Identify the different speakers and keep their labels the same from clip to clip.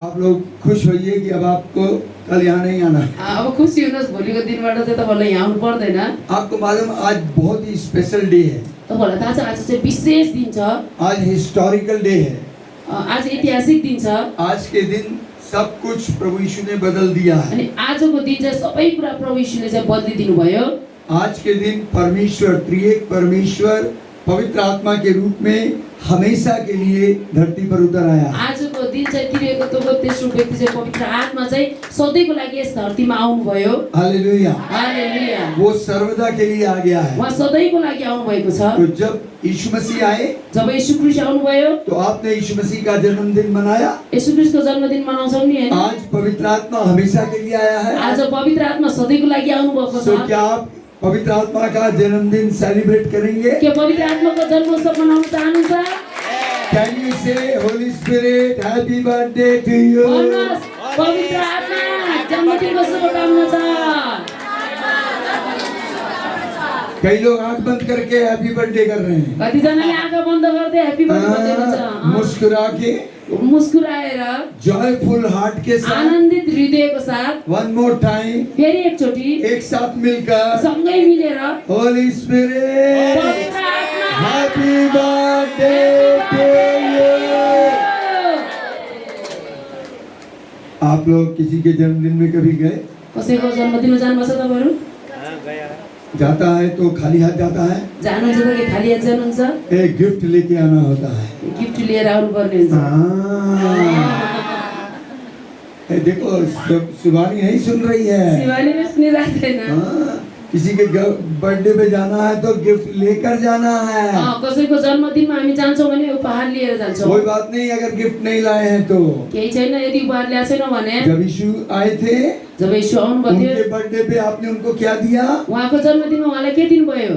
Speaker 1: आप लोग खुश होइए कि अब आपको कल यहाँ नहीं आना।
Speaker 2: अब खुसी हुनुहोस्, भोलिको दिनबाट चाहिँ तपाईहरुलाई यहाँ आउनु पर्दैन।
Speaker 1: आपको मालूम आज बहुत ही स्पेशल डे है।
Speaker 2: तपाईहरुलाई थाहा छ आज चाहिँ विशेष दिन छ।
Speaker 1: आज हिस्टोरिकल डे है।
Speaker 2: आज ऐतिहासिक दिन छ।
Speaker 1: आज के दिन सब कुछ प्रभु यीशु ने बदल दिया है।
Speaker 2: अनि आजको दिन चाहिँ सबै कुरा प्रभु यीशुले चाहिँ बदलिदिनु भयो।
Speaker 1: आज के दिन परमेश्वर, त्रिएक परमेश्वर पवित्र आत्मा के रूप में हमेशा के लिए धरती पर उतर आया।
Speaker 2: आजको दिन चाहिँ त्रिएक तेस्रो व्यक्ति चाहिँ पवित्र आत्मा चाहिँ सधैँको लागि यस धरतीमा आउनु भयो।
Speaker 1: Hallelujah,
Speaker 2: hallelujah.
Speaker 1: वो सर्वदा के लिए आ गया है।
Speaker 2: वहाँ सधैँको लागि आउनु भएको छ।
Speaker 1: तो जब यीशु मसीह आए,
Speaker 2: जब यीशु ख्रीष्ट आउनु भयो,
Speaker 1: तो आपने यीशु मसीह का जन्मदिन मनाया।
Speaker 2: यीशु ख्रीष्टको जन्मदिन मनाउँछौँ नि हैन?
Speaker 1: आज पवित्र आत्मा हमेशा के लिए आया है।
Speaker 2: आज पवित्र आत्मा सधैँको लागि आउनु भएको
Speaker 1: तो
Speaker 2: छ।
Speaker 1: क्या आप पवित्र आत्मा का जन्मदिन सेलिब्रेट करेंगे?
Speaker 2: के पवित्र आत्माको जन्मोत्सव मनाउन चाहनुहुन्छ?
Speaker 1: Can you say Holy Spirit happy birthday to you?
Speaker 2: भन्नुहोस्, पवित्र आत्मा जन्मदिनको शुभकामना छ।
Speaker 1: कई लोग आंख बंद करके हैप्पी बर्थडे कर रहे हैं।
Speaker 2: कतिजनाले आँखा बन्द गर्दै ह्यापी बर्थडे भन्छ।
Speaker 1: मुस्कुरा के,
Speaker 2: मुस्कुराएर,
Speaker 1: जॉयफुल हार्ट के साथ,
Speaker 2: आनन्दित हृदयको साथ,
Speaker 1: वन मोर टाइम,
Speaker 2: फेरि एकचोटि
Speaker 1: एक साथ मिलकर,
Speaker 2: सँगै मिलेर
Speaker 1: होली स्पिरिट
Speaker 2: पवित्र आत्मा
Speaker 1: हैप्पी बर्थडे टू यू। आप लोग किसी के जन्मदिन में कभी गए?
Speaker 2: कसैको जन्मदिनमा जानुभएको छ तपाईहरु?
Speaker 1: जाता है तो खाली हाथ जाता है।
Speaker 2: जानुहुन्छ त के खाली हात जानुहुन्छ?
Speaker 1: एक गिफ्ट लेके आना होता है।
Speaker 2: गिफ्ट लिएर आउनु पर्ने हुन्छ।
Speaker 1: देखो शिवानी नहीं सुन रही है।
Speaker 2: शिवानीले सुनिरहेको छैन।
Speaker 1: किसी के बर्थडे पे जाना है तो गिफ्ट लेकर जाना है।
Speaker 2: कसैको जन्मदिनमा हामी जान्छौँ भने उपहार लिएर जान्छौँ।
Speaker 1: कोई बात नहीं अगर गिफ्ट नहीं लाए हैं तो।
Speaker 2: केही छैन, यदि उपहार ल्याएको छैन भने।
Speaker 1: जब यीशु आए थे,
Speaker 2: जब यीशु आउनुभयो थियो,
Speaker 1: उनके बर्थडे पे आपने उनको क्या दिया?
Speaker 2: उहाँको जन्मदिनमा उहाँलाई के दिनुभयो?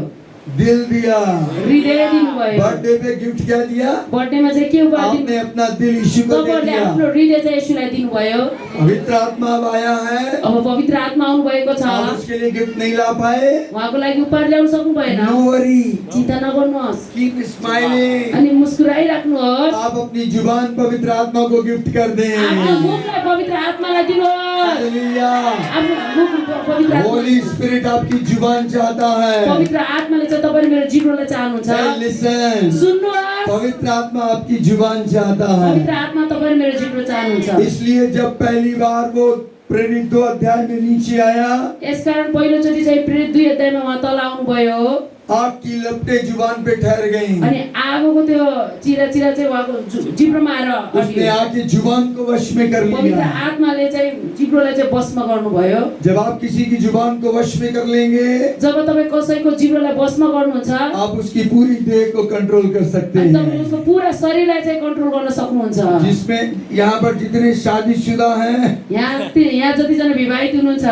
Speaker 1: दिल दिया।
Speaker 2: हृदय दिनुभयो।
Speaker 1: बर्थडे पे गिफ्ट क्या दिया?
Speaker 2: बर्थडेमा चाहिँ के उपहार
Speaker 1: आपने
Speaker 2: दिनुभयो?
Speaker 1: अपना दिल यीशु को दे
Speaker 2: तपाईहरुले
Speaker 1: दिया।
Speaker 2: आफ्नो हृदय चाहिँ यीशुलाई दिनुभयो।
Speaker 1: पवित्र आत्मा अब आया है।
Speaker 2: अब पवित्र आत्मा आउनु भएको छ।
Speaker 1: आप उसके लिए गिफ्ट नहीं ला पाए?
Speaker 2: उहाँको लागि उपहार ल्याउन सक्नु भएन।
Speaker 1: नो वरी,
Speaker 2: चिन्ता नगर्नुहोस्।
Speaker 1: Keep smiling.
Speaker 2: अनि मुस्कुराइराख्नुहोस्।
Speaker 1: आप अपनी जुबान पवित्र आत्मा को गिफ्ट कर दें।
Speaker 2: आफ्नो मुखलाई पवित्र आत्मालाई दिनुहोस्।
Speaker 1: हालेलुया।
Speaker 2: आफ्नो मुख पवित्र आत्मा,
Speaker 1: होली स्पिरिट आपकी जुबान चाहता है।
Speaker 2: पवित्र आत्माले चाहिँ तपाईले मेरो जिब्रोलाई चाहनुहुन्छ।
Speaker 1: लिसन,
Speaker 2: सुन्नुहोस्,
Speaker 1: पवित्र आत्मा आपकी जुबान चाहता है।
Speaker 2: पवित्र आत्मा तपाईले मेरो जिब्रो चाहनुहुन्छ।
Speaker 1: इसलिए जब पहली बार वो प्रेरित 2 अध्याय में नीचे आया,
Speaker 2: यसकारण पहिलोचोटि चाहिँ प्रेरित 2 अध्यायमा उहाँ तल आउनुभयो।
Speaker 1: आग की लपटें जुबान पे ठहर गईं।
Speaker 2: अनि आगोको त्यो चिरा चाहिँ उहाँको जिब्रोमा आएर
Speaker 1: उसने
Speaker 2: अड्कियो।
Speaker 1: आके जुबान को वश में कर
Speaker 2: पवित्र
Speaker 1: लिया।
Speaker 2: आत्माले चाहिँ जिब्रोलाई चाहिँ वशमा गर्नुभयो।
Speaker 1: जब आप किसी की जुबान को वश में कर लेंगे,
Speaker 2: जब तपाईँ कसैको जिब्रोलाई वशमा गर्नुहुन्छ,
Speaker 1: आप उसकी पूरी देह को कंट्रोल कर सकते
Speaker 2: अनि तपाईँ
Speaker 1: हैं।
Speaker 2: उसको पुरा शरीरलाई चाहिँ कन्ट्रोल गर्न सक्नुहुन्छ।
Speaker 1: जिसमें यहाँ पर जितने शादीशुदा हैं,
Speaker 2: यहाँ जतिजना विवाहित हुनुहुन्छ,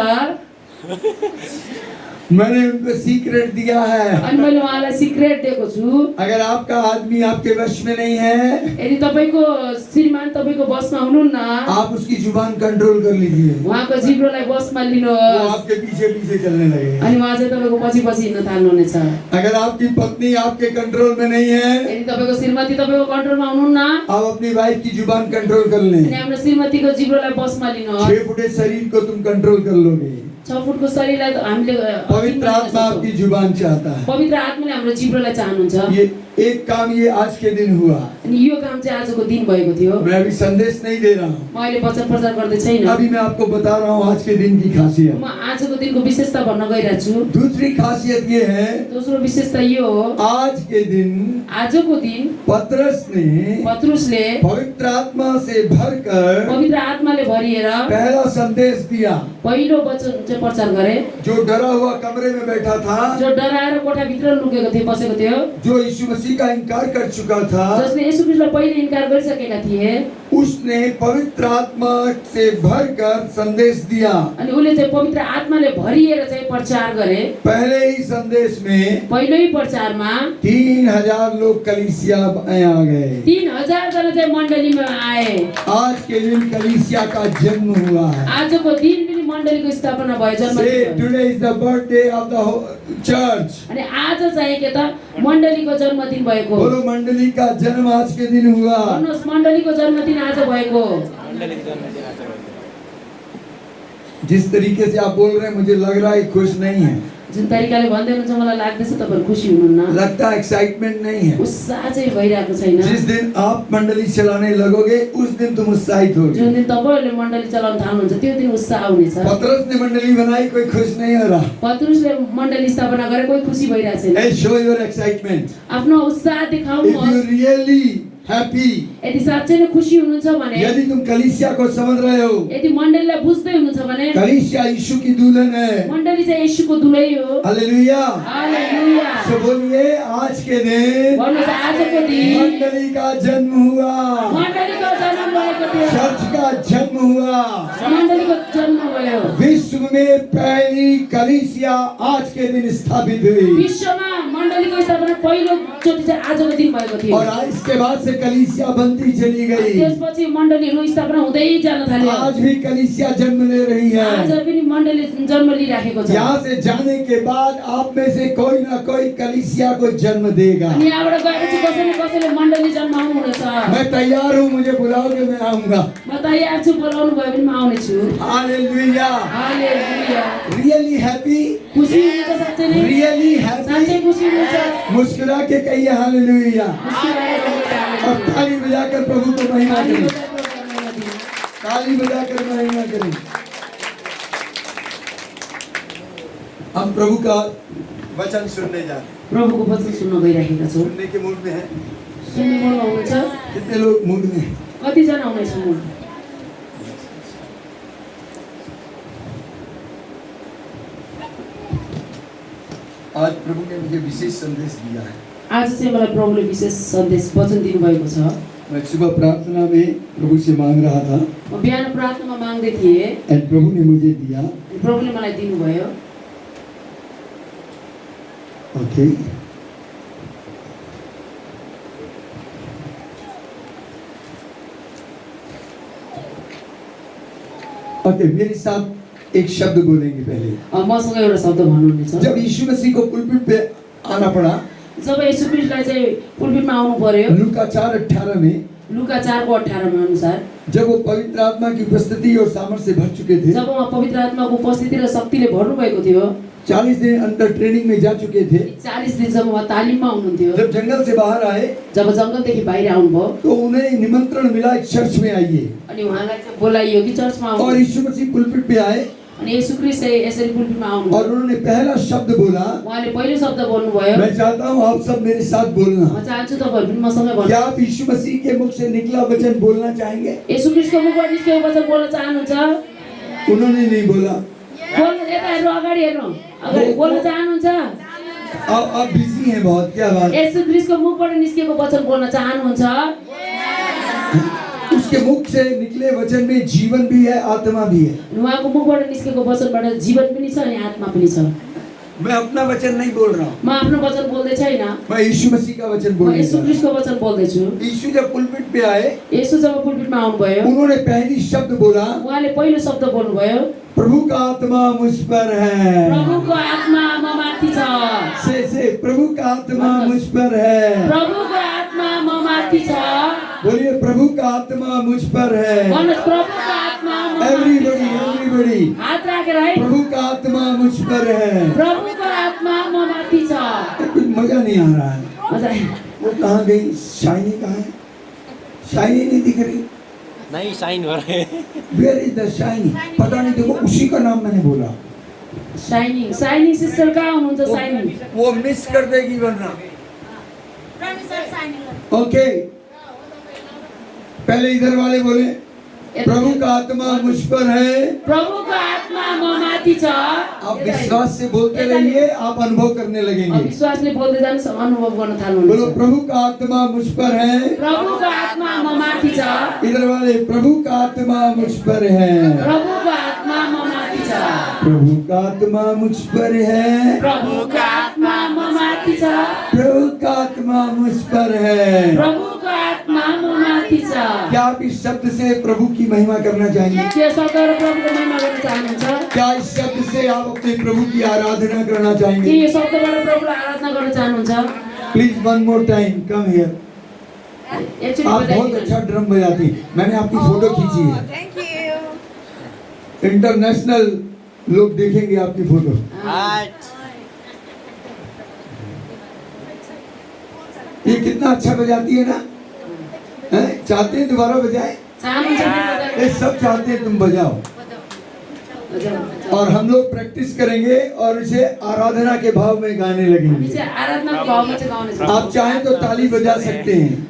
Speaker 1: मैंने उनको सीक्रेट दिया है।
Speaker 2: अनि मैले उहाँलाई सिक्रेट दिएको छु।
Speaker 1: अगर आपका आदमी आपके वश में नहीं है,
Speaker 2: यदि तपाईको श्रीमान तपाईको वशमा हुनुहुन्न,
Speaker 1: आप उसकी जुबान कंट्रोल कर लीजिए।
Speaker 2: उहाँको जिब्रोलाई वशमा
Speaker 1: वो
Speaker 2: लिनुहोस्।
Speaker 1: आपके पीछे पीछे चलने लगेगा।
Speaker 2: अनि उहाँ चाहिँ तपाईको पछि पछि हिँड्न थाल्नुहुनेछ।
Speaker 1: अगर आपकी पत्नी आपके कंट्रोल में नहीं है,
Speaker 2: यदि तपाईको श्रीमती तपाईको कन्ट्रोलमा हुनुहुन्न,
Speaker 1: आप अपनी वाइफ की जुबान कंट्रोल कर
Speaker 2: अनि
Speaker 1: लें।
Speaker 2: आफ्नो श्रीमतीको जिब्रोलाई वशमा लिनुहोस्।
Speaker 1: 6 फुटे शरीर को तुम कंट्रोल कर लोगे।
Speaker 2: 6 फुटको शरीरलाई त हामीले
Speaker 1: पवित्र आत्मा आपकी जुबान चाहता है।
Speaker 2: पवित्र आत्माले हाम्रो जिब्रोलाई चाहनुहुन्छ।
Speaker 1: ये एक काम ये आज के दिन हुआ।
Speaker 2: अनि यो काम चाहिँ आजको दिन भएको थियो।
Speaker 1: मैं अभी संदेश नहीं दे रहा हूँ,
Speaker 2: म अहिले वचन प्रचार गर्दै छैन।
Speaker 1: अभी मैं आपको बता रहा हूँ आज के दिन की खासियत।
Speaker 2: म आजको दिनको विशेषता भन्न गइरहेको छु।
Speaker 1: दूसरी खासियत ये है,
Speaker 2: दोस्रो विशेषता यो हो,
Speaker 1: आज के दिन
Speaker 2: आजको दिन
Speaker 1: पतरस ने
Speaker 2: पत्रुसले
Speaker 1: पवित्र आत्मा से भरकर
Speaker 2: पवित्र आत्माले भरिएर
Speaker 1: पहला संदेश दिया।
Speaker 2: पहिलो वचन चाहिँ प्रचार गरे।
Speaker 1: जो डरा हुआ कमरे में बैठा था,
Speaker 2: जो डराएर कोठाभित्र लुकेको थियो, बसेको थियो,
Speaker 1: जो यीशु मसीह का इनकार कर चुका था,
Speaker 2: जसले येशू ख्रीष्टलाई पहिले इन्कार गरिसकेका थिए,
Speaker 1: उसने पवित्र आत्मा से भरकर संदेश दिया।
Speaker 2: अनि उले चाहिँ पवित्र आत्माले भरिएर चाहिँ प्रचार गरे।
Speaker 1: पहले ही संदेश में
Speaker 2: पहिलो प्रचारमा
Speaker 1: 3000 लोग कलीसिया में आ गए।
Speaker 2: 3000 जना चाहिँ मण्डलीमा आए।
Speaker 1: आज के दिन कलीसिया का जन्म हुआ है।
Speaker 2: आजको दिन पनि मण्डलीको स्थापना भयो, जन्म
Speaker 1: Say
Speaker 2: भयो।
Speaker 1: today is the birthday of the church.
Speaker 2: अनि आज चाहिँ के त मण्डलीको जन्मदिन भएको।
Speaker 1: बोलो मंडली का जन्म आज के दिन हुआ।
Speaker 2: भन्नुहोस् मण्डलीको जन्मदिन आज भएको।
Speaker 3: मण्डलीको जन्मदिन आज भयो।
Speaker 1: जिस तरीके से आप बोल रहे हैं मुझे लग रहा है खुश नहीं है,
Speaker 2: जुन तरिकाले भन्दै हुनुहुन्छ मलाई लाग्दैछ तपाईहरु खुसी हुनुहुन्न,
Speaker 1: लगता है एक्साइटमेंट नहीं है।
Speaker 2: उत्साह चाहिँ भइरहेको छैन।
Speaker 1: जिस दिन आप मंडली चलाने लगोगे उस दिन तुम उत्साहित
Speaker 2: जुन
Speaker 1: होगे।
Speaker 2: दिन तपाईहरुले मण्डली चलाउन थाल्नुहुन्छ त्यो दिन उत्साह हुनेछ।
Speaker 1: पतरस ने मंडली बनाई, कोई खुश नहीं हो रहा।
Speaker 2: पत्रुसले मण्डली स्थापना गरे कोही खुसी भइरहेको छैन।
Speaker 1: Hey, show your excitement.
Speaker 2: आफ्नो उत्साह
Speaker 1: If you
Speaker 2: देखाउनुहोस्।
Speaker 1: really happy,
Speaker 2: यदि साँच्चै नै खुसी हुनुहुन्छ भने,
Speaker 1: यदि तुम कलीसिया को समझ रहे हो,
Speaker 2: यदि मण्डलीलाई बुझ्दै हुनुहुन्छ भने,
Speaker 1: कलीसिया यीशु की दुल्हन है।
Speaker 2: मण्डली चाहिँ येशूको दुलै हो।
Speaker 1: हालेलुया।
Speaker 2: हालेलुया।
Speaker 1: तो बोलिए आज के दिन
Speaker 2: भन्नुहोस् आजको दिन
Speaker 1: मंडली का जन्म हुआ,
Speaker 2: मण्डलीको जन्म भएको थियो।
Speaker 1: चर्च का जन्म हुआ।
Speaker 2: मण्डलीको जन्म भयो।
Speaker 1: विश्व में पहली कलीसिया आज के दिन स्थापित हुई
Speaker 2: विश्वमा मण्डलीको स्थापना पहिलो चोटि चाहिँ आजको दिन भएको थियो।
Speaker 1: और इसके बाद से कलीसिया बनती चली गई।
Speaker 2: त्यसपछि मण्डलीहरू स्थापना हुँदै जान थाल्यो।
Speaker 1: आज भी कलीसिया जन्म ले रही
Speaker 2: आज
Speaker 1: है।
Speaker 2: पनि मण्डली जन्म लिइराखेको छ।
Speaker 1: यहाँ से जाने के बाद आप में से कोई ना कोई कलीसिया को जन्म देगा।
Speaker 2: अनि यहाँबाट गएपछि कसैले कसैले मण्डली जन्माउनु हुनेछ।
Speaker 1: मैं तैयार हूँ, मुझे बुलाओगे मैं आऊंगा।
Speaker 2: म तयार छु, बोलाउनु भयो भने म आउने छु।
Speaker 1: हालेलुया।
Speaker 2: हालेलुया।
Speaker 1: रियली हैप्पी,
Speaker 2: खुसी हुनुहुन्छ साँच्चै नै?
Speaker 1: रियली
Speaker 2: साँच्चै
Speaker 1: हैप्पी।
Speaker 2: खुसी हुनुहुन्छ?
Speaker 1: मुस्कुरा के कहिए हालेलुया
Speaker 2: मुस्कुराएर भन्नुहोस्
Speaker 1: और ताली बजाकर प्रभु को महिमा
Speaker 2: ताली
Speaker 1: करें।
Speaker 2: बजाएर प्रभुलाई महिमा दिनु।
Speaker 1: ताली बजाकर महिमा करें। हम प्रभु का वचन सुनने जा रहे हैं।
Speaker 2: प्रभुको वचन सुन्न गइराखेका छौँ।
Speaker 1: सुनने के मूड में है।
Speaker 2: सुन्ने मन आउनुहुन्छ?
Speaker 1: कितने लोग मूड में हैं?
Speaker 2: कतिजना आउनेछ म?
Speaker 1: आज प्रभु ने मुझे विशेष संदेश दिया है।
Speaker 2: आज चाहिँ मलाई प्रभुले विशेष सन्देश वचन दिनुभएको छ।
Speaker 1: मैं सुबह प्रार्थना में प्रभु से मांग रहा था
Speaker 2: म बिहान प्रार्थनामा माग्दै थिएँ,
Speaker 1: और प्रभु ने मुझे दिया।
Speaker 2: प्रभुले मलाई दिनुभयो।
Speaker 1: ओके, ओके, मेरे साथ एक शब्द बोलेंगे पहले।
Speaker 2: मसँग एउटा शब्द भन्नुहुनेछ।
Speaker 1: जब यीशु मसीह को पुलपिट पे आना पड़ा,
Speaker 2: जब येशू ख्रीष्टलाई चाहिँ पुलपिटमा आउनु पर्यो,
Speaker 1: लूका 4:18 में,
Speaker 2: लुका 4:18 अनुसार,
Speaker 1: जब वो पवित्र आत्मा की उपस्थिति और सामर्थ से भर चुके थे,
Speaker 2: जब उहाँ पवित्र आत्माको उपस्थिति र शक्तिले भर्नु भएको थियो,
Speaker 1: 40 दिन अंदर ट्रेनिंग में जा चुके थे,
Speaker 2: 40 दिन जब उहाँ तालिममा हुनुहुन्थ्यो,
Speaker 1: जब जंगल से बाहर आए
Speaker 2: जब जङ्गलदेखि बाहिर आउनुभयो,
Speaker 1: तो उन्हें निमंत्रण मिला चर्च में आइए।
Speaker 2: अनि उहाँलाई चाहिँ बोलाइयो कि चर्चमा
Speaker 1: और
Speaker 2: आउनु।
Speaker 1: यीशु मसीह पुलपिट पे आए
Speaker 2: अनि येशू ख्रीष्ट चाहिँ यसरी पुलपिटमा आउनु।
Speaker 1: और उन्होंने पहला शब्द बोला।
Speaker 2: उहाँले पहिलो शब्द बोल्नुभयो।
Speaker 1: मैं चाहता हूँ आप सब मेरे साथ बोलना।
Speaker 2: म चाहन्छु तपाईहरु पनि मसँगै भन्नु।
Speaker 1: क्या आप यीशु मसीह के मुख से निकला वचन बोलना चाहेंगे?
Speaker 2: येशू ख्रीष्टको मुखबाट निस्केको वचन बोल्न चाहनुहुन्छ?
Speaker 1: उन्होंने नहीं बोला।
Speaker 2: बोल्नु, यता हेर्नु, अगाडि हेर्नु, अगाडि बोल्न चाहनुहुन्छ?
Speaker 1: आप बिजी हैं बहुत, क्या बात?
Speaker 2: येशू ख्रीष्टको मुखबाट निस्केको वचन बोल्न चाहनुहुन्छ?
Speaker 1: उसके मुख से निकले वचन में जीवन भी है, आत्मा भी है।
Speaker 2: उहाँको मुखबाट निस्केको वचनबाट जीवन पनि छ अनि आत्मा पनि छ।
Speaker 1: मैं अपना वचन नहीं बोल रहा हूँ,
Speaker 2: म आफ्नो वचन बोल्दै छैन,
Speaker 1: मैं यीशु मसीह का वचन
Speaker 2: म
Speaker 1: बोल
Speaker 2: येशू
Speaker 1: रहा हूँ।
Speaker 2: ख्रीष्टको वचन बोल्दैछु।
Speaker 1: यीशु जब पुलपिट पे आए,
Speaker 2: येशू जब पुलपिटमा आउनुभयो,
Speaker 1: उन्होंने पहली शब्द बोला,
Speaker 2: उहाँले पहिलो शब्द बोल्नुभयो,
Speaker 1: प्रभु का आत्मा मुझ पर है।
Speaker 2: प्रभुको आत्मा म माथि छ।
Speaker 1: से प्रभु का आत्मा मुझ पर है।
Speaker 2: प्रभुको आत्मा म माथि छ।
Speaker 1: बोलिए प्रभु का आत्मा मुझ पर है।
Speaker 2: भन्नुहोस् प्रभुको आत्मा म माथि
Speaker 1: एवरीबडी,
Speaker 2: छ।
Speaker 1: एवरीबडी,
Speaker 2: हात राखेर है,
Speaker 1: प्रभु का आत्मा मुझ पर है।
Speaker 2: प्रभुको आत्मा म माथि छ।
Speaker 1: कुछ मजा नहीं आ रहा है।
Speaker 2: मजा आयो।
Speaker 1: वो कहाँ गई? शाइनी कहाँ है? शाइनी नहीं दिख रही।
Speaker 3: नहीं साइन हो रहे।
Speaker 1: Where is the shiny? पता नहीं, देखो उसी का नाम मैंने बोला।
Speaker 2: शाइनिङ, शाइनिङ सिस्टर कहाँ हुनुहुन्छ? शाइनिङ
Speaker 1: वो मिस कर देगी वरना। ओके, पहले इधर वाले बोले, प्रभु का आत्मा मुझ पर है।
Speaker 2: प्रभुको आत्मा म माथि छ।
Speaker 1: आप विश्वास से बोलते रहिए, आप अनुभव करने लगेंगे।
Speaker 2: विश्वासले बोल्दै जानुहोस्, अनुभव गर्न
Speaker 1: बोलो
Speaker 2: थाल्नुहुन्छ।
Speaker 1: प्रभु का आत्मा मुझ पर है।
Speaker 2: प्रभुको आत्मा म माथि छ।
Speaker 1: इधर वाले, प्रभु का आत्मा मुझ पर है।
Speaker 2: प्रभुको आत्मा म माथि छ।
Speaker 1: प्रभु का आत्मा मुझ पर है।
Speaker 2: प्रभुको आत्मा म माथि छ।
Speaker 1: प्रभु का आत्मा मुझ पर है।
Speaker 2: प्रभुको आत्मा म माथि छ।
Speaker 1: क्या आप इस शब्द से प्रभु की महिमा करना चाहेंगे?
Speaker 2: के शब्दबाट प्रभुको महिमा गर्न चाहनुहुन्छ?
Speaker 1: क्या इस शब्द से आप अपने प्रभु की आराधना करना
Speaker 2: के
Speaker 1: चाहेंगे?
Speaker 2: यो शब्दबाट प्रभुलाई आराधना गर्न चाहनुहुन्छ?
Speaker 1: Please one more time come here.
Speaker 2: एकचोटि
Speaker 1: आप बहुत
Speaker 2: बजाइदिनु।
Speaker 1: अच्छा ड्रम बजाती हैं। मैंने आपकी फोटो खींची है,
Speaker 4: Thank you.
Speaker 1: इंटरनेशनल लोग देखेंगे आपकी फोटो।
Speaker 3: Right.
Speaker 1: ये कितना अच्छा बजाती है ना, हैं? चाहते हैं दोबारा बजाए?
Speaker 2: चाहनुहुन्छ भने बजाउनु।
Speaker 1: ये सब चाहते हैं तुम बजाओ,
Speaker 2: बजाउनु।
Speaker 1: और हम लोग प्रैक्टिस करेंगे और इसे आराधना के भाव में गाने
Speaker 2: हामी
Speaker 1: लगेंगे।
Speaker 2: चाहिँ आराधनाको भावमा चाहिँ गाउनेछौँ।
Speaker 1: आप चाहें तो ताली बजा सकते हैं।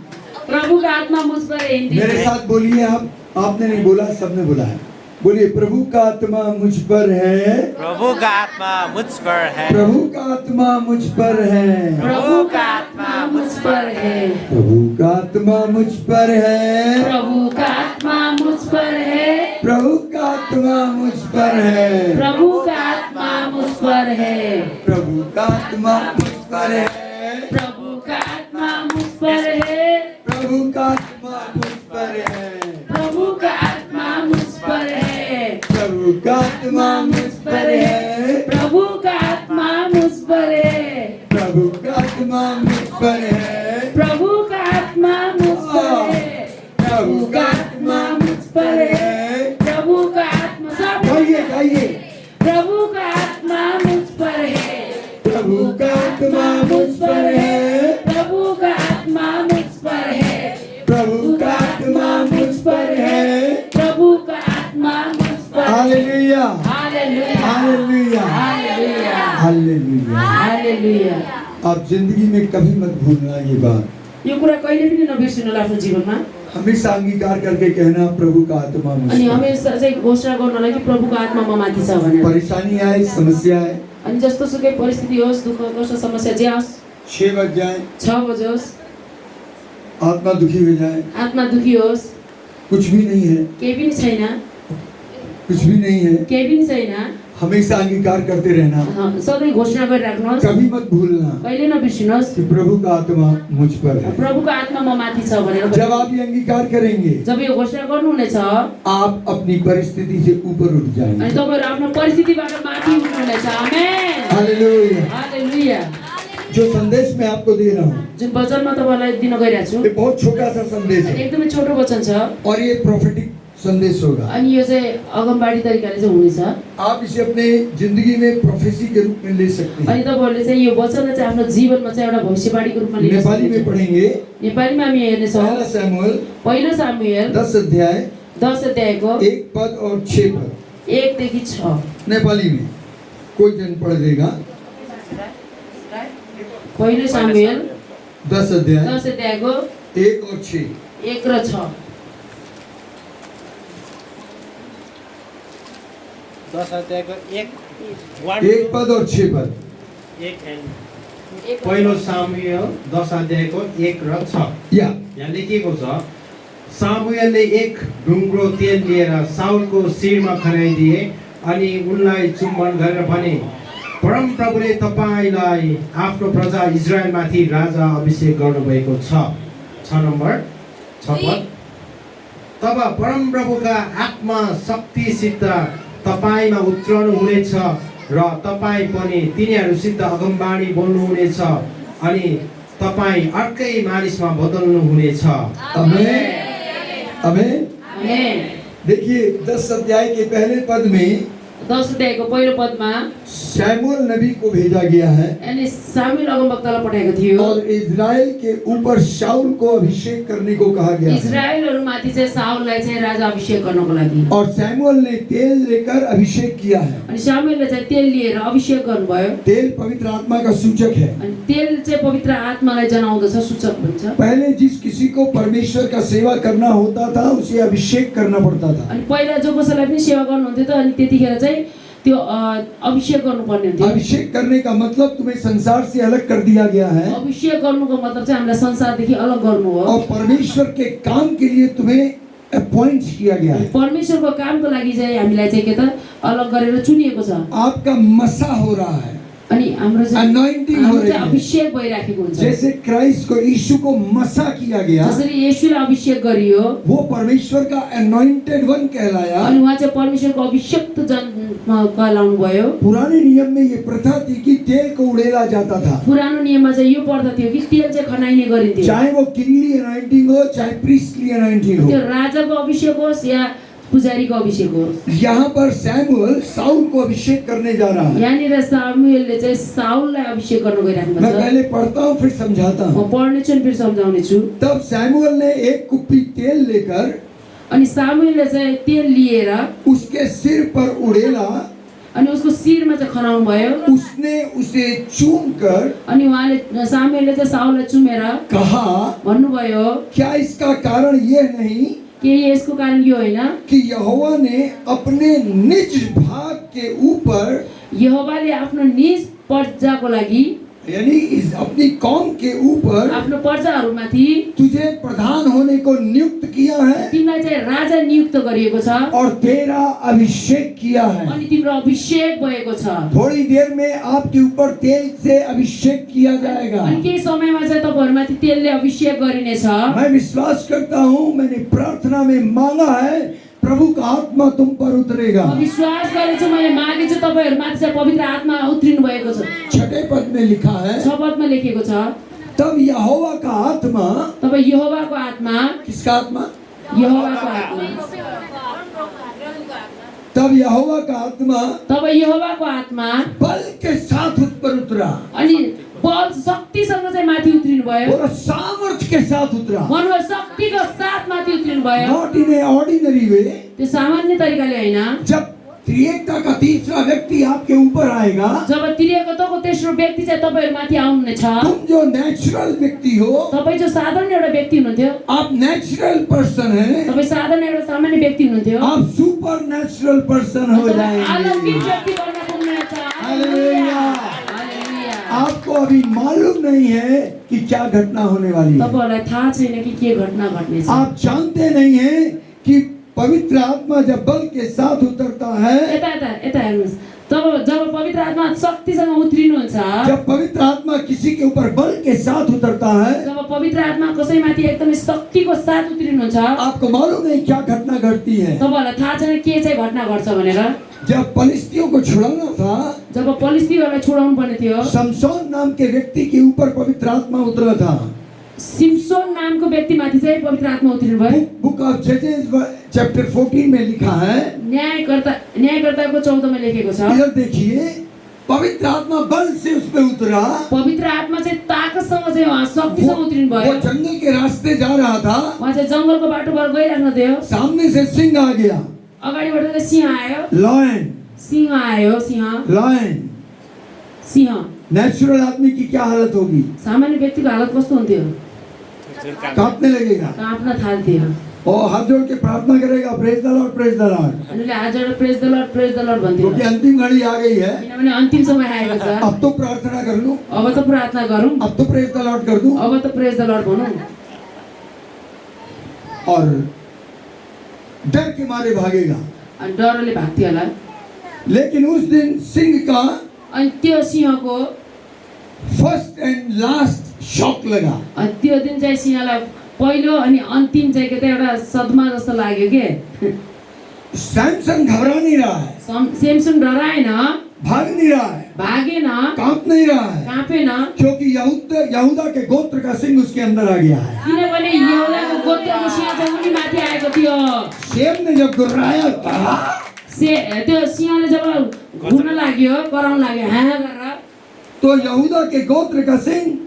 Speaker 2: प्रभु का आत्मा मुझ पर है हिंदी
Speaker 1: मेरे
Speaker 2: में।
Speaker 1: साथ बोलिए आप, आपने नहीं बोला, सबने बोला है। बोलिए, प्रभु का आत्मा मुझ पर है,
Speaker 3: प्रभु का आत्मा मुझ पर है।
Speaker 1: प्रभु का आत्मा मुझ पर है,
Speaker 2: प्रभु का आत्मा मुझ पर है।
Speaker 1: प्रभु का आत्मा मुझ पर है,
Speaker 2: प्रभु का आत्मा मुझ पर है।
Speaker 1: प्रभु का आत्मा मुझ पर है,
Speaker 2: प्रभु का आत्मा मुझ पर है।
Speaker 1: प्रभु का आत्मा मुझ पर है,
Speaker 2: प्रभु का आत्मा मुझ पर है।
Speaker 1: प्रभु का आत्मा मुझ पर है,
Speaker 2: प्रभु का आत्मा मुझ पर है।
Speaker 1: प्रभु का आत्मा मुझ पर है,
Speaker 2: प्रभु का आत्मा मुझ पर है।
Speaker 1: प्रभु का आत्मा मुझ पर है,
Speaker 2: प्रभु का आत्मा मुझ पर है।
Speaker 1: प्रभु का आत्मा मुझ पर है।
Speaker 2: प्रभु का आत्मा सब
Speaker 1: गाइए गाइए,
Speaker 2: प्रभु का आत्मा मुझ पर है।
Speaker 1: प्रभु का आत्मा मुझ पर है,
Speaker 2: प्रभु का आत्मा मुझ पर है।
Speaker 1: प्रभु का आत्मा मुझ पर है।
Speaker 2: प्रभु का आत्मा मुझ पर है।
Speaker 1: Hallelujah,
Speaker 2: hallelujah
Speaker 1: hallelujah,
Speaker 2: hallelujah
Speaker 1: hallelujah.
Speaker 2: Hallelujah.
Speaker 1: आप जिंदगी में कभी मत भूलना ये बात,
Speaker 2: यो कुरा कहिले पनि नबिर्सिनु होला आफ्नो जीवनमा।
Speaker 1: हमेशा अंगीकार करके कहना, प्रभु का आत्मा मुझ
Speaker 2: अनि
Speaker 1: पर है।
Speaker 2: हमेशा चाहिँ घोषणा गर्नलाई कि प्रभुको आत्मा म माथि छ भनेर।
Speaker 1: परेशानी आए, समस्या आए,
Speaker 2: अनि जस्तो सुकै परिस्थिति होस्, दुःख कष्ट समस्या जे होस्,
Speaker 1: 6 बज जाए,
Speaker 2: 6 बजोस्,
Speaker 1: आत्मा दुखी हो जाए,
Speaker 2: आत्मा दुखी होस्,
Speaker 1: कुछ भी नहीं है,
Speaker 2: केही पनि छैन,
Speaker 1: कुछ भी नहीं है,
Speaker 2: केही पनि छैन,
Speaker 1: हमेशा अंगीकार करते रहना।
Speaker 2: सधैँ घोषणा गरिराख्नुहोस्,
Speaker 1: कभी मत भूलना
Speaker 2: कहिले नबिर्सिनुहोस्
Speaker 1: कि प्रभु का आत्मा मुझ पर है।
Speaker 2: प्रभुको आत्मा म माथि छ भनेर।
Speaker 1: जब आप ये अंगीकार करेंगे,
Speaker 2: जब यो घोषणा गर्नुहुनेछ
Speaker 1: आप अपनी परिस्थिति से ऊपर उठ
Speaker 2: अनि
Speaker 1: जाएंगे।
Speaker 2: तपाईहरु आफ्नो परिस्थितिबाट माथि उठ्नुहुनेछ। Amen
Speaker 1: hallelujah.
Speaker 2: हालेलुया।
Speaker 1: जो संदेश मैं आपको दे रहा हूँ,
Speaker 2: जुन वचनमा तपाईहरुलाई दिन गइरहेको छु
Speaker 1: ये बहुत छोटा सा संदेश है,
Speaker 2: एकदमै छोटो वचन छ
Speaker 1: और ये प्रोफेटिक संदेश होगा।
Speaker 2: अनि यो चाहिँ अगमबाडी तरिकाले चाहिँ हुनेछ।
Speaker 1: आप इसे अपने जिंदगी में प्रोफेसी के रूप में ले सकते
Speaker 2: अनि
Speaker 1: हैं।
Speaker 2: तपाईहरुले चाहिँ यो वचनलाई चाहिँ आफ्नो जीवनमा चाहिँ एउटा भविष्यवाणीको रूपमा लिन
Speaker 1: नेपाली में
Speaker 2: सक्नुहुन्छ।
Speaker 1: पढ़ेंगे,
Speaker 2: नेपालीमा हामी हेर्नेछौँ
Speaker 1: पहला सैमुएल
Speaker 2: पहिलो सामुएल
Speaker 1: 10 अध्याय
Speaker 2: 10 अध्यायको
Speaker 1: 1 पद और 6 पद।
Speaker 2: 1 देखि 6।
Speaker 1: नेपाली में कोई जन पढ़ देगा।
Speaker 2: पहिलो सामुएल
Speaker 1: 10 अध्याय
Speaker 2: 10 अध्यायको
Speaker 1: 1 और 6।
Speaker 2: 1 र 6।
Speaker 3: 10 अध्यायको 1
Speaker 1: 1 पद और 6 पद।
Speaker 5: पहिलो सामुएल 10 अध्यायको 1 र 6।
Speaker 1: या
Speaker 5: यहाँ लेखिएको छ, सामुएलले एक ढुङ्ग्रो तेल लिएर साउलको शिरमा खनाइदिए अनि उनलाई चुम्बन गरेर भने, परमप्रभुले तपाईँलाई आफ्नो प्रजा इजरायलमाथि राजा अभिषेक गर्नुभएको छ। 6 नम्बर 6 पद। तब परमप्रभुका आत्मा शक्तिसित तपाईँमा उत्रनु हुनेछ र तपाईँ पनि तिनीहरूसित अगमबाणी बोल्नुहुनेछ अनि तपाईँ अर्कै मानिसमा बदल्नु हुनेछ।
Speaker 1: आमेन, आमेन।
Speaker 2: आमेन।
Speaker 1: देखिए 10 अध्याय के पहले पद में
Speaker 2: 10 अध्यायको पहिलो पदमा
Speaker 1: सैमुएल नबी को भेजा गया है
Speaker 2: अनि सामुएल अगमवक्तालाई पठाएको थियो
Speaker 1: और इजराइल के ऊपर शाऊल को अभिषेक करने को कहा गया है।
Speaker 2: इजरायलहरुमाथि चाहिँ साउललाई चाहिँ राजा अभिषेक गर्नको लागि।
Speaker 1: और सैमुएल ने तेल लेकर अभिषेक किया है।
Speaker 2: अनि सामुएलले चाहिँ तेल लिएर अभिषेक गर्नुभयो।
Speaker 1: तेल पवित्र आत्मा का सूचक है।
Speaker 2: अनि तेल चाहिँ पवित्र आत्मालाई जनाउँदछ, सूचक भन्छ।
Speaker 1: पहले जिस किसी को परमेश्वर का सेवा करना होता था उसे अभिषेक करना पड़ता था।
Speaker 2: अनि पहिला जो कसैलाई पनि सेवा गर्नुहुन्थ्यो त अनि त्यतिखेर चाहिँ त्यो अभिषेक गर्नुपर्ने हुन्थ्यो।
Speaker 1: अभिषेक करने का मतलब तुम्हें संसार से अलग कर दिया गया है
Speaker 2: अभिषेक गर्नुको मतलब चाहिँ हामीलाई संसारदेखि अलग गर्नु हो।
Speaker 1: और परमेश्वर के काम के लिए तुम्हें अपॉइंट किया गया है।
Speaker 2: परमेश्वरको कामको लागि चाहिँ हामीलाई चाहिँ के त अलग गरेर चुनिएको छ।
Speaker 1: आपका मसा हो रहा है।
Speaker 2: अनि हाम्रो
Speaker 1: Anointing हो रही
Speaker 2: चाहिँ
Speaker 1: है।
Speaker 2: अभिषेक भइराखेको हुन्छ
Speaker 1: जैसे क्राइस्ट को यीशु को मसा किया गया,
Speaker 2: जसरी येशूलाई अभिषेक गरियो
Speaker 1: वो परमेश्वर का anointed one कहलाया।
Speaker 2: अनि उहाँ चाहिँ परमेश्वरको अभिषेक्त जन कहलाउनु भयो।
Speaker 1: पुराने नियम में ये प्रथा थी कि तेल को उड़ेला जाता था,
Speaker 2: पुरानो नियममा चाहिँ यो पर्दथ्यो कि तेल चाहिँ खनाइने गरिन्थ्यो।
Speaker 1: चाहे वो किंगली अनाइंटिंग हो चाहे प्रीस्टली अनाइंटिंग
Speaker 2: त्यो
Speaker 1: हो।
Speaker 2: राजाको अभिषेक होस् या पुजारीको अभिषेक होस्।
Speaker 1: यहाँ पर सैमुअल साउल को अभिषेक करने जा रहा है।
Speaker 2: यहाँनिर सामुएलले चाहिँ साउललाई अभिषेक गर्नु गइराख्नु
Speaker 1: मैं
Speaker 2: छ।
Speaker 1: पहले पढ़ता हूँ फिर समझाता
Speaker 2: म
Speaker 1: हूँ।
Speaker 2: पढ्नेछु अनि फेरि सम्झाउने छु।
Speaker 1: तब सैमुअल ने एक कुप्पी तेल लेकर
Speaker 2: अनि सामुएलले चाहिँ तेल लिएर
Speaker 1: उसके सिर पर उड़ेला,
Speaker 2: अनि उसको शिरमा चाहिँ खनाउनु भयो।
Speaker 1: उसने उसे चूम कर
Speaker 2: अनि उहाँले सामुएलले चाहिँ साउललाई चुमेर
Speaker 1: कहा,
Speaker 2: भन्नुभयो
Speaker 1: क्या इसका कारण ये नहीं
Speaker 2: के यसको कारण यो होइन
Speaker 1: कि यहोवा ने अपने निज भाग के ऊपर,
Speaker 2: यहोवाले आफ्नो निज प्रजाको लागि
Speaker 1: यानी इस अपनी कौम के ऊपर
Speaker 2: आफ्नो प्रजाहरूमाथि
Speaker 1: तुझे प्रधान होने को नियुक्त किया है
Speaker 2: तिमीलाई चाहिँ राजा नियुक्त गरिएको छ
Speaker 1: और तेरा अभिषेक किया है।
Speaker 2: अनि तिम्रो अभिषेक भएको छ।
Speaker 1: थोड़ी देर में आपके ऊपर तेल से अभिषेक किया जाएगा।
Speaker 2: अनि केही समयमा चाहिँ तपाईहरुमाथि तेलले अभिषेक गरिनेछ।
Speaker 1: मैं विश्वास करता हूँ, मैंने प्रार्थना में मांगा है, प्रभु का आत्मा तुम पर उतरेगा।
Speaker 2: म विश्वास गरेछु, मैले मागेछु तपाईहरुमाथि चाहिँ पवित्र आत्मा उत्रिनु भएको छ।
Speaker 1: छठे पद में लिखा है,
Speaker 2: 6 पदमा लेखेको छ,
Speaker 1: तब यहोवा का आत्मा,
Speaker 2: तब यहोवाको आत्मा,
Speaker 1: किसका आत्मा?
Speaker 2: यहोवाको आत्मा,
Speaker 1: तब यहोवा का आत्मा
Speaker 2: तब यहोवाको आत्मा
Speaker 1: बल के साथ उस पर उतरा,
Speaker 2: अनि बल शक्तिसँग चाहिँ माथि उत्रिनु भयो।
Speaker 1: और सामर्थ्य के साथ उतरा।
Speaker 2: मनोबल शक्तिको साथ माथि उत्रिनु भयो।
Speaker 1: नॉट इन ए ऑर्डिनरी वे।
Speaker 2: त्यो सामान्य तरिकाले हैन।
Speaker 1: जब त्रिएकता का तीसरा व्यक्ति आपके ऊपर आएगा,
Speaker 2: जब त्रिएकताको तेस्रो व्यक्ति चाहिँ तपाईहरुमाथि आउनुहुनेछ,
Speaker 1: तुम जो नेचुरल व्यक्ति हो,
Speaker 2: तपाई जो साधारण एउटा व्यक्ति हुनुहुन्थ्यो,
Speaker 1: आप नेचुरल पर्सन हैं,
Speaker 2: तपाई साधारण एउटा सामान्य व्यक्ति हुनुहुन्थ्यो,
Speaker 1: आप सुपर नेचुरल पर्सन हो
Speaker 2: अलौकिक
Speaker 1: जाएंगे।
Speaker 2: व्यक्ति बन्न पुग्नुहुन्छ।
Speaker 1: हालेलुया।
Speaker 2: हालेलुया।
Speaker 1: आपको अभी मालूम नहीं है कि क्या घटना होने वाली है।
Speaker 2: तपाईहरुलाई थाहा छैन कि के घटना घट्नेछ।
Speaker 1: आप जानते नहीं हैं कि पवित्र आत्मा जब बल के साथ उतरता है,
Speaker 2: यता हेर्नुस्, जब पवित्र आत्मा शक्तिसँग उत्रिनुहुन्छ,
Speaker 1: जब पवित्र आत्मा किसी के ऊपर बल के साथ उतरता है,
Speaker 2: जब पवित्र आत्मा कसैमाथि एकदमै शक्तिको साथ उत्रिनुहुन्छ,
Speaker 1: आपको मालूम नहीं क्या घटना घटती है।
Speaker 2: तपाईहरुलाई थाहा छैन के चाहिँ घटना घट्छ भनेर।
Speaker 1: जब फलिस्तियों को छुड़ाना था,
Speaker 2: जब फलिस्तीहरूलाई छुडाउनु पर्ने थियो,
Speaker 1: समसोन नाम के व्यक्ति के ऊपर पवित्र आत्मा उतरा था।
Speaker 2: सिम्सोन नामको व्यक्तिमाथि चाहिँ पवित्र आत्मा उत्रिनु भयो।
Speaker 1: बुक ऑफ जजेस चैप्टर 14 में लिखा है,
Speaker 2: न्यायकर्ताको 14 में लेखेको छ,
Speaker 1: इधर देखिए, पवित्र आत्मा बल से उस पे उतरा।
Speaker 2: पवित्र आत्मा चाहिँ ताकतसँग चाहिँ उहाँ शक्तिसँग उत्रिनु
Speaker 1: वो
Speaker 2: भयो।
Speaker 1: जंगल के रास्ते जा रहा था,
Speaker 2: उहाँ चाहिँ जंगलको बाटोबाट गइराख्नु थियो,
Speaker 1: सामने से सिंह आ गया,
Speaker 2: अगाडिबाट चाहिँ सिंह आयो,
Speaker 1: लायन,
Speaker 2: सिंह आयो,
Speaker 1: लायन।
Speaker 2: सिंह।
Speaker 1: नेचुरल आदमी की क्या हालत होगी?
Speaker 2: सामान्य व्यक्तिको हालत कस्तो हुन्थ्यो?
Speaker 1: कांपने लगेगा
Speaker 2: काँप्न थाल्थ्यो।
Speaker 1: और हाथ जोड़ के प्रार्थना करेगा, praise the lord, praise the lord.
Speaker 2: उनीले आज एउटा praise the lord, praise the lord भन्थ्यो,
Speaker 1: क्योंकि अंतिम घड़ी आ गई है,
Speaker 2: किनभने अन्तिम समय आएको छ।
Speaker 1: अब तो प्रार्थना कर लूं,
Speaker 2: अब त प्रार्थना गरौँ,
Speaker 1: अब तो प्रेज द लॉर्ड कर दूं,
Speaker 2: अब त प्रेज द लर्ड भनौँ।
Speaker 1: और डर के मारे भागेगा।
Speaker 2: अनि डरले भाग्थ्यो होला।
Speaker 1: लेकिन उस दिन सिंह का
Speaker 2: अनि त्यो सिंहको
Speaker 1: फर्स्ट एंड लास्ट शॉक लगा।
Speaker 2: अनि त्यो दिन चाहिँ सिंहलाई पहिलो अनि अन्तिम चाहिँ के त एउटा सदमा जस्तो लाग्यो के।
Speaker 1: सैमसन घबरा नहीं रहा है,
Speaker 2: सैमसन डराएन,
Speaker 1: भाग नहीं रहा है,
Speaker 2: भागेन,
Speaker 1: कांप नहीं रहा है,
Speaker 2: काँपेन,
Speaker 1: क्योंकि यहूदा के गोत्र का सिंह उसके अंदर आ गया है।
Speaker 2: किनभने यहुदाको गोत्रको सिंह चाहिँ उनी माथि आएको थियो।
Speaker 1: शेर ने जब गुर्राया
Speaker 2: त्यो सिंहले जब घुर्न लाग्यो, कराउन लाग्यो हाँ गरेर,
Speaker 1: तो यहूदा के गोत्र का सिंह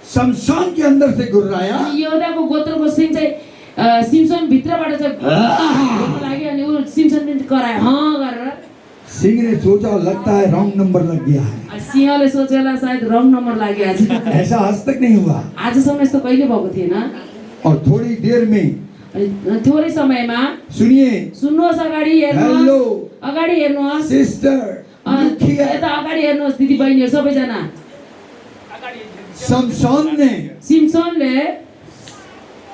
Speaker 1: शमशान के अंदर से गुर्राया।
Speaker 2: यहुदाको गोत्रको सिंह चाहिँ सिम्सन भित्रबाट चाहिँ घुर्न लाग्यो अनि उ सिम्सनले करायो हाँ गरेर।
Speaker 1: सिंह ने सोचा, लगता है रॉन्ग नंबर लग गया है।
Speaker 2: सिंहले सोच्यो होला सायद रङ नम्बर लाग्यो आज।
Speaker 1: ऐसा आज तक नहीं हुआ।
Speaker 2: आजसम्म यस्तो कहिले भएको थिएन।
Speaker 1: और थोड़ी देर में
Speaker 2: अनि थोरै समयमा
Speaker 1: सुनिए,
Speaker 2: सुन्नुहोस्, अगाडि हेर्नुहोस्,
Speaker 1: हेलो
Speaker 2: अगाडि हेर्नुहोस्,
Speaker 1: सिस्टर,
Speaker 2: यता अगाडि हेर्नुहोस् दिदी बहिनीहरू सबैजना।
Speaker 1: शमशान ने
Speaker 2: सिम्सनले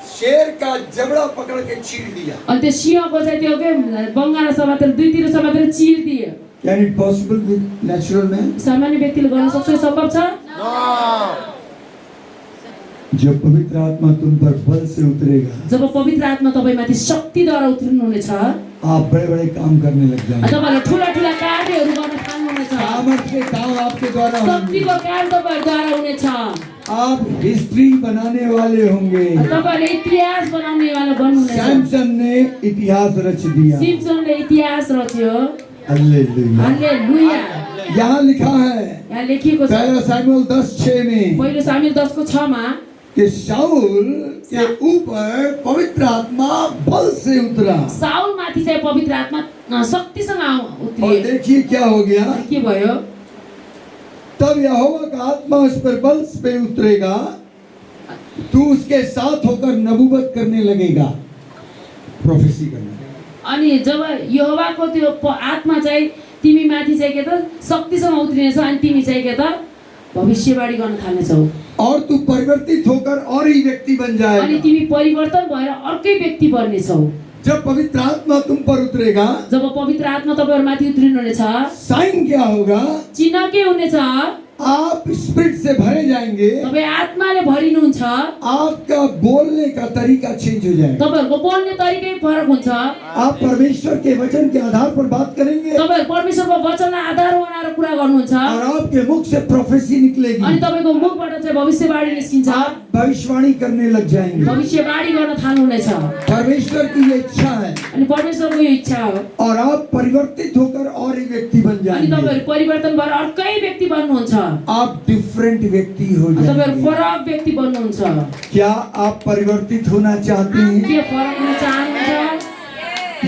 Speaker 1: शेर का जबड़ा पकड़ के चीर दिया।
Speaker 2: अनि त्यो सिंहको चाहिँ त्यो के बङ्गारा समातेर दुईतिर समातेर चिरिदियो।
Speaker 1: Can it possible with natural man?
Speaker 2: सामान्य व्यक्तिले गर्न सक्छ, यो सम्भव छ?
Speaker 1: जब पवित्र आत्मा तुम पर बल से उतरेगा,
Speaker 2: जब पवित्र आत्मा तपाईमाथि शक्तिद्वारा उत्रिनुहुनेछ,
Speaker 1: आप बड़े-बड़े काम करने लग जाएंगे।
Speaker 2: तपाईले ठूला-ठूला कार्यहरू गर्न थाल्नुहुनेछ।
Speaker 1: सामर्थ्य के काम आपके द्वारा होंगे।
Speaker 2: शक्तिको काम तपाईहरुद्वारा हुनेछ।
Speaker 1: आप हिस्ट्री बनाने वाले होंगे।
Speaker 2: तपाईले इतिहास बनाउनेवाला बन्नुहुनेछ।
Speaker 1: सैमसन ने इतिहास रच दिया।
Speaker 2: सिम्सनले इतिहास रच्यो।
Speaker 1: हालेलुया।
Speaker 2: हालेलुया।
Speaker 1: यहाँ लिखा है,
Speaker 2: यहाँ लेखिएको छ,
Speaker 1: पहला सामुएल 10:6 में,
Speaker 2: पहिलो सामुएल 10:6
Speaker 1: कि शाऊल के ऊपर पवित्र आत्मा बल से उतरा।
Speaker 2: साउल माथि चाहिँ पवित्र आत्मा शक्तिसँग
Speaker 1: और
Speaker 2: उत्रियो।
Speaker 1: देखिए क्या हो गया।
Speaker 2: के भयो?
Speaker 1: तब यहोवा का आत्मा उस पर बल पे उतरेगा, तू उसके साथ होकर नबूवत करने लगेगा, प्रोफेसी करना।
Speaker 2: अनि जब यहोवाको त्यो आत्मा चाहिँ तिमी माथि चाहिँ के त शक्तिसँग उत्रिनेछ, अनि तिमी चाहिँ के त भविष्यवाणी गर्न थाल्नेछौ,
Speaker 1: और तू परिवर्तित होकर और ही व्यक्ति बन
Speaker 2: अनि
Speaker 1: जाएगा।
Speaker 2: तिमी परिवर्तन भएर अर्कै व्यक्ति बन्नेछौ।
Speaker 1: जब पवित्र आत्मा तुम पर उतरेगा,
Speaker 2: जब पवित्र आत्मा तपाईहरुमाथि उत्रिनुहुनेछ,
Speaker 1: साइन क्या होगा?
Speaker 2: चिन्ह के हुनेछ?
Speaker 1: आप स्पिरिट से भरे जाएंगे,
Speaker 2: तपाई आत्माले भरिनुहुन्छ,
Speaker 1: आपका बोलने का तरीका चेंज हो जाएगा।
Speaker 2: तपाईहरुको बोल्ने तरिकै फरक हुन्छ।
Speaker 1: आप परमेश्वर के वचन के आधार पर बात करेंगे,
Speaker 2: तपाईहरु परमेश्वरको वचनलाई आधार बनाएर कुरा गर्नुहुन्छ,
Speaker 1: और आपके मुख से प्रोफेसी
Speaker 2: अनि
Speaker 1: निकलेगी।
Speaker 2: तपाईको मुखबाट चाहिँ भविष्यवाणी निस्किन्छ,
Speaker 1: आप भविष्यवाणी करने लग जाएंगे।
Speaker 2: भविष्यवाणी गर्न थाल्नुहुनेछ।
Speaker 1: परमेश्वर की ये इच्छा है,
Speaker 2: अनि परमेश्वरको यो इच्छा हो,
Speaker 1: और आप परिवर्तित होकर और एक व्यक्ति बन
Speaker 2: अनि
Speaker 1: जाएंगे।
Speaker 2: तपाईहरु परिवर्तन भएर अर्कै व्यक्ति बन्नुहुन्छ,
Speaker 1: आप डिफरेंट व्यक्ति हो
Speaker 2: तपाईहरु
Speaker 1: जाएंगे।
Speaker 2: फरक व्यक्ति बन्नुहुन्छ।
Speaker 1: क्या आप परिवर्तित होना चाहते हैं,
Speaker 2: के फरक हुन चाहनुहुन्छ?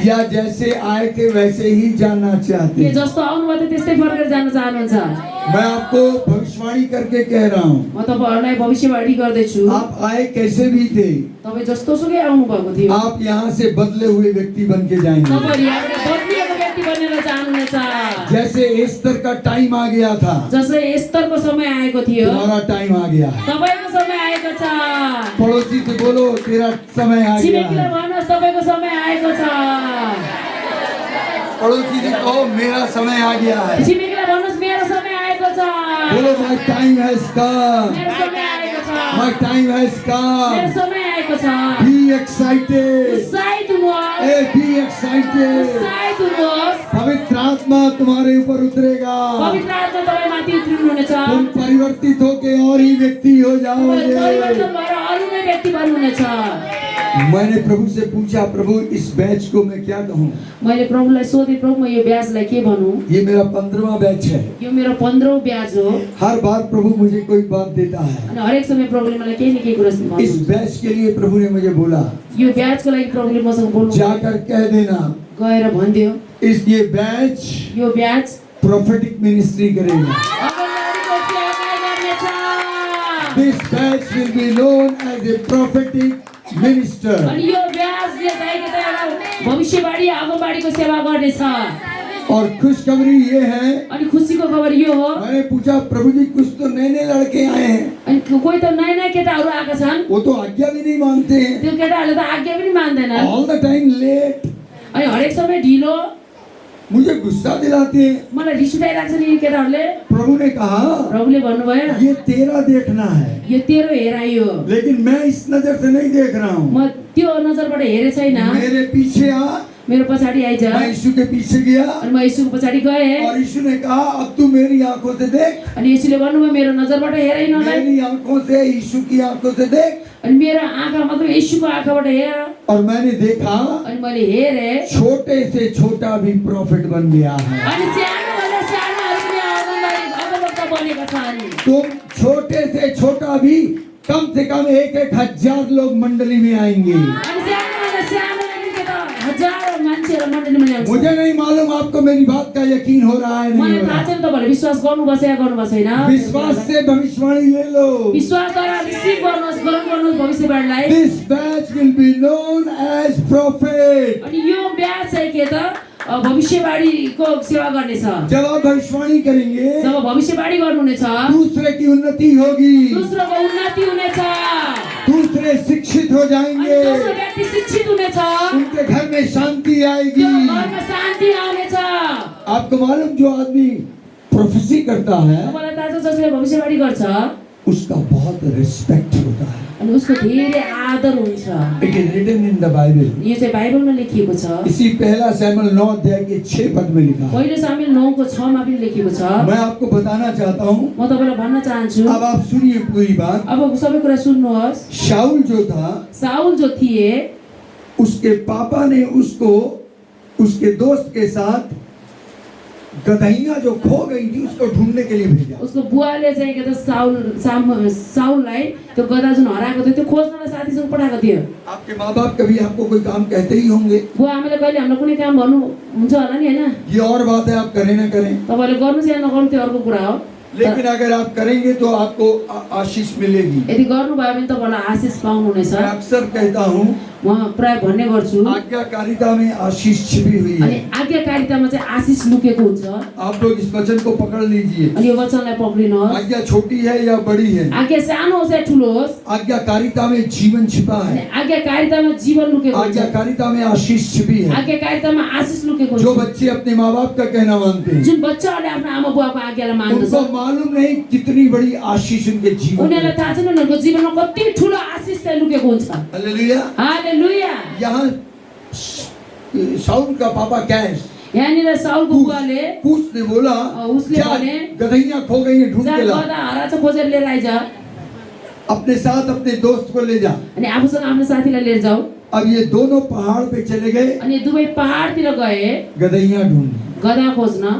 Speaker 1: या जैसे आए थे वैसे ही जाना चाहते
Speaker 2: के
Speaker 1: हैं?
Speaker 2: जस्तो आउनुभयो त त्यस्तै फर्केर जान चाहनुहुन्छ?
Speaker 1: मैं आपको भविष्यवाणी करके कह रहा हूँ,
Speaker 2: म तपाईहरुलाई भविष्यवाणी गर्दैछु।
Speaker 1: आप आए कैसे भी थे,
Speaker 2: तपाई जस्तो सुकै आउनु भएको थियो,
Speaker 1: आप यहाँ से बदले हुए व्यक्ति बन के जाएंगे।
Speaker 2: तपाईहरु यहाँबाट बदलिएको व्यक्ति बनेर जानुहुनेछ।
Speaker 1: जैसे एस्तर का टाइम आ गया था,
Speaker 2: जसै एस्तरको समय आएको थियो,
Speaker 1: तुम्हारा टाइम आ गया।
Speaker 2: तपाईको समय आएको छ।
Speaker 1: पड़ोसी से बोलो, तेरा समय आ गया
Speaker 2: छिमेकीलाई
Speaker 1: है।
Speaker 2: भन्नुहोस् तपाईको समय आएको छ।
Speaker 1: पड़ोसी से कहो, मेरा समय आ गया है।
Speaker 2: छिमेकीलाई भन्नुहोस् मेरो समय आएको छ।
Speaker 1: बोलो, माय टाइम हैज कम,
Speaker 2: मेरो समय आएको छ।
Speaker 1: माय टाइम हैज
Speaker 2: मेरो
Speaker 1: कम।
Speaker 2: समय आएको छ।
Speaker 1: बी एक्साइटेड,
Speaker 2: उत्साहित हुनुहोस्,
Speaker 1: बी एक्साइटेड।
Speaker 2: उत्साहित हुनुहोस्।
Speaker 1: पवित्र आत्मा तुम्हारे ऊपर उतरेगा,
Speaker 2: पवित्र आत्मा तपाईमाथि उत्रिनुहुनेछ।
Speaker 1: तुम परिवर्तित होके और ही व्यक्ति हो जाओगे।
Speaker 2: परिवर्तन भएर अरू नै व्यक्ति बन्नुहुनेछ।
Speaker 1: मैंने प्रभु से पूछा, प्रभु इस बैच को मैं क्या कहूँ?
Speaker 2: मैले प्रभुलाई सोधे, प्रभु म यो ब्याजलाई के भनौँ?
Speaker 1: ये मेरा 15वां बैच है।
Speaker 2: यो मेरो 15औं ब्याज हो।
Speaker 1: हर बार प्रभु मुझे कोई बात देता है।
Speaker 2: अनि हरेक समय प्रभुले मलाई केही न केही कुरा
Speaker 1: इस
Speaker 2: भन्नुहुन्छ।
Speaker 1: बैच के लिए प्रभु ने मुझे बोला,
Speaker 2: यो ब्याजको लागि प्रभुले मसँग बोल्नु,
Speaker 1: जाकर कह देना,
Speaker 2: गएर भनिदियो
Speaker 1: इस ये बैच
Speaker 2: यो ब्याज
Speaker 1: प्रोफेटिक मिनिस्ट्री करेगा।
Speaker 2: अगमवाणीको सेवा गर्नेछ।
Speaker 1: This batch will be known as a prophetic minister.
Speaker 2: अनि यो ब्याजले चाहिँ के त एउटा भविष्यवाणी अगमवाणीको सेवा गर्नेछ।
Speaker 1: और खुशखबरी ये है,
Speaker 2: अनि खुसीको खबर यो हो,
Speaker 1: मैंने पूछा, प्रभु जी कुछ तो नए नए लड़के आए हैं,
Speaker 2: अनि कोही त नयाँ नयाँ केटाहरू आएका छन्,
Speaker 1: वो तो आज्ञा भी नहीं मानते हैं,
Speaker 2: त्यो केटाहरूले त आज्ञा पनि मान्दैनन्,
Speaker 1: ऑल द टाइम लेट।
Speaker 2: अनि हरेक समय ढिलो।
Speaker 1: मुझे गुस्सा दिलाते हैं।
Speaker 2: मलाई रिस उठाइरहेको छ नि यी केटाहरूले।
Speaker 1: प्रभु ने कहा,
Speaker 2: प्रभुले भन्नुभयो,
Speaker 1: ये तेरा देखना है,
Speaker 2: यो तेरो हेराइ हो,
Speaker 1: लेकिन मैं इस नजर से नहीं देख रहा हूँ।
Speaker 2: म त्यो नजरबाट हेरे छैन।
Speaker 1: मेरे पीछे आ।
Speaker 2: मेरो पछाडि आइज।
Speaker 1: मैं यीशु के पीछे गया,
Speaker 2: अनि म यीशुको पछाडि गएँ,
Speaker 1: और यीशु ने कहा, अब तू मेरी आंखों से देख,
Speaker 2: अनि यीशुले भन्नुभयो मेरो नजरबाट हेरै नलाई,
Speaker 1: मेरी आंखों से, यीशु की आंखों से देख।
Speaker 2: अनि मेरो आँखा मतलब यीशुको आँखाबाट हेर।
Speaker 1: और मैंने देखा,
Speaker 2: अनि मैले हेरेँ,
Speaker 1: छोटे से छोटा भी प्रॉफिट बन गया है।
Speaker 2: अनि सानोभन्दा सानोहरू पनि अगमवक्ता बनेका छन्।
Speaker 1: तुम छोटे से छोटा भी कम से कम 1,000 लोग मंडली में आएंगे।
Speaker 2: अनि सानोभन्दा सानो पनि त हजारौँ मान्छेहरू मण्डलीमा ल्याउँछ।
Speaker 1: मुझे नहीं मालूम आपको मेरी बात का यकीन हो रहा है नहीं
Speaker 2: मलाई
Speaker 1: हो
Speaker 2: थाहा
Speaker 1: रहा।
Speaker 2: छैन तपाईँहरूले विश्वास गर्नुभएको छ या गर्नुभएको छैन।
Speaker 1: विश्वास से भविष्यवाणी ले लो।
Speaker 2: विश्वासद्वारा रिसिभ गर्नुहोस्, ग्रहण गर्नुहोस् भविष्यवाणीलाई।
Speaker 1: This batch will be known as prophet.
Speaker 2: अनि यो ब्याज चाहिँ के त भविष्यवाणीको सेवा गर्नेछ।
Speaker 1: जब आप भविष्यवाणी करेंगे,
Speaker 2: जब भविष्यवाणी गर्नुहुनेछ,
Speaker 1: दूसरे की उन्नति होगी,
Speaker 2: दोस्रोको उन्नति हुनेछ,
Speaker 1: दूसरे शिक्षित हो
Speaker 2: अनि
Speaker 1: जाएंगे,
Speaker 2: दोस्रो व्यक्ति शिक्षित हुनेछ,
Speaker 1: उनके घर में शांति
Speaker 2: त्यो
Speaker 1: आएगी।
Speaker 2: घरमा शान्ति आउनेछ।
Speaker 1: आपको मालूम जो आदमी प्रोफेसी करता है
Speaker 2: तपाईँलाई थाहा छ जसले भविष्यवाणी गर्छ
Speaker 1: उसका बहुत रिस्पेक्ट होता है.
Speaker 2: अनि उसको धेरै आदर हुन्छ.
Speaker 1: It is written in the Bible.
Speaker 2: यो चाहिँ बाइबलमा लेखिएको छ.
Speaker 1: इसी पहला सैमुएल 9 अध्याय के 6 पद में लिखा है.
Speaker 2: पहिलो सामुएल 9 को 6 मा पनि लेखिएको छ.
Speaker 1: मैं आपको बताना चाहता हूँ.
Speaker 2: म तपाईलाई भन्न चाहन्छु.
Speaker 1: अब आप सुनिए पूरी बात.
Speaker 2: अब सबै कुरा सुन्नुहोस्.
Speaker 1: शाऊल जो था
Speaker 2: साउल जो थिए
Speaker 1: उसके पापा ने उसको उसके दोस्त के साथ गदहियां जो खो गई थी उसको ढूंढने के लिए भेजा.
Speaker 2: उसको बुवाले चाहिँ के त साउललाई त्यो गधा जुन हराएको थियो त्यो खोज्नलाई साथीसँग पठाएको थियो.
Speaker 1: आपके माँ बाप कभी आपको कोई काम कहते ही होंगे.
Speaker 2: बुवा आमाले कहिले हामीलाई कुनै काम भन्नु हुन्छ होला नि हैन.
Speaker 1: ये और बात है आप करें ना करें.
Speaker 2: तपाईले गर्नु चाहिँ नगर्नु त्यो अर्को कुरा हो.
Speaker 1: लेकिन अगर आप करेंगे तो आपको आशीष मिलेगी.
Speaker 2: यदि गर्नुभयो भने तपाईँलाई आशिष पाउनुहुनेछ.
Speaker 1: मैं अक्सर कहता हूँ
Speaker 2: म प्राय भन्ने गर्छु
Speaker 1: आज्ञाकारिता में आशीष छिपी हुई
Speaker 2: अनि
Speaker 1: है.
Speaker 2: आज्ञाकारितामा चाहिँ आशिष लुकेको हुन्छ.
Speaker 1: आप लोग इस वचन को पकड़ लीजिए.
Speaker 2: अनि यो वचनलाई पक्रिनुहोस्.
Speaker 1: आज्ञा छोटी है या बड़ी है,
Speaker 2: आज्ञा सानो होस् या ठुलो होस्,
Speaker 1: आज्ञाकारिता में जीवन छिपा
Speaker 2: अनि
Speaker 1: है.
Speaker 2: आज्ञाकारितामा जीवन लुकेको हुन्छ.
Speaker 1: आज्ञाकारिता में आशीष छिपी है.
Speaker 2: आज्ञाकारितामा आशिष लुकेको
Speaker 1: जो
Speaker 2: हुन्छ.
Speaker 1: बच्चे अपने माँ बाप का कहना मानते हैं
Speaker 2: जुन बच्चाहरूले आफ्नो आमा बुवाको आज्ञालाई मान्दछ
Speaker 1: उनको मालूम नहीं कितनी बड़ी आशीष उनके जीवन में
Speaker 2: उनीहरूलाई
Speaker 1: है.
Speaker 2: थाहा छैन उनीहरूको जीवनमा कति ठुलो आशिष चाहिँ लुकेको हुन्छ.
Speaker 1: हालेलुया.
Speaker 2: हालेलुया.
Speaker 1: यहाँ शाऊल का पापा कैश
Speaker 2: यहाँनिर साउलको बुवाले
Speaker 1: कूश ने बोला
Speaker 2: उसले
Speaker 1: जा,
Speaker 2: भने
Speaker 1: गदहियां खो गई हैं, ढूंढ
Speaker 2: जा
Speaker 1: के ला.
Speaker 2: गधा हराछ खोजेर लिएर आइज.
Speaker 1: अपने साथ अपने दोस्त को ले जा.
Speaker 2: अनि आफूसँग आफ्नो साथीलाई लिएर जाऊ.
Speaker 1: अब ये दोनों पहाड़ पे चले गए
Speaker 2: अनि दुवै पहाडतिर गए
Speaker 1: गदहियां ढूंढने.
Speaker 2: गधा खोज्न.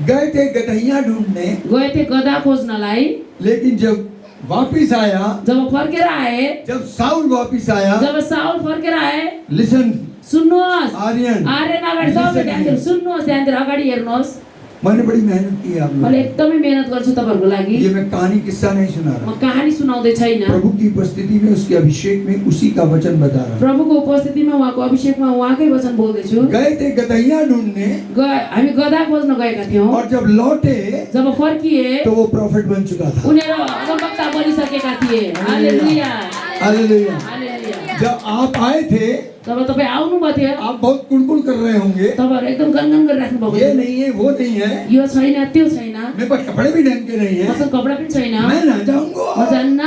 Speaker 1: गए थे गदहियां ढूंढने,
Speaker 2: गए थिए गधा खोज्नलाई.
Speaker 1: लेकिन जब वापिस आया,
Speaker 2: जब फर्केर आए,
Speaker 1: जब साउल वापिस आया,
Speaker 2: जब साउल फर्केर आए,
Speaker 1: लिसन
Speaker 2: सुन्नुहोस्.
Speaker 1: आर्यन,
Speaker 2: आर्यन अगाडि सबैले ध्यान दिनु. सुन्नुहोस्, ध्यान दिएर अगाडि हेर्नुहोस्.
Speaker 1: मैंने बड़ी मेहनत की है आप
Speaker 2: मैले
Speaker 1: लोग.
Speaker 2: एकदमै मेहनत गर्छु तपाईहरुको लागि.
Speaker 1: ये मैं कहानी किस्सा नहीं सुना
Speaker 2: म
Speaker 1: रहा.
Speaker 2: कहानी सुनाउँदै छैन.
Speaker 1: प्रभु की उपस्थिति में उसके अभिषेक में उसी का वचन बता रहा हूं.
Speaker 2: प्रभुको उपस्थितिमा उहाँको अभिषेकमा उहाँकै वचन बोल्दैछु.
Speaker 1: गए थे गदहियां ढूंढने
Speaker 2: हामी गधा खोज्न गएका थियौं.
Speaker 1: और जब लौटे
Speaker 2: जब फर्किए
Speaker 1: तो वो प्रॉफिट बन चुका था.
Speaker 2: उनीहरू अगमवक्ता बनिसकेका थिए. हालेलुया.
Speaker 1: हालेलुया.
Speaker 2: हालेलुया.
Speaker 1: जब आप आए थे
Speaker 2: जब तपाईँ आउनुभएको थियो
Speaker 1: आप बहुत कुड़कुड़ कर रहे होंगे.
Speaker 2: तपाईहरु एकदम गनगन गरिराख्नु भएको
Speaker 1: ये
Speaker 2: थियो.
Speaker 1: नहीं है वो नहीं है,
Speaker 2: यो छैन त्यो छैन.
Speaker 1: मेरे पास कपड़े भी ढंग के नहीं है,
Speaker 2: मसँग कपडा पनि छैन.
Speaker 1: मैं ना
Speaker 2: म
Speaker 1: जाऊंगा,
Speaker 2: जान्न.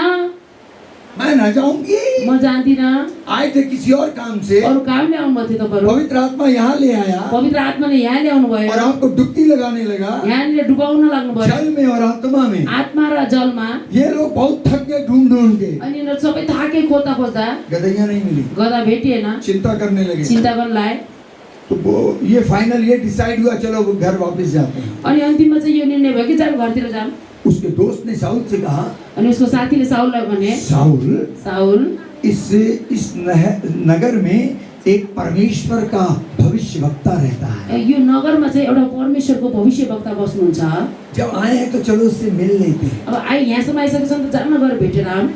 Speaker 1: मैं ना जाऊंगी.
Speaker 2: म जान्दिन.
Speaker 1: आए थे किसी और काम से,
Speaker 2: अरू कामले आउनुभएको थियो तपाईहरु.
Speaker 1: पवित्र आत्मा यहाँ ले आया
Speaker 2: पवित्र आत्माले यहाँ ल्याउनु भयो.
Speaker 1: और आपको डुबकी लगाने लगा
Speaker 2: यहाँनिर डुबाउन लाग्नु भयो.
Speaker 1: जल में और आत्मा में.
Speaker 2: आत्मा र जलमा.
Speaker 1: ये लोग बहुत थक गए ढूंढ ढूंढ के.
Speaker 2: अनि यिनीहरू सबै थाके खोज्दा खोज्दा
Speaker 1: गदहियां नहीं मिली,
Speaker 2: गधा भेटिएन.
Speaker 1: चिंता करने लगे.
Speaker 2: चिन्ता गर्न लाए.
Speaker 1: तो ये फाइनल ये डिसाइड हुआ चलो वो घर वापस जाते हैं.
Speaker 2: अनि अन्तिममा चाहिँ यो निर्णय भयो कि जाऊ घरतिर जाऊ.
Speaker 1: उसके दोस्त ने साउल से कहा,
Speaker 2: अनि उसको साथीले साउललाई भने,
Speaker 1: साउल
Speaker 2: साउल
Speaker 1: इस नगर में एक परमेश्वर का भविष्य वक्ता रहता है.
Speaker 2: यो नगरमा चाहिँ एउटा परमेश्वरको भविष्यवक्ता बस्नुहुन्छ.
Speaker 1: जब आए हैं तो चलो उससे मिल लेते हैं.
Speaker 2: अब यहाँसम्म आइसकेछन् त जान गएर भेटेर आउँ.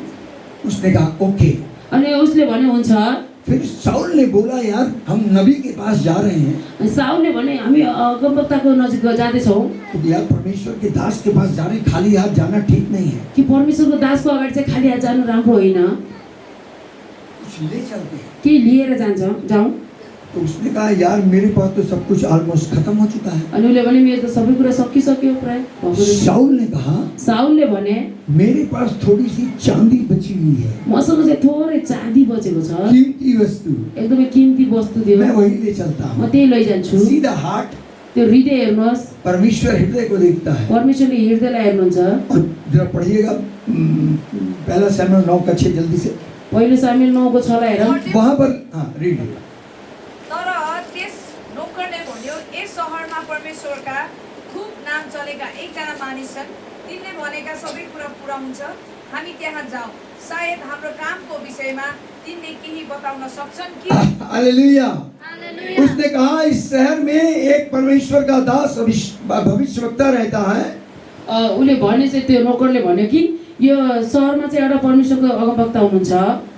Speaker 1: उसने कहा ओके.
Speaker 2: अनि उसले भने हुन्छ.
Speaker 1: फिर साउल ने बोला यार हम नबी के पास जा रहे हैं.
Speaker 2: अनि साउलले भने हामी अगमवक्ताको नजिक जाँदैछौँ.
Speaker 1: तो यार परमेश्वर के दास के पास जा रहे हैं, खाली हाथ जाना ठीक नहीं है.
Speaker 2: कि परमेश्वरको दासको अगाडि चाहिँ खाली हात जानु राम्रो होइन.
Speaker 1: कुछ ले चलते हैं.
Speaker 2: के लिएर जाउँ.
Speaker 1: तो उसने कहा यार मेरे पास तो सब कुछ ऑलमोस्ट खत्म हो चुका है.
Speaker 2: अनि उसले भने मेरो त सबै कुरा सकिसक्यो प्राय.
Speaker 1: साउल ने कहा
Speaker 2: साउलले भने
Speaker 1: मेरे पास थोड़ी सी चांदी बची हुई है,
Speaker 2: मसँग चाहिँ थोरै चाँदी बचेको छ.
Speaker 1: कीमती वस्तु,
Speaker 2: एकदमै कीमती वस्तु थियो.
Speaker 1: मैं वही ले चलता
Speaker 2: म
Speaker 1: हूँ.
Speaker 2: त्यही लैजान्छु.
Speaker 1: सीधा हार्ट.
Speaker 2: त्यो हृदय हेर्नुहोस्.
Speaker 1: परमेश्वर हृदय को देखता है.
Speaker 2: परमेश्वरले हृदयलाई हेर्नुहुन्छ.
Speaker 1: और जरा पढ़िएगा पहला सैमुएल 9 का 6 जल्दी से.
Speaker 2: पहिलो सामुएल 9 को 6 लाई हेरौँ.
Speaker 1: वहां पर हाँ रीड.
Speaker 4: तर त्यस नोकरले भन्यो, यस सहरमा परमेश्वरका खूब नाम चलेका एकजना मानिस छन्. तिनले भनेका सबै कुरा पुरा हुन्छ. हामी त्यहाँ जाउँ. सायद हाम्रो कामको विषयमा तिनले केही बताउन सक्छन् कि.
Speaker 1: हालेलुया. उसने कहा इस शहर में एक परमेश्वर का दास भविष्यवक्ता रहता है.
Speaker 2: उसले भने चाहिँ त्यो नोकरले भन्यो कि यो सहरमा चाहिँ एउटा परमेश्वरको अगमवक्ता हुनुहुन्छ.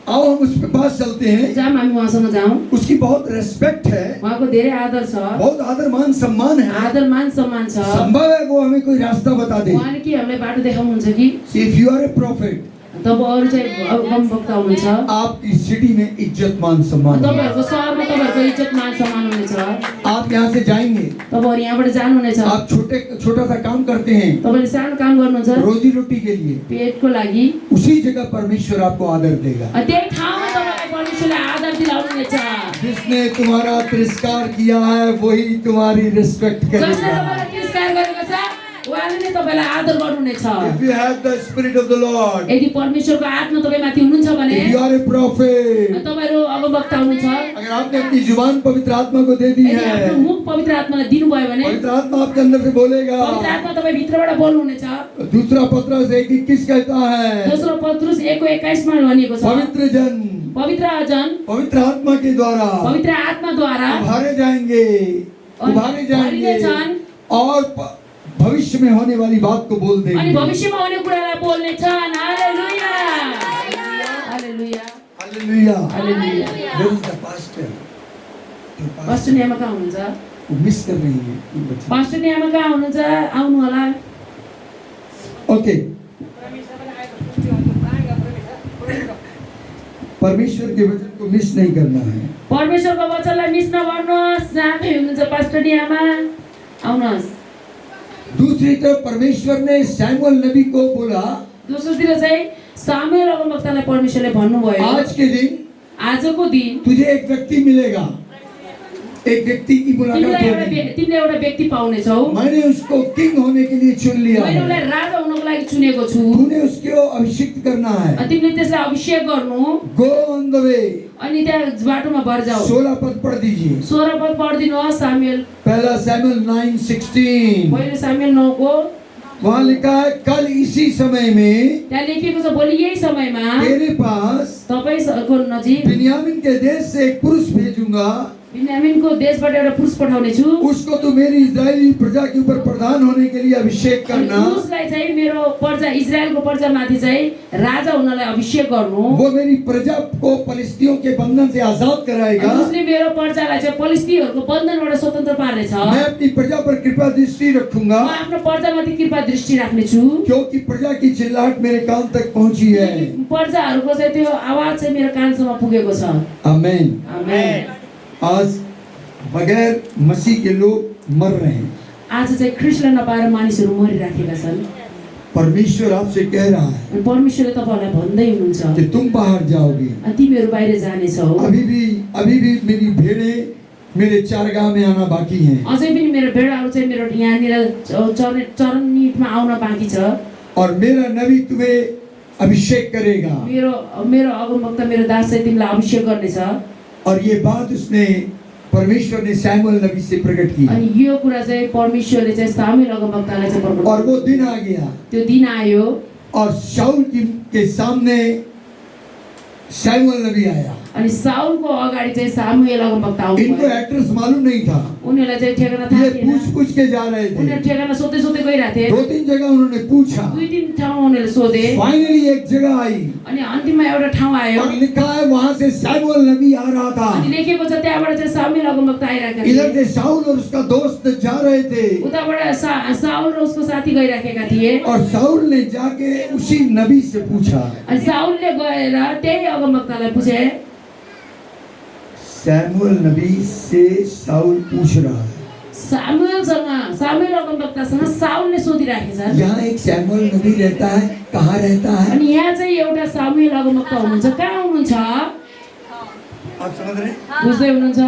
Speaker 1: आओ हम उसके पास चलते हैं.
Speaker 2: जाऊँ हामी उहाँसँग जाउँ.
Speaker 1: उसकी बहुत रेस्पेक्ट है,
Speaker 2: उहाँको धेरै आदर छ.
Speaker 1: बहुत आदर मान सम्मान है.
Speaker 2: आदर मान सम्मान छ.
Speaker 1: संभव है वो हमें कोई रास्ता बता दे.
Speaker 2: उहाँले के हामीलाई बाटो देखाउनुहुन्छ कि
Speaker 1: if you are a prophet,
Speaker 2: तब अरू चाहिँ अगमवक्ता हुनुहुन्छ.
Speaker 1: आपकी सिटी में इज्जत मान सम्मान है.
Speaker 2: तपाईहरुको सहरमा तपाईहरुको इज्जत मान सम्मान हुनेछ.
Speaker 1: आप यहाँ से जाएंगे,
Speaker 2: तपाईँहरू यहाँबाट जानुहुनेछ,
Speaker 1: आप छोटा सा काम करते हैं
Speaker 2: तपाईँले सानो काम गर्नुहुन्छ
Speaker 1: रोजी रोटी के लिए,
Speaker 2: पेटको लागि,
Speaker 1: उसी जगह परमेश्वर आपको आदर देगा।
Speaker 2: अनि त्यही ठाउँमा तपाईँलाई परमेश्वरले आदर दिलाउनुहुनेछ।
Speaker 1: जिसने तुम्हारा तिरस्कार किया है वही तुम्हारी रिस्पेक्ट
Speaker 2: जसले
Speaker 1: करेगा।
Speaker 2: तपाईँलाई तिरस्कार गरेको छ उहाँले नै तपाईँलाई आदर गर्नुहुनेछ।
Speaker 1: If you have the spirit of the Lord,
Speaker 2: यदि परमेश्वरको आत्मा तपाईँमाथि हुनुहुन्छ भने
Speaker 1: if you are a prophet,
Speaker 2: तपाईँहरू अगमवक्ता हुनुहुन्छ,
Speaker 1: अगर आपने अपनी जुबान पवित्र आत्मा को दे दी
Speaker 2: यदि
Speaker 1: है,
Speaker 2: आफ्नो मुख पवित्र आत्मालाई दिनुभयो भने
Speaker 1: पवित्र आत्मा आपके अंदर से बोलेगा।
Speaker 2: पवित्र आत्मा तपाईँ भित्रबाट बोल्नुहुनेछ।
Speaker 1: दूसरा पत्रस 1:21 कहता है,
Speaker 2: दोस्रो पत्रुस 1:21 मा भनिएको छ,
Speaker 1: पवित्र जन
Speaker 2: पवित्र जन
Speaker 1: पवित्र आत्मा के द्वारा
Speaker 2: पवित्र आत्माद्वारा
Speaker 1: उभारे जाएंगे
Speaker 2: छन्
Speaker 1: और भविष्य में होने वाली बात को बोल
Speaker 2: अनि
Speaker 1: देंगे।
Speaker 2: भविष्यमा हुने कुरालाई बोल्ने छन्। Hallelujah hallelujah
Speaker 1: hallelujah.
Speaker 2: Hallelujah.
Speaker 1: Where is the pastor? The pastor
Speaker 2: pastor नियामा कहाँ हुनुहुन्छ?
Speaker 1: वो मिस कर रही है ये बच्चे।
Speaker 2: पास्टर नियामा कहाँ हुनुहुन्छ? आउनु होला।
Speaker 1: ओके, परमेश्वर के वचन को मिस नहीं करना है।
Speaker 2: परमेश्वरको वचनलाई मिस नगर्नुहोस्। आफै हुनुहुन्छ पास्टर नियामा, आउनुहोस्।
Speaker 1: दूसरी तरफ परमेश्वर ने सैमुअल नबी को बोला,
Speaker 2: दोस्रोतिर चाहिँ सामुएल अगमवक्तालाई परमेश्वरले भन्नुभयो,
Speaker 1: आज के दिन
Speaker 2: आजको दिन
Speaker 1: तुझे एक व्यक्ति मिलेगा, एक व्यक्ति की मुलाकात होगी।
Speaker 2: तिमीले एउटा व्यक्ति पाउनेछौ।
Speaker 1: मैंने उसको किंग होने के लिए चुन लिया
Speaker 2: मैले उसलाई
Speaker 1: है।
Speaker 2: राजा हुनको लागि चुनेको छु।
Speaker 1: तूने उसको अभिषेक करना है।
Speaker 2: अनि तिमीले त्यसलाई अभिषेक गर्नु
Speaker 1: गो ऑन द वे।
Speaker 2: अनि त्यहाँ बाटोमा भर जाऊ।
Speaker 1: 16 पद पढ़ दीजिए।
Speaker 2: 16 पद पढिदिनुहोस्। सामुएल
Speaker 1: पहला सैमुअल 9:16
Speaker 2: पहिलो सामुएल 9 को
Speaker 1: वहाँ लिखा है, कल इसी समय में
Speaker 2: त्यहाँ लेखिएको छ, भोलि यही समयमा
Speaker 1: तेरे पास
Speaker 2: तपाईको नजिक
Speaker 1: बिन्यामीन के देश से एक पुरुष भेजूंगा,
Speaker 2: बिन्यामीनको देशबाट एउटा पुरुष पठाउने छु।
Speaker 1: उसको तू मेरी इजरायली प्रजा के ऊपर प्रधान होने के लिए अभिषेक
Speaker 2: अनि
Speaker 1: करना।
Speaker 2: उसलाई चाहिँ मेरो प्रजा इजरायलको प्रजामाथि चाहिँ राजा हुनलाई अभिषेक गर्नु।
Speaker 1: वो मेरी प्रजा को फलिस्तियों के बंधन से आजाद कराएगा।
Speaker 2: अनि उसले मेरो प्रजालाई चाहिँ फलिस्तीहरूको बन्धनबाट स्वतन्त्र पार्नेछ।
Speaker 1: मैं अपनी प्रजा पर कृपा दृष्टि रखूंगा,
Speaker 2: म आफ्नो प्रजामाथि कृपा दृष्टि राख्नेछु।
Speaker 1: क्योंकि प्रजा की चिल्लाहट मेरे कान तक पहुंची है।
Speaker 2: प्रजाहरूको चाहिँ त्यो आवाज चाहिँ मेरो कानसम्म पुगेको छ।
Speaker 1: आमेन।
Speaker 2: आमेन।
Speaker 1: आज बगैर मसीह के लोग मर रहे हैं।
Speaker 2: आज चाहिँ ख्रिस्टलाई नपाएर मानिसहरू मरिराखेका छन्।
Speaker 1: परमेश्वर आपसे कह रहा है
Speaker 2: अनि परमेश्वरले तपाईहरुलाई भन्दै हुनुहुन्छ
Speaker 1: कि तुम बाहर जाओगे।
Speaker 2: अनि तिमीहरू बाहिर जानेछौ।
Speaker 1: अभी भी मेरी भेड़ें मेरे चारगाह में आना बाकी हैं।
Speaker 2: अझै पनि मेरो भेडाहरू चाहिँ मेरो यहाँनिर चरनीमा आउन बाँकी छ।
Speaker 1: और मेरा नबी तुम्हें अभिषेक करेगा।
Speaker 2: मेरो अगमवक्ता मेरो दास चाहिँ तिमीलाई अभिषेक गर्नेछ।
Speaker 1: और ये बात उसने परमेश्वर ने सैमुअल नबी से प्रकट की।
Speaker 2: अनि यो कुरा चाहिँ परमेश्वरले चाहिँ सामुएल अगमवक्तालाई चाहिँ प्रकट।
Speaker 1: और वो दिन आ गया,
Speaker 2: त्यो दिन आयो
Speaker 1: और शाऊल के सामने सैमुअल नबी आया।
Speaker 2: अनि साउलको अगाडि चाहिँ सामुएल अगमवक्ता आउनु
Speaker 1: इनको
Speaker 2: भयो।
Speaker 1: एड्रेस मालूम नहीं था,
Speaker 2: उनीहरूलाई चाहिँ ठेगाना थाहा
Speaker 1: ये
Speaker 2: थिएन।
Speaker 1: पूछ के जा रहे
Speaker 2: उनीहरू
Speaker 1: थे।
Speaker 2: ठेगाना सोध्दै सोध्दै गइरहेथे।
Speaker 1: 2-3 जगह उन्होंने पूछा।
Speaker 2: 2-3 ठाउँमा उनीहरूले सोधे।
Speaker 1: फाइनली एक जगह आई
Speaker 2: अनि अन्तिममा एउटा ठाउँ आयो।
Speaker 1: और लिखा है वहां से सैमुअल नबी आ रहा था।
Speaker 2: अनि लेखेको छ त्यहाँबाट चाहिँ सामुएल अगमवक्ता आइरहेका
Speaker 1: इधर
Speaker 2: थिए।
Speaker 1: से शाऊल और उसका दोस्त जा रहे थे,
Speaker 2: उताबाट साउल र उसको साथी गइराखेका थिए।
Speaker 1: और शाऊल ने जाके उसी नबी से पूछा।
Speaker 2: अनि साउलले गएर त्यही अगमवक्तालाई पूछे।
Speaker 1: सैमुअल नबी से शाऊल पूछ रहा है।
Speaker 2: सामुएल अगमवक्तासँग साउलले सोधिराखेको छ।
Speaker 1: यहाँ एक सैमुअल नबी रहता है, कहाँ रहता है?
Speaker 2: अनि यहाँ चाहिँ एउटा सामुएल अगमवक्ता हुनुहुन्छ, कहाँ हुनुहुन्छ?
Speaker 1: आप समझ रहे हैं?
Speaker 2: बुझ्दै हुनुहुन्छ?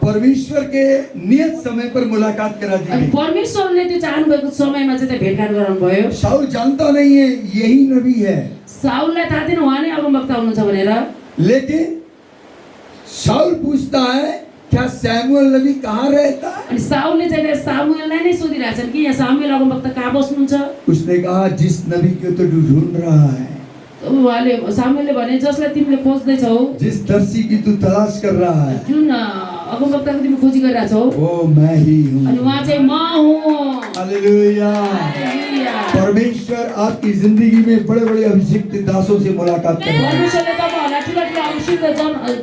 Speaker 1: परमेश्वर के नियत समय पर मुलाकात करा दी
Speaker 2: अनि
Speaker 1: गई।
Speaker 2: परमेश्वरले त्यो चाहनु भएको समयमा चाहिँ त्यो भेटघाट गराउनु भयो।
Speaker 1: शाऊल जानता नहीं है यही नबी है,
Speaker 2: साउललाई थाहा थिएन उहाँ नै अगमवक्ता हुनुहुन्छ भनेर।
Speaker 1: लेकिन शाऊल पूछता है क्या सैमुअल नबी कहाँ रहता है?
Speaker 2: अनि साउलले चाहिँ त्यहाँ सामुएललाई नै सोधिरहेछन् कि यहाँ सामुएल अगमवक्ता कहाँ बस्नुहुन्छ?
Speaker 1: उसने कहा जिस नबी को तो तू ढूंढ रहा है,
Speaker 2: उहाँले सामुएलले भने जसलाई तिमीले खोज्दैछौ,
Speaker 1: जिस दर्शी की तू तलाश कर रहा है,
Speaker 2: जुन अगमवक्ताको तिमी खोजी गरिरहेछौ,
Speaker 1: वो मैं ही हूँ।
Speaker 2: अनि उहाँ चाहिँ म हुँ।
Speaker 1: हालेलुया।
Speaker 2: हालेलुया।
Speaker 1: परमेश्वर आपकी जिंदगी में बड़े बड़े अभिषिक्त दासों से मुलाकात करेगा।
Speaker 2: परमेश्वरले तपाईहरुलाई ठुला ठुला अभिषिक्त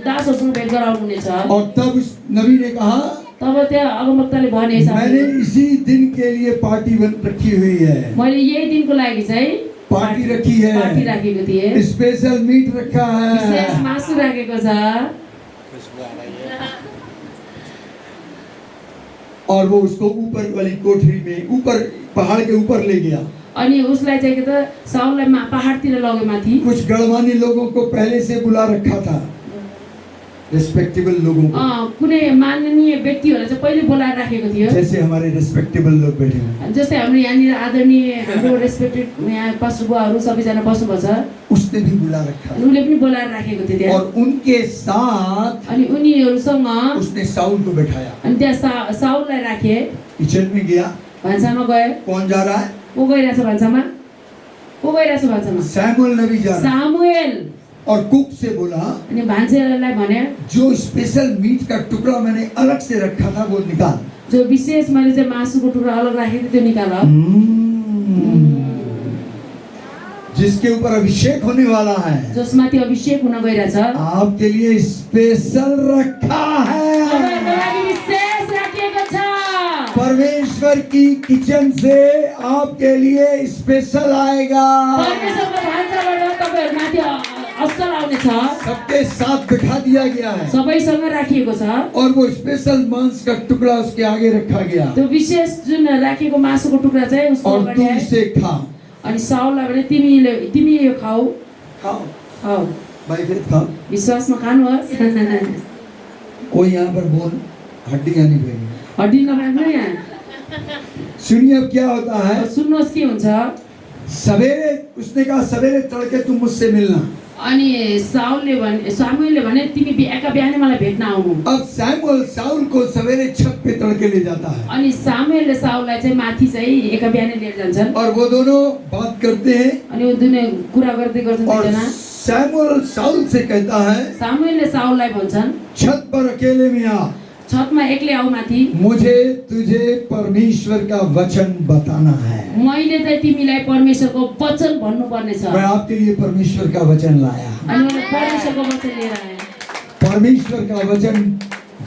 Speaker 2: दासहरूसँग भेट गराउनुहुनेछ।
Speaker 1: और तब उस नबी ने कहा
Speaker 2: तब त्यहाँ अगमवक्ताले भने
Speaker 1: मैंने इसी दिन के लिए पार्टी बन रखी हुई है,
Speaker 2: मैले यही दिनको लागि चाहिँ
Speaker 1: पार्टी रखी
Speaker 2: पार्टी
Speaker 1: है,
Speaker 2: राखेको थिएँ।
Speaker 1: स्पेशल मीट रखा
Speaker 2: विशेष
Speaker 1: है।
Speaker 2: मासु राखेको छ।
Speaker 1: और वो उसको ऊपर वाली कोठरी में, ऊपर पहाड़ के ऊपर ले गया।
Speaker 2: अनि उसलाई चाहिँ के त साउललाई पहाडतिर लग्यो माथि।
Speaker 1: कुछ गढ़वानी लोगों को पहले से बुला रखा था, रिस्पेक्टेबल लोगों को,
Speaker 2: कुनै माननीय व्यक्तिहरूलाई चाहिँ पहिले बोलाएर राखेको थियो।
Speaker 1: जैसे हमारे रिस्पेक्टेबल लोग बैठे हैं।
Speaker 2: जस्तै हाम्रो यहाँनिर आदरणीय हाम्रो रेस्पेक्टेड यहाँ पास्टर बुवाहरू सबैजना बस्नुभएको छ,
Speaker 1: उसने भी बुला रखा
Speaker 2: उनले पनि बोलाएर राखेको थियो त्यहाँ।
Speaker 1: और उनके साथ
Speaker 2: अनि उनीहरूसँग
Speaker 1: उसने साउल को बैठाया।
Speaker 2: अनि त्यहाँ साउललाई राखे।
Speaker 1: किचन में गया।
Speaker 2: भान्सामा गयो।
Speaker 1: कौन जा रहा है?
Speaker 2: को गइरहेछ भान्सामा? को गइरहेछ भान्सामा?
Speaker 1: सैमुअल नबी जा रहा है।
Speaker 2: सामुएल।
Speaker 1: और कुक से बोला,
Speaker 2: अनि भान्सेलाई भने
Speaker 1: जो स्पेशल मीट का टुकड़ा मैंने अलग से रखा था वो निकाल।
Speaker 2: जो विशेष मैले चाहिँ मासुको टुक्रा अलग राखेको त्यो निकाल।
Speaker 1: जिसके ऊपर अभिषेक होने वाला है,
Speaker 2: जसमाथि अभिषेक हुन गइरहेछ,
Speaker 1: आपके लिए स्पेशल रखा है।
Speaker 2: तपाईहरुको लागि विशेष राखिएको छ।
Speaker 1: परमेश्वर की किचन से आपके लिए स्पेशल आएगा।
Speaker 2: परमेश्वरको भान्साबाट तपाईहरुमाथि असल आउनेछ।
Speaker 1: सबके साथ बिठा दिया गया है
Speaker 2: सबैसँग राखिएको छ।
Speaker 1: और वो स्पेशल मांस का टुकड़ा उसके आगे रखा गया।
Speaker 2: त्यो विशेष जुन राखेको मासुको टुक्रा चाहिँ उसको
Speaker 1: और
Speaker 2: अगाडि
Speaker 1: तू
Speaker 2: आयो।
Speaker 1: इसे खा।
Speaker 2: अनि साउललाई भने तिमी यो खाऊ।
Speaker 1: खाओ
Speaker 2: खाऊ।
Speaker 1: भाई फिर खाओ।
Speaker 2: विश्वासमा खानुहोस्।
Speaker 1: कोई यहाँ पर बोल हड्डियां नहीं बनी।
Speaker 2: हड्डी नभएको यहाँ।
Speaker 1: सुनिए अब क्या होता है।
Speaker 2: सुन्नुहोस् के हुन्छ।
Speaker 1: सवेरे उसने कहा सवेरे तड़के तुम मुझसे मिलना।
Speaker 2: अनि सामुएलले भने तिमी बिहानै मलाई भेट्न आउनु।
Speaker 1: अब सैमुअल साउल को सवेरे छत पे तड़के ले जाता है
Speaker 2: अनि सामुएलले साउललाई चाहिँ माथि चाहिँ एका बिहानै लिएर जान्छन्।
Speaker 1: और वो दोनों बात करते हैं
Speaker 2: अनि वो दुने कुरा गर्दै गर्छन्
Speaker 1: और
Speaker 2: दुईजना।
Speaker 1: सैमुअल साउल से कहता है,
Speaker 2: सामुएलले साउललाई भन्छन्
Speaker 1: छत पर अकेले में आ,
Speaker 2: छतमा एक्लै आऊ माथि।
Speaker 1: मुझे तुझे परमेश्वर का वचन बताना है।
Speaker 2: मैले चाहिँ तिमीलाई परमेश्वरको वचन भन्नुपर्ने छ।
Speaker 1: मैं आपके लिए परमेश्वर का वचन लाया।
Speaker 2: अनि मैले परमेश्वरको वचन लिएर आएँ।
Speaker 1: परमेश्वर का वचन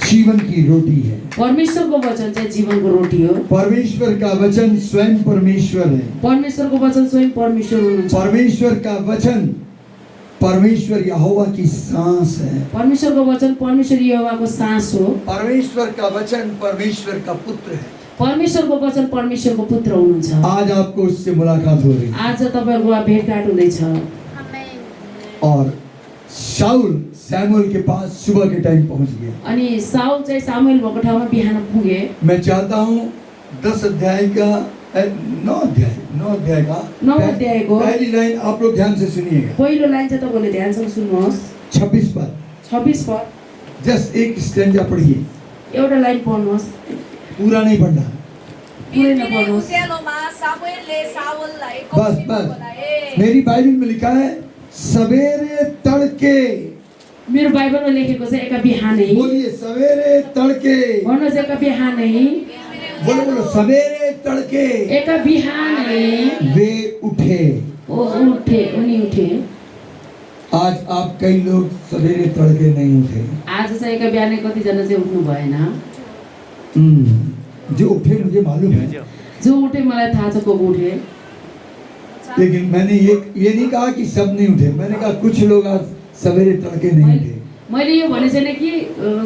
Speaker 1: जीवन की रोटी है।
Speaker 2: परमेश्वरको वचन चाहिँ जीवनको रोटी हो।
Speaker 1: परमेश्वर का वचन स्वयं परमेश्वर है।
Speaker 2: परमेश्वरको वचन स्वयं परमेश्वर हुनुहुन्छ।
Speaker 1: परमेश्वर का वचन परमेश्वर यहोवा की सांस है।
Speaker 2: परमेश्वरको वचन परमेश्वर यहोवाको सास हो।
Speaker 1: परमेश्वर का वचन परमेश्वर का पुत्र है।
Speaker 2: परमेश्वरको वचन परमेश्वरको पुत्र हुनुहुन्छ।
Speaker 1: आज आपको उससे मुलाकात हो रही है।
Speaker 2: आज तपाईहरुको भेटघाट हुँदैछ।
Speaker 1: और शाऊल सैमुअल के पास सुबह के टाइम पहुंच गया।
Speaker 2: अनि साउल चाहिँ सामुएल भएको ठाउँमा बिहान पुगे।
Speaker 1: मैं चाहता हूँ 10 अध्याय का 9 अध्याय का
Speaker 2: 9 अध्यायको
Speaker 1: पहली लाइन आप लोग ध्यान से सुनिएगा।
Speaker 2: पहिलो लाइन चाहिँ तपाईले ध्यानसँग सुन्नुहोस्।
Speaker 1: 26 पद
Speaker 2: 26 पद
Speaker 1: जस्ट एक स्टैंजा पढ़िए।
Speaker 2: एउटा लाइन पढ्नुहोस्।
Speaker 1: पूरा नहीं पढ़ना।
Speaker 2: पुरै नपढ्नुहोस्।
Speaker 4: उज्यालोमा सामुएलले साउललाई
Speaker 1: बस
Speaker 4: कौशिक
Speaker 1: बस
Speaker 4: बोलाए।
Speaker 1: मेरी बाइबल में लिखा है सवेरे तड़के।
Speaker 2: मेरो बाइबलमा लेखेको छ एका बिहानै।
Speaker 1: बोलिए सवेरे तड़के।
Speaker 2: भन्नुहोस् एका बिहानै।
Speaker 1: बोलो बोलो सवेरे तड़के
Speaker 2: एका बिहानै
Speaker 1: वे उठे।
Speaker 2: उनी उठे।
Speaker 1: आज आप कई लोग सवेरे तड़के नहीं उठे।
Speaker 2: आज चाहिँ एका बिहानै कतिजना चाहिँ उठ्नु भएन।
Speaker 1: जो उठे मुझे मालूम है,
Speaker 2: जो उठे मलाई थाहा छ को उठे।
Speaker 1: लेकिन मैंने ये नहीं कहा कि सब नहीं उठे। मैंने कहा कुछ लोग आज सवेरे तड़के नहीं उठे।
Speaker 2: मैले यो भने छैन कि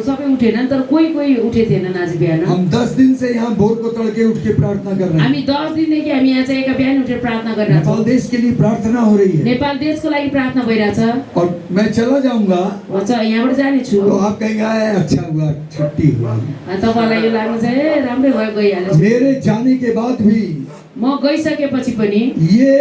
Speaker 2: सबै उठेनन्, तर कोही उठे थिएनन् आज बिहान।
Speaker 1: हम 10 दिन से यहाँ भोर को तड़के उठ के प्रार्थना कर रहे हैं।
Speaker 2: हामी 10 दिनदेखि हामी यहाँ चाहिँ एका बिहान उठेर प्रार्थना गरिरहेका छौँ।
Speaker 1: नेपाल देश के लिए प्रार्थना हो रही है।
Speaker 2: नेपाल देशको लागि प्रार्थना भइरहेछ।
Speaker 1: और मैं चला जाऊंगा
Speaker 2: अच्छा यहाँबाट जाने छु।
Speaker 1: तो आप कहेंगे अच्छा हुआ छुट्टी हुआ।
Speaker 2: तपाईलाई यो लाग्नु चाहिँ राम्रै भयो गइहाल्यो।
Speaker 1: मेरे जाने के बाद भी
Speaker 2: म गइसकेपछि पनि
Speaker 1: ये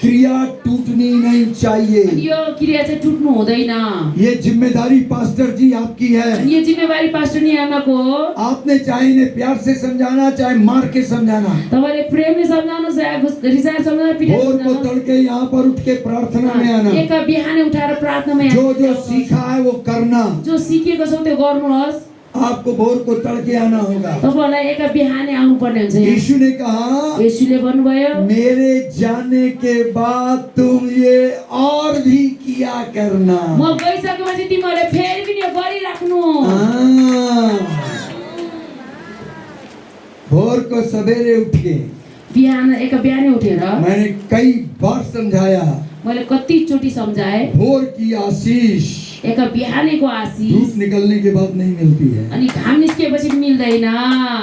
Speaker 1: क्रिया टूटनी नहीं चाहिए।
Speaker 2: यो क्रिया चाहिँ टुट्नु हुँदैन।
Speaker 1: ये जिम्मेदारी पास्टर जी आपकी है।
Speaker 2: यो जिम्मेवारी पास्टर नि आमाको हो।
Speaker 1: आपने चाहे इन्हें प्यार से समझाना चाहे मार के समझाना।
Speaker 2: तपाईले प्रेमले सम्झाउनुस् या रिसाएर सम्झाउनु पिटेर
Speaker 1: भोर को
Speaker 2: सम्झाउनुस्।
Speaker 1: तड़के यहाँ पर उठ के प्रार्थना में आना।
Speaker 2: एका बिहानै उठाएर प्रार्थनामा
Speaker 1: जो जो सीखा है वो करना।
Speaker 2: जो सिकेको छौ त्यो गर्नुहोस्।
Speaker 1: आपको भोर को तड़के आना होगा।
Speaker 2: तपाईलाई एका बिहानै आउनुपर्ने हुन्छ।
Speaker 1: यीशु ने कहा
Speaker 2: येशूले भन्नुभयो
Speaker 1: मेरे जाने के बाद तुम ये और भी किया करना।
Speaker 2: म गइसकेपछि तिमीहरूले फेरि पनि यो गरिराख्नु।
Speaker 1: भोर को सवेरे उठ के
Speaker 2: बिहान एका बिहानै उठेर
Speaker 1: मैंने कई बार समझाया
Speaker 2: मैले कति चोटी सम्झाए।
Speaker 1: भोर की आशीष
Speaker 2: एक बिहानीको
Speaker 1: धूप
Speaker 2: आशिष
Speaker 1: निकलने के बाद नहीं मिलती है।
Speaker 2: अनि घाम निस्केपछि मिल्दैन।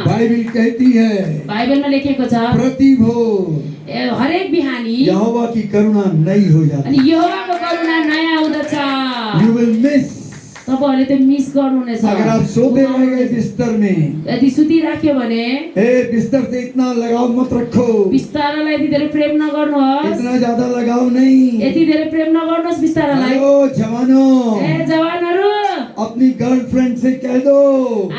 Speaker 1: बाइबल कहती है
Speaker 2: बाइबलमा लेखेको छ
Speaker 1: प्रति भोर
Speaker 2: हरेक बिहानी
Speaker 1: यहोवा की करुणा नई हो जाती
Speaker 2: अनि यहोवाको करुणा नयाँ आउँदछ।
Speaker 1: है। You will miss
Speaker 2: तपाईहरुले त्यो मिस गर्नुहुनेछ।
Speaker 1: अगर आप सोते रह गए बिस्तर में,
Speaker 2: यदि सुतिराख्यो भने
Speaker 1: ए बिस्तर से इतना लगाव मत रखो,
Speaker 2: बिस्तारालाई यति धेरै प्रेम नगर्नुहोस्।
Speaker 1: इतना ज्यादा लगाव नहीं।
Speaker 2: यति धेरै प्रेम नगर्नुहोस् बिस्तारालाई।
Speaker 1: हेलो जवानों,
Speaker 2: ए जवानहरु,
Speaker 1: अपनी गर्लफ्रेंड से कह दो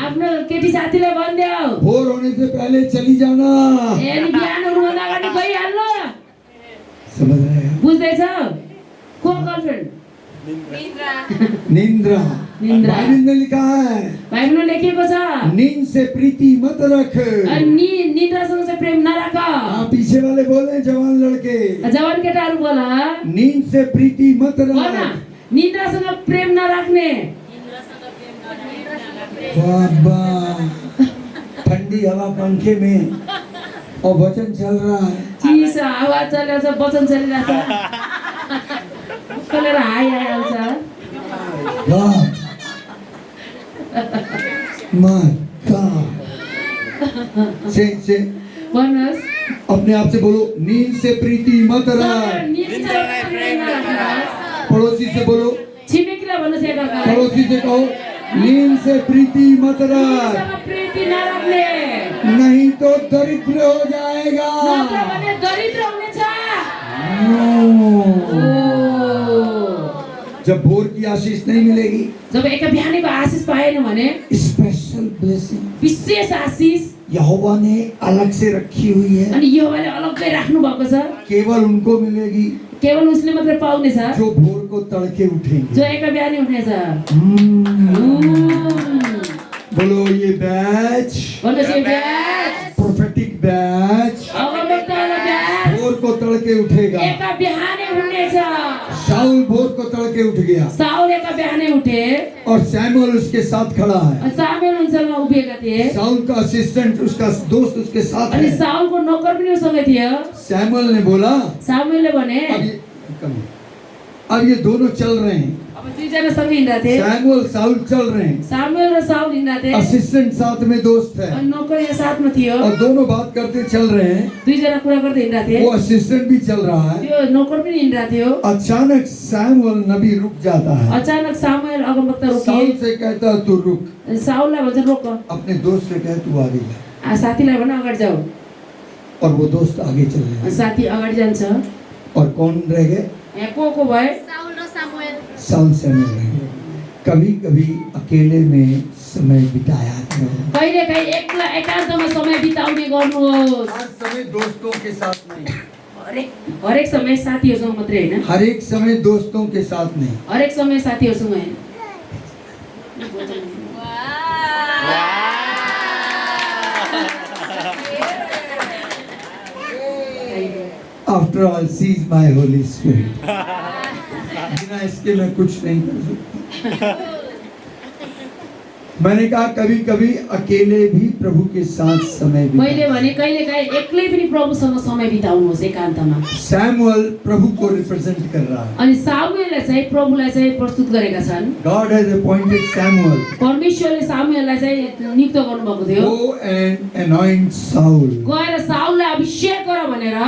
Speaker 2: आफ्नो केटी साथीलाई भनिदेऊ,
Speaker 1: भोर होने से पहले चली जाना।
Speaker 2: ए नि बिहान हुनुभन्दा अगाडि गइहाल्नु।
Speaker 1: समझ रहे हैं?
Speaker 2: बुझ्दैछौ? को गर्लफ्रेन्ड?
Speaker 4: निद्रा
Speaker 1: निंद्रा।
Speaker 2: निंद्रा।
Speaker 1: बाइबल में लिखा है
Speaker 2: बाइबलमा लेखेको छ
Speaker 1: नींद से प्रीति मत रख।
Speaker 2: निद्रासँग चाहिँ प्रेम नराख।
Speaker 1: आप पीछे वाले बोले जवान लड़के,
Speaker 2: जवान केटाहरु बोल,
Speaker 1: नींद से प्रीति मत
Speaker 2: भन
Speaker 1: रख।
Speaker 2: निद्रासँग प्रेम नराख्ने।
Speaker 1: बाबा ठंडी हवा पंखे में और वचन चल रहा है।
Speaker 2: चिसो हावा चलेको छ, वचन चलिरहेको छ। उक्कलेर हाइहाल्छ।
Speaker 1: वाह माय गॉड। से
Speaker 2: भन्नुहोस्,
Speaker 1: अपने आप से बोलो नींद से प्रीति मत रख।
Speaker 2: निद्रासँग प्रेम नराख्नुहोस्।
Speaker 1: पड़ोसी से बोलो,
Speaker 2: छिमेकीलाई भन्नुहोस् एकअर्कालाई,
Speaker 1: पड़ोसी से कहो नींद से प्रीति मत रख,
Speaker 2: निद्रासँग प्रीति नराख्ने,
Speaker 1: नहीं तो दरिद्र हो जाएगा।
Speaker 2: नत्र भने दरिद्र हुनेछ।
Speaker 1: जब भोर की आशीष नहीं मिलेगी,
Speaker 2: जब एक बिहानीको आशिष पाएन भने
Speaker 1: स्पेशल ब्लेसिंग
Speaker 2: विशेष आशिष
Speaker 1: यहोवा ने अलग से रखी हुई है,
Speaker 2: अनि यहोवाले अलग्गै राख्नु भएको छ।
Speaker 1: केवल उनको मिलेगी
Speaker 2: केवल उसले मात्रै पाउनेछ
Speaker 1: जो भोर को तड़के उठेंगे।
Speaker 2: जो एक बिहानी उठ्नेछ।
Speaker 1: बोलो ये बैच,
Speaker 2: भन्नुहोस् यो ब्याज,
Speaker 1: प्रोफेटिक बैच
Speaker 2: अगमवक्तावाला ब्याज
Speaker 1: भोर को तड़के उठेगा।
Speaker 2: एक बिहानै उठ्नेछ।
Speaker 1: शाऊल भोर को तड़के उठ गया
Speaker 2: साउल एक बिहानै उठे
Speaker 1: और सैमुअल उसके साथ खड़ा है।
Speaker 2: सामुएल उनसँग उभिएका थिए
Speaker 1: शाऊल का असिस्टेंट, उसका दोस्त उसके साथ
Speaker 2: अनि
Speaker 1: है।
Speaker 2: साउलको नोकर पनि उसँगै थियो।
Speaker 1: सैमुअल ने बोला
Speaker 2: सामुएलले भने
Speaker 1: अब ये दोनों चल रहे हैं,
Speaker 2: अब दुईजना सँगै हिँड्दा थिए।
Speaker 1: सैमुअल साउल चल रहे हैं,
Speaker 2: सामुएल र साउल हिँड्दा थिए।
Speaker 1: असिस्टेंट साथ में दोस्त है
Speaker 2: अनि नोकर यहाँ साथमा थियो।
Speaker 1: और दोनों बात करते चल रहे हैं।
Speaker 2: दुईजना कुरा गर्दै हिँड्दा थिए।
Speaker 1: वो असिस्टेंट भी चल रहा है।
Speaker 2: त्यो नोकर पनि हिँड्दा थियो।
Speaker 1: अचानक सैमुअल नबी रुक जाता है।
Speaker 2: अचानक सामुएल अगमवक्ता
Speaker 1: साउल
Speaker 2: रोकिए।
Speaker 1: से कहता है तू रुक,
Speaker 2: साउललाई भन्छ रोक,
Speaker 1: अपने दोस्त से कह तू आगे जा,
Speaker 2: साथीलाई भन अगाडि जाऊ।
Speaker 1: और वो दोस्त आगे चल रहे हैं।
Speaker 2: साथी अगाडि जान्छ।
Speaker 1: और कौन रह गए?
Speaker 2: यहाँ को भयो?
Speaker 1: साउल सैमुअल रह गए। कभी कभी अकेले में समय बिताया करो।
Speaker 2: कहिलेकाहीँ एक्ला एकान्तमा समय बिताउने गर्नुहोस्।
Speaker 1: हर समय दोस्तों के साथ नहीं,
Speaker 2: हरेक समय साथीहरूसँग मात्रै होइन,
Speaker 1: हर एक समय दोस्तों के साथ नहीं।
Speaker 2: हरेक समय साथीहरूसँग होइन।
Speaker 1: After all, seize my Holy Spirit. बिना इसके मैं कुछ नहीं कर सकता। मैंने कहा कभी कभी अकेले भी प्रभु के साथ समय
Speaker 2: मैले भने कहिलेकाहीँ एक्लै पनि प्रभुसँग समय बिताउनुहोस् एकान्तमा।
Speaker 1: सैमुअल प्रभु को रिप्रेजेंट कर रहा है।
Speaker 2: अनि सामुएलले चाहिँ प्रभुलाई चाहिँ प्रस्तुत गरेका छन्।
Speaker 1: God has appointed Samuel,
Speaker 2: परमेश्वरले सामुएललाई चाहिँ नियुक्त गर्नुभएको थियो।
Speaker 1: go and anoint Saul.
Speaker 2: गएर साउललाई अभिषेक गर भनेर।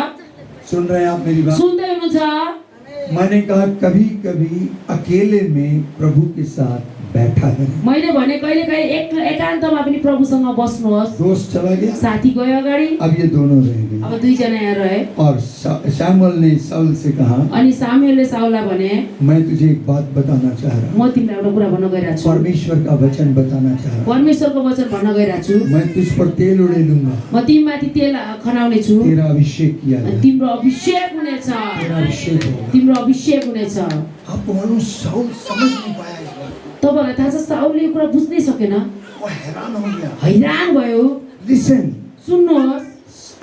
Speaker 1: सुन रहे हैं आप मेरी बात?
Speaker 2: सुन्दै हुनुहुन्छ?
Speaker 1: मैंने कहा कभी कभी अकेले में प्रभु के साथ बैठा करें।
Speaker 2: मैले भने कहिलेकाहीँ एकान्तमा पनि प्रभुसँग बस्नुहोस्।
Speaker 1: दोस्त चला गया,
Speaker 2: साथी गयो अगाडि,
Speaker 1: अब ये दोनों रह गए।
Speaker 2: अब दुईजना यहाँ रहे।
Speaker 1: और सैमुअल ने साउल से कहा
Speaker 2: अनि सामुएलले साउललाई भने
Speaker 1: मैं तुझे एक बात बताना चाह रहा हूँ,
Speaker 2: म तिमीलाई एउटा कुरा भन्न गइरहेको छु।
Speaker 1: परमेश्वर का वचन बताना चाह रहा हूँ।
Speaker 2: परमेश्वरको वचन भन्न गइरहेको छु।
Speaker 1: मैं तुझ पर तेल उड़े लूंगा,
Speaker 2: म तिमीमाथि तेल खनाउने छु।
Speaker 1: तेरा अभिषेक किया
Speaker 2: अनि
Speaker 1: जाए,
Speaker 2: तिम्रो अभिषेक हुनेछ।
Speaker 1: तेरा अभिषेक होगा।
Speaker 2: तिम्रो अभिषेक हुनेछ।
Speaker 1: आपको मालूम साउल समझ नहीं पाया इस बात,
Speaker 2: तपाईँहरूलाई थाहा छ साउलले यो कुरा बुझ्नै सकेन।
Speaker 1: वो हैरान हो गया।
Speaker 2: हैरान भयो।
Speaker 1: लिसन,
Speaker 2: सुन्नुहोस्,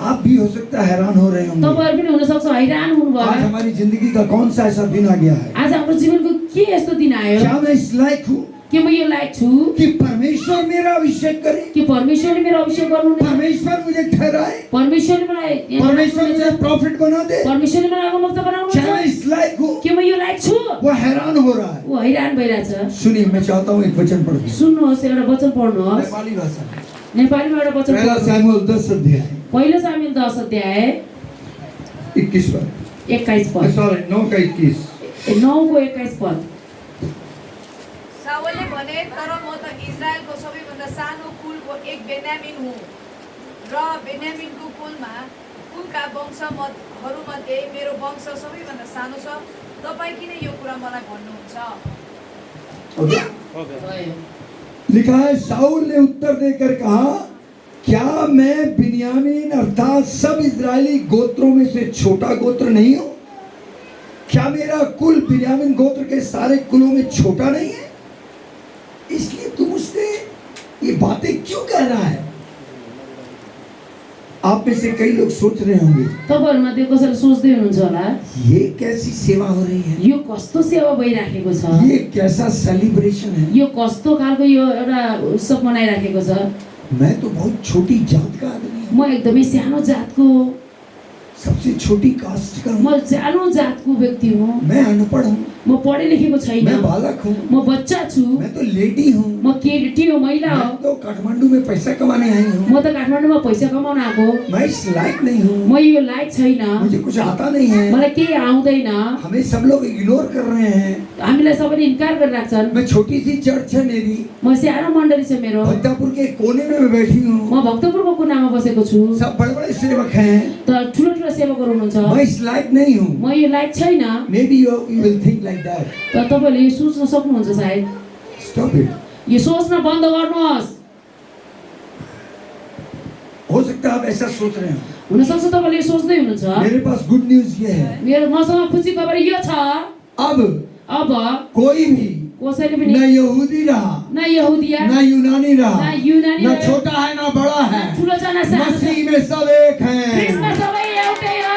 Speaker 1: आप भी हो सकता है हैरान हो रहे होंगे।
Speaker 2: तपाईँहरू पनि हुनसक्छ हैरान
Speaker 1: आज
Speaker 2: हुनुभयो।
Speaker 1: हमारी जिंदगी का कौन सा ऐसा दिन आ गया है,
Speaker 2: आज हाम्रो जीवनको के यस्तो दिन आयो?
Speaker 1: क्या मैं इस लायक हूँ
Speaker 2: के म यो लायक छु
Speaker 1: कि परमेश्वर मेरा अभिषेक करे,
Speaker 2: कि परमेश्वरले मेरो अभिषेक गर्नुहुने,
Speaker 1: परमेश्वर मुझे ठहराए,
Speaker 2: परमेश्वरले मलाई
Speaker 1: परमेश्वर मुझे प्रॉफिट बना दे,
Speaker 2: परमेश्वरले मलाई अगमवक्ता
Speaker 1: क्या
Speaker 2: बनाउनुहुन्छ,
Speaker 1: मैं इस लायक हूँ?
Speaker 2: के म यो लायक छु?
Speaker 1: वो हैरान हो रहा है।
Speaker 2: ऊ हैरान भइरहेछ।
Speaker 1: सुनिए, मैं चाहता हूँ एक वचन पढ़ दूं।
Speaker 2: सुन्नुहोस्, एउटा वचन पढ्नुहोस्,
Speaker 1: नेपाली भाषा में।
Speaker 2: नेपालीमा एउटा वचन
Speaker 1: पहला
Speaker 2: पढ्नुहोस्।
Speaker 1: सामुएल 10 अध्याय
Speaker 2: पहिलो सामुएल 10 अध्याय
Speaker 1: 21 पद,
Speaker 2: 21 पद,
Speaker 1: सॉरी 9 का 21।
Speaker 2: 9 को 21 पद।
Speaker 4: साउलले भने, तर म त इजरायलको सबैभन्दा सानो कुलको एक बेन्यामिन हुँ र बेन्यामिनको कुलका वंशहरूमध्ये मेरो वंश सबैभन्दा सानो छ। तपाईँ किन यो कुरा मलाई भन्नुहुन्छ?
Speaker 1: ओके, लिखा है, शाऊल ने उत्तर देकर कहा, क्या मैं बिन्यामीन अर्थात सब इजरायली गोत्रों में से छोटा गोत्र नहीं हूं? क्या मेरा कुल बिन्यामीन गोत्र के सारे कुलों में छोटा नहीं है? इसलिए तुम मुझसे ये बातें क्यों कह रहा है? आप में से कई लोग सोच रहे होंगे,
Speaker 2: तपाईहरुमध्ये कसैले सोच्दै हुनुहुन्छ होला,
Speaker 1: ये कैसी सेवा हो रही है,
Speaker 2: यो कस्तो सेवा भइराखेको छ,
Speaker 1: ये कैसा सेलिब्रेशन है,
Speaker 2: यो कस्तो खालको यो एउटा उत्सव मनाइराखेको छ।
Speaker 1: मैं तो बहुत छोटी जात का आदमी हूँ,
Speaker 2: म एकदमै सानो जातको,
Speaker 1: सबसे छोटी कास्ट का हूँ,
Speaker 2: म सानो जातको व्यक्ति हुँ,
Speaker 1: मैं अनपढ़ हूँ,
Speaker 2: म पढे लेखेको छैन,
Speaker 1: मैं बालक हूँ,
Speaker 2: म बच्चा छु,
Speaker 1: मैं तो लेडी हूँ,
Speaker 2: म केटी हो, महिला हो,
Speaker 1: मैं तो काठमांडू में पैसा कमाने आई हूँ,
Speaker 2: म त काठमाडौँमा पैसा कमाउन आएको,
Speaker 1: मैं इस लायक नहीं हूँ,
Speaker 2: म यो लायक छैन,
Speaker 1: मुझे कुछ आता नहीं है,
Speaker 2: मलाई केही आउँदैन,
Speaker 1: हमें सब लोग इग्नोर कर रहे हैं,
Speaker 2: हामीलाई सबैले इन्कार गरिराख्छन्।
Speaker 1: मैं छोटी सी चर्च है मेरी,
Speaker 2: म सानो मण्डली छ मेरो,
Speaker 1: भक्तापुर के कोने में मैं बैठी हूँ,
Speaker 2: म भक्तपुरको कुनामा बसेको छु,
Speaker 1: सब बड़े बड़े सेवक हैं,
Speaker 2: त ठुलो ठुलो सेवकहरू हुनुहुन्छ,
Speaker 1: मैं इस लायक नहीं हूँ।
Speaker 2: म यो लायक छैन।
Speaker 1: Maybe you will think like that.
Speaker 2: त तपाईले यो सोच्न सक्नुहुन्छ सायद।
Speaker 1: Stop it.
Speaker 2: यो सोच्न बन्द गर्नुहोस्।
Speaker 1: हो सकता है आप ऐसा सोच रहे हो।
Speaker 2: हुन सक्छ तपाईले यो सोच्दै हुनुहुन्छ।
Speaker 1: मेरे पास गुड न्यूज ये है,
Speaker 2: मेरो मसँग खुसी खबर यो छ, अब
Speaker 1: कोई भी
Speaker 2: कसैले
Speaker 1: न
Speaker 2: पनि
Speaker 1: यहूदी रहा,
Speaker 2: न यहुदिया,
Speaker 1: न यूनानी रहा,
Speaker 2: न युनानी,
Speaker 1: न छोटा है न बड़ा है,
Speaker 2: ठुलो छ न सानो छ,
Speaker 1: मसीह में सब एक हैं।
Speaker 2: ख्रीष्टमा सबै एउटै हो।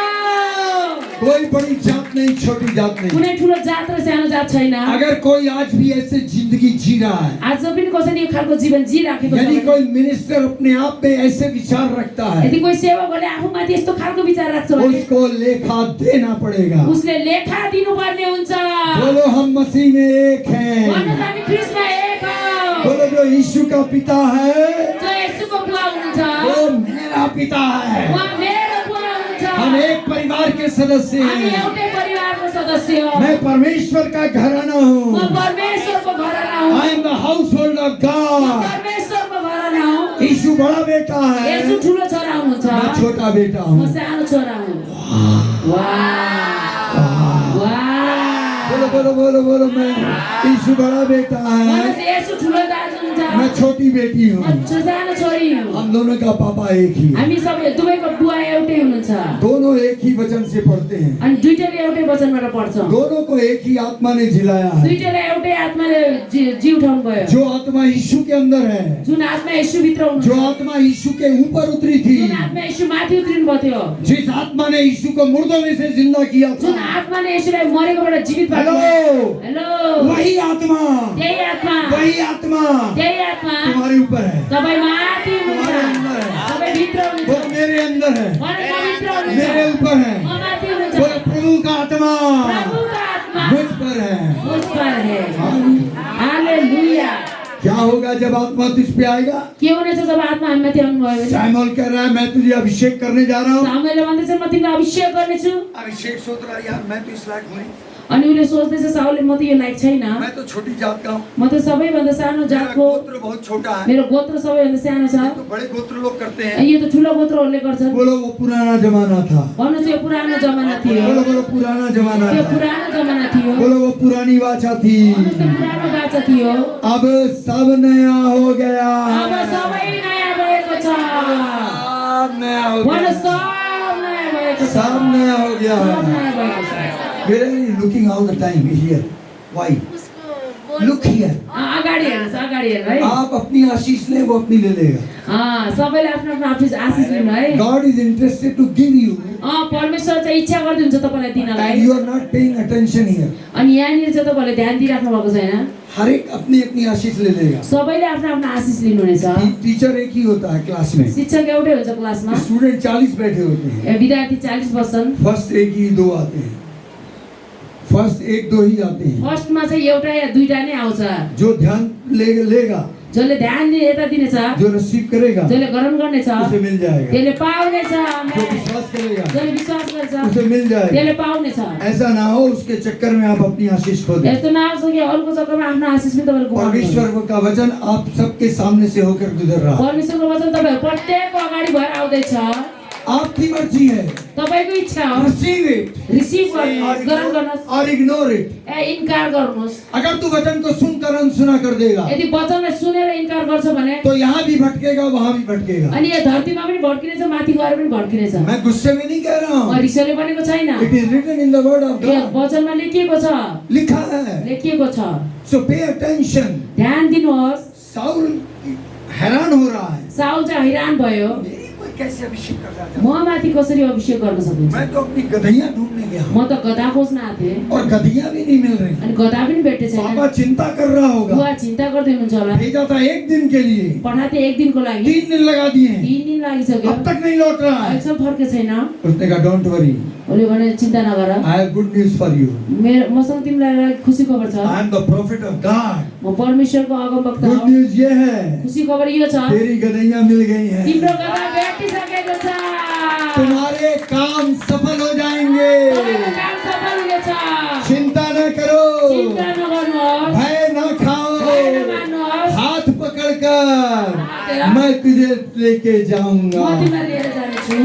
Speaker 1: कोई बड़ी जात नहीं, छोटी जात नहीं।
Speaker 2: कुनै ठुलो जात र सानो जात छैन।
Speaker 1: अगर कोई आज भी ऐसे जिंदगी जी रहा है,
Speaker 2: आज पनि कसैले यो खालको जीवन जिराखेको छ,
Speaker 1: यानी कोई मिनिस्टर अपने आप में ऐसे विचार रखता है,
Speaker 2: यदि कोही सेवकले आफूमाथि यस्तो खालको विचार राख्छ भने
Speaker 1: उसको लेखा देना पड़ेगा।
Speaker 2: उसले लेखा दिनुपर्ने हुन्छ।
Speaker 1: बोलो हम मसीह में एक हैं।
Speaker 2: भन्नुहोस् हामी ख्रीष्टमा एक हौँ।
Speaker 1: बोलो जो यीशु का पिता है,
Speaker 2: जो येशूको बुवा हुनुहुन्छ,
Speaker 1: वो मेरा पिता है।
Speaker 2: उहाँ मेरो बुवा हुनुहुन्छ।
Speaker 1: हम एक परिवार के सदस्य
Speaker 2: हामी
Speaker 1: हैं।
Speaker 2: एउटै परिवारको सदस्य हौँ।
Speaker 1: मैं परमेश्वर का घराना हूँ।
Speaker 2: म परमेश्वरको घराना हुँ।
Speaker 1: I am the household of
Speaker 2: म
Speaker 1: गॉड।
Speaker 2: परमेश्वरको घराना हुँ।
Speaker 1: यीशु बड़ा बेटा है,
Speaker 2: येशू ठुलो छोरा हुनुहुन्छ,
Speaker 1: मैं छोटा बेटा
Speaker 2: म
Speaker 1: हूँ।
Speaker 2: सानो छोरा हुँ। वाह, वाह।
Speaker 1: बोलो बोलो बोलो बोलो, मैं यीशु बड़ा बेटा है,
Speaker 2: भन्नुहोस् येशू ठुलो दाजु हुन्छ,
Speaker 1: मैं छोटी बेटी हूँ।
Speaker 2: म सानो छोरी हुँ।
Speaker 1: हम दोनों का पापा एक ही है।
Speaker 2: हामी सबै दुवैको बुवा एउटै हुनुहुन्छ।
Speaker 1: दोनों एक ही वचन से पढ़ते हैं,
Speaker 2: अनि दुईटैले एउटै वचनबाट पढ्छौँ।
Speaker 1: दोनों को एक ही आत्मा ने जिलाया है।
Speaker 2: दुईटैले एउटै आत्माले जी उठाउनु भयो।
Speaker 1: जो आत्मा यीशु के अंदर है,
Speaker 2: जुन आत्मा येशू भित्र
Speaker 1: जो
Speaker 2: हुनुहुन्छ,
Speaker 1: आत्मा यीशु के ऊपर उतरी थी,
Speaker 2: जुन आत्मा येशू माथि उत्रिनु भएको थियो,
Speaker 1: जिस आत्मा ने यीशु को मुर्दों में से जिंदा किया
Speaker 2: जुन
Speaker 1: था,
Speaker 2: आत्माले येशूलाई मरेकोबाट जीवित
Speaker 1: हेलो,
Speaker 2: पार्नु, हेलो,
Speaker 1: वही आत्मा,
Speaker 2: त्यही आत्मा,
Speaker 1: वही आत्मा
Speaker 2: त्यही आत्मा
Speaker 1: तुम्हारे ऊपर है,
Speaker 2: तपाईँ माथि हुनुहुन्छ,
Speaker 1: तुम्हारे अंदर है,
Speaker 2: तपाईँ भित्र
Speaker 1: वो
Speaker 2: हुनुहुन्छ,
Speaker 1: मेरे अंदर है,
Speaker 2: भने म भित्र हुनुहुन्छ,
Speaker 1: मेरे ऊपर है,
Speaker 2: म माथि हुनुहुन्छ,
Speaker 1: वो प्रभु का आत्मा
Speaker 2: प्रभुको आत्मा
Speaker 1: मुझ पर है।
Speaker 2: मुझ पर है। हालेलुया।
Speaker 1: क्या होगा जब आत्मा तुझ पे आएगा?
Speaker 2: के हुनेछ जब आत्मा हामीमाथि आउनुभयो भने?
Speaker 1: सैमुएल कह रहा है, मैं तुझे अभिषेक करने जा रहा हूँ।
Speaker 2: सामुएलले भन्दैछ म तिमीलाई अभिषेक गर्नेछु।
Speaker 1: अभिषेक सोच रहा है, यार मैं तो इस लायक हूँ नहीं,
Speaker 2: अनि उसले सोच्दैछ साउलले म त यो लायक छैन,
Speaker 1: मैं तो छोटी जात का हूँ,
Speaker 2: म त सबैभन्दा सानो
Speaker 1: मेरा
Speaker 2: जातको,
Speaker 1: गोत्र बहुत छोटा है।
Speaker 2: मेरो गोत्र सबैभन्दा सानो छ।
Speaker 1: तो बड़े गोत्र लोग करते हैं।
Speaker 2: यो त ठुलो गोत्रहरूले गर्छन्।
Speaker 1: बोलो वो पुराना जमाना था।
Speaker 2: भन्नु चाहिँ यो पुरानो जमाना थियो,
Speaker 1: बोलो बोलो पुराना जमाना
Speaker 2: त्यो
Speaker 1: था।
Speaker 2: पुरानो जमाना थियो,
Speaker 1: बोलो वो पुरानी वाचा थी।
Speaker 2: भन्नुहोस् त्यो पुरानो बाचा थियो।
Speaker 1: अब सब नया हो गया।
Speaker 2: अब सबै नयाँ भएको छ।
Speaker 1: सब नया हो
Speaker 2: भन्नुहोस्
Speaker 1: गया।
Speaker 2: सब नयाँ भएको छ।
Speaker 1: सब नया हो गया
Speaker 2: सब
Speaker 1: है।
Speaker 2: नयाँ भएको छ।
Speaker 1: Where are you looking all the time here? Why? Look here.
Speaker 2: अगाडि हेर्नुहोस्, अगाडि हेर्नु है।
Speaker 1: आप अपनी आशीष ले, वो अपनी ले लेगा।
Speaker 2: सबैले आफ्नो आफ्नो आशिष लिनु है।
Speaker 1: God is interested to give you,
Speaker 2: परमेश्वर चाहिँ इच्छा गर्नुहुन्छ तपाईँलाई
Speaker 1: and
Speaker 2: दिनलाई।
Speaker 1: you are not paying attention here.
Speaker 2: अनि यहाँनिर चाहिँ तपाईँले ध्यान दिइराख्नु भएको छैन।
Speaker 1: हर एक अपनी अपनी आशीष ले लेगा।
Speaker 2: सबैले आफ्नो आफ्नो आशिष लिनुहुनेछ।
Speaker 1: टीचर एक ही होता है क्लास में,
Speaker 2: शिक्षक एउटै हुन्छ क्लासमा।
Speaker 1: स्टूडेंट 40 बैठे होते हैं,
Speaker 2: विद्यार्थी 40 बस्छन्।
Speaker 1: फर्स्ट एक ही दो आते हैं, फर्स्ट एक दो ही आते हैं।
Speaker 2: फर्स्टमा चाहिँ एउटा या दुईटा नै आउँछ।
Speaker 1: जो ध्यान लेगा,
Speaker 2: जसले ध्यान यता दिनेछ,
Speaker 1: जो रिसीव करेगा,
Speaker 2: जसले ग्रहण गर्नेछ,
Speaker 1: उसे मिल जाएगा।
Speaker 2: त्यसले पाउनेछ।
Speaker 1: जो विश्वास करेगा,
Speaker 2: जसले विश्वास गर्छ,
Speaker 1: उसे मिल जाएगा।
Speaker 2: त्यसले पाउनेछ।
Speaker 1: ऐसा ना हो उसके चक्कर में आप अपनी आशीष खो दें।
Speaker 2: यस्तो नहोस् कि अरूको चक्करमा आफ्नो आशिष पनि तपाईँले गुमाउनु।
Speaker 1: परमेश्वर का वचन आप सबके सामने से होकर गुजर रहा है।
Speaker 2: परमेश्वरको वचन तपाईहरु प्रत्येकको अगाडि भएर आउँदैछ।
Speaker 1: आपकी मर्जी है,
Speaker 2: तपाईको इच्छा हो।
Speaker 1: रिसीव इट
Speaker 2: रिसीभ गर्नुहोस्, ग्रहण गर्नुहोस्,
Speaker 1: और इग्नोर इट।
Speaker 2: इन्कार गर्नुहोस्।
Speaker 1: अगर तू वचन को सुनकर अनसुना कर देगा,
Speaker 2: यदि वचनलाई सुनेर इन्कार गर्छ भने
Speaker 1: तो यहाँ भी भटकेगा, वहाँ भी भटकेगा।
Speaker 2: अनि यो धरतीमा पनि भड्किनेछ, माथि गएर पनि भड्किनेछ।
Speaker 1: मैं गुस्से में नहीं कह रहा
Speaker 2: म
Speaker 1: हूँ,
Speaker 2: रिसले भनेको छैन।
Speaker 1: It is written in the word of
Speaker 2: यो
Speaker 1: गॉड,
Speaker 2: वचनमा लेखिएको छ,
Speaker 1: लिखा है।
Speaker 2: लेखिएको छ।
Speaker 1: सो पे अटेंशन।
Speaker 2: ध्यान दिनुहोस्।
Speaker 1: साउल हैरान हो रहा है,
Speaker 2: साउल चाहिँ हैरान भयो,
Speaker 1: मेरी कोई कैसे अभिषेक कर रहा था।
Speaker 2: म माथि कसरी अभिषेक गर्न सकिन्छ।
Speaker 1: मैं तो अपनी गधैया ढूंढने गया
Speaker 2: म त गधा खोज्न आएको थिएँ,
Speaker 1: और गधैया भी नहीं मिल रही।
Speaker 2: अनि गधा पनि भेटे छैन।
Speaker 1: पापा चिंता कर रहा होगा,
Speaker 2: बुवा चिन्ता गर्दै हुनुहुन्छ होला।
Speaker 1: भेजा था एक दिन के लिए,
Speaker 2: पठाते एक दिनको लागि,
Speaker 1: 3 दिन लगा दिए हैं,
Speaker 2: 3 दिन लागिसक्यो,
Speaker 1: अब तक नहीं लौट रहा है।
Speaker 2: अहिलेसम्म फर्के छैन।
Speaker 1: उसने कहा डोंट वरी,
Speaker 2: उसले भने चिन्ता नगर,
Speaker 1: I have good news for you,
Speaker 2: मसँग तिमीलाई खुसी खबर छ।
Speaker 1: I am the prophet of God.
Speaker 2: म परमेश्वरको अगमवक्ता
Speaker 1: गुड
Speaker 2: हो।
Speaker 1: न्यूज ये है,
Speaker 2: खुसी खबर यो छ,
Speaker 1: तेरी गधैया मिल गई है,
Speaker 2: तिम्रो गधा भेटिसकेको छ।
Speaker 1: तुम्हारे काम सफल हो जाएंगे,
Speaker 2: तपाईको काम सफल हुनेछ।
Speaker 1: चिंता न करो,
Speaker 2: चिन्ता नगर्नुहोस्,
Speaker 1: भय न खाओ,
Speaker 2: भय नमान्नुहोस्।
Speaker 1: हाथ पकड़कर मैं तुझे लेके
Speaker 2: म
Speaker 1: जाऊंगा,
Speaker 2: तिमीलाई लिएर जानेछु,